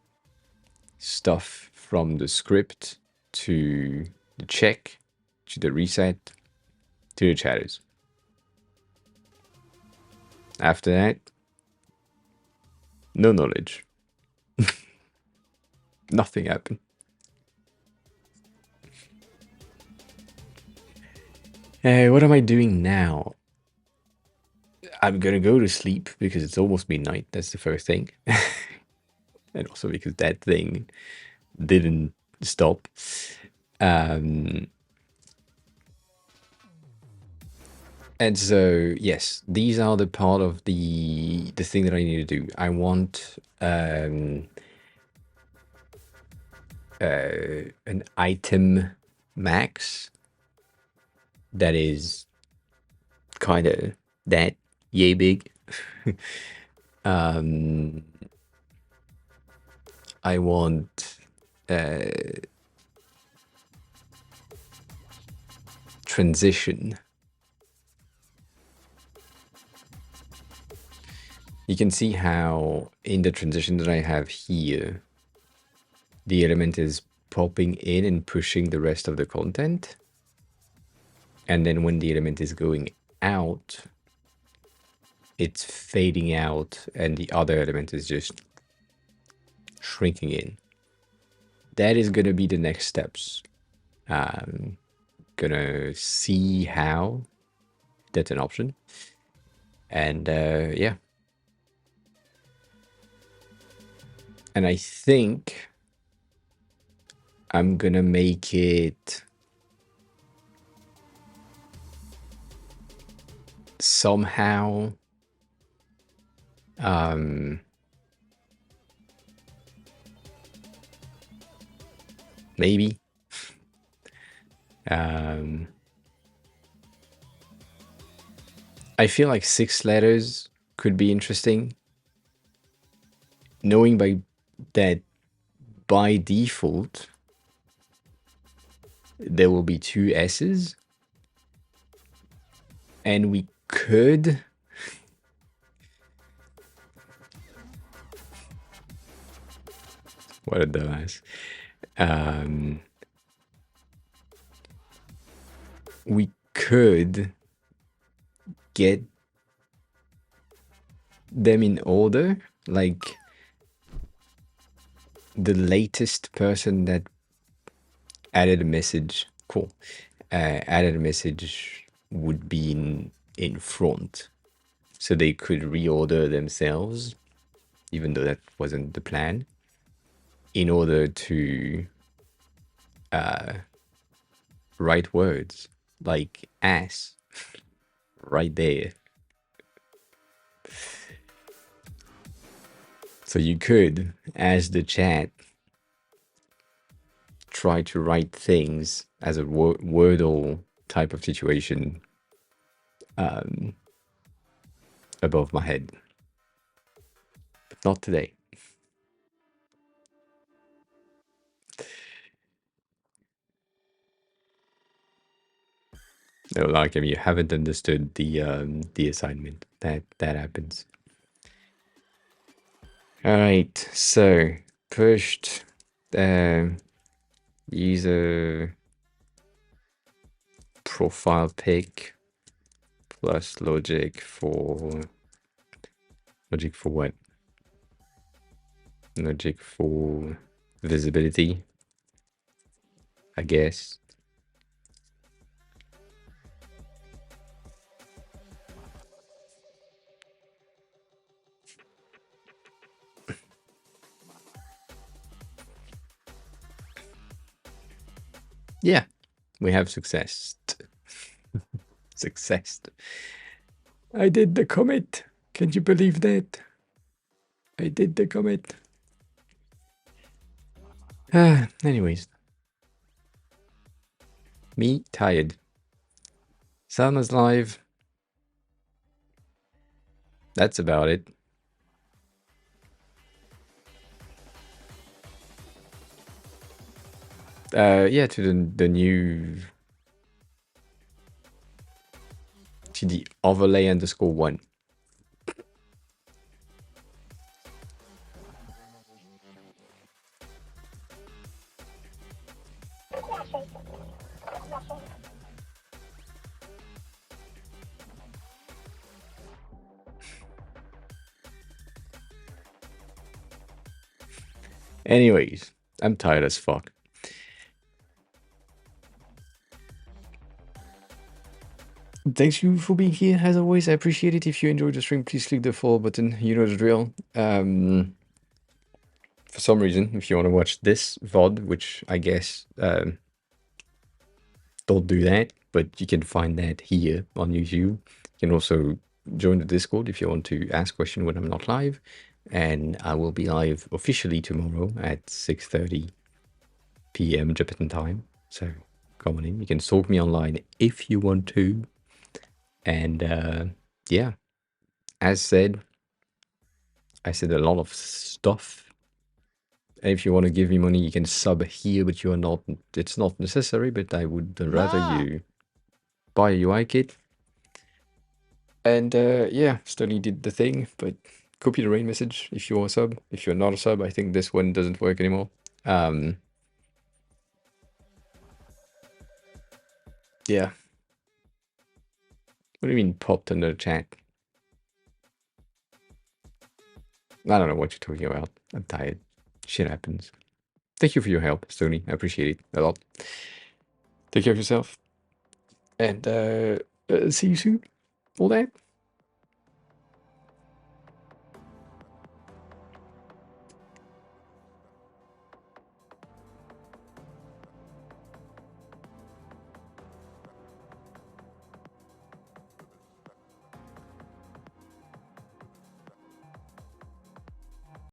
stuff from the script to the check, to the reset, to the chatters. After that, no knowledge. Nothing happened. What am I doing now? I'm gonna go to sleep because it's almost midnight. That's the first thing. And also because that thing didn't stop. And so, yes, these are the part of the thing that I need to do. I want an item max that is kind of that yay big. I want transition. You can see how in the transition that I have here, the element is popping in and pushing the rest of the content. And then when the element is going out, it's fading out and the other element is just shrinking in. That is going to be the next steps. Gonna see how that's an option. And yeah. And I think I'm gonna make it somehow maybe I feel like 6 letters could be interesting, knowing that by default there will be 2 S's, and we could what a dumbass. We could get them in order, like the latest person that added a message, cool, added a message would be in front, so they could reorder themselves, even though that wasn't the plan, in order to write words like ass right there. So you could, as the chat, try to write things as a Wordle type of situation above my head. But not today. No, like you haven't understood the assignment. That happens. All right. So pushed user profile pic plus logic for what? Logic for visibility, I guess. Yeah, we have success. Success. I did the commit. Can you believe that? I did the commit. Anyways. Me tired. Salma's live. That's about it. Yeah, to the new, to the overlay _1. Anyways, I'm tired as fuck. Thanks you for being here. As always, I appreciate it. If you enjoyed the stream, please click the follow button. You know the drill. For some reason, if you want to watch this VOD, which I guess don't do that, but you can find that here on YouTube. You can also join the Discord if you want to ask questions when I'm not live. And I will be live officially tomorrow at 6:30 p.m. Japan time. So come on in. You can stalk me online if you want to. And yeah, as said, I said a lot of stuff. And if you want to give me money, you can sub here, but you are not. It's not necessary. But I would rather you buy a UI kit. And yeah, Stony did the thing, but copy the rain message if you're a sub. If you're not a sub, I think this one doesn't work anymore. Yeah. What do you mean popped in the chat? I don't know what you're talking about. I'm tired. Shit happens. Thank you for your help, Stony. I appreciate it a lot. Take care of yourself. And see you soon. All that.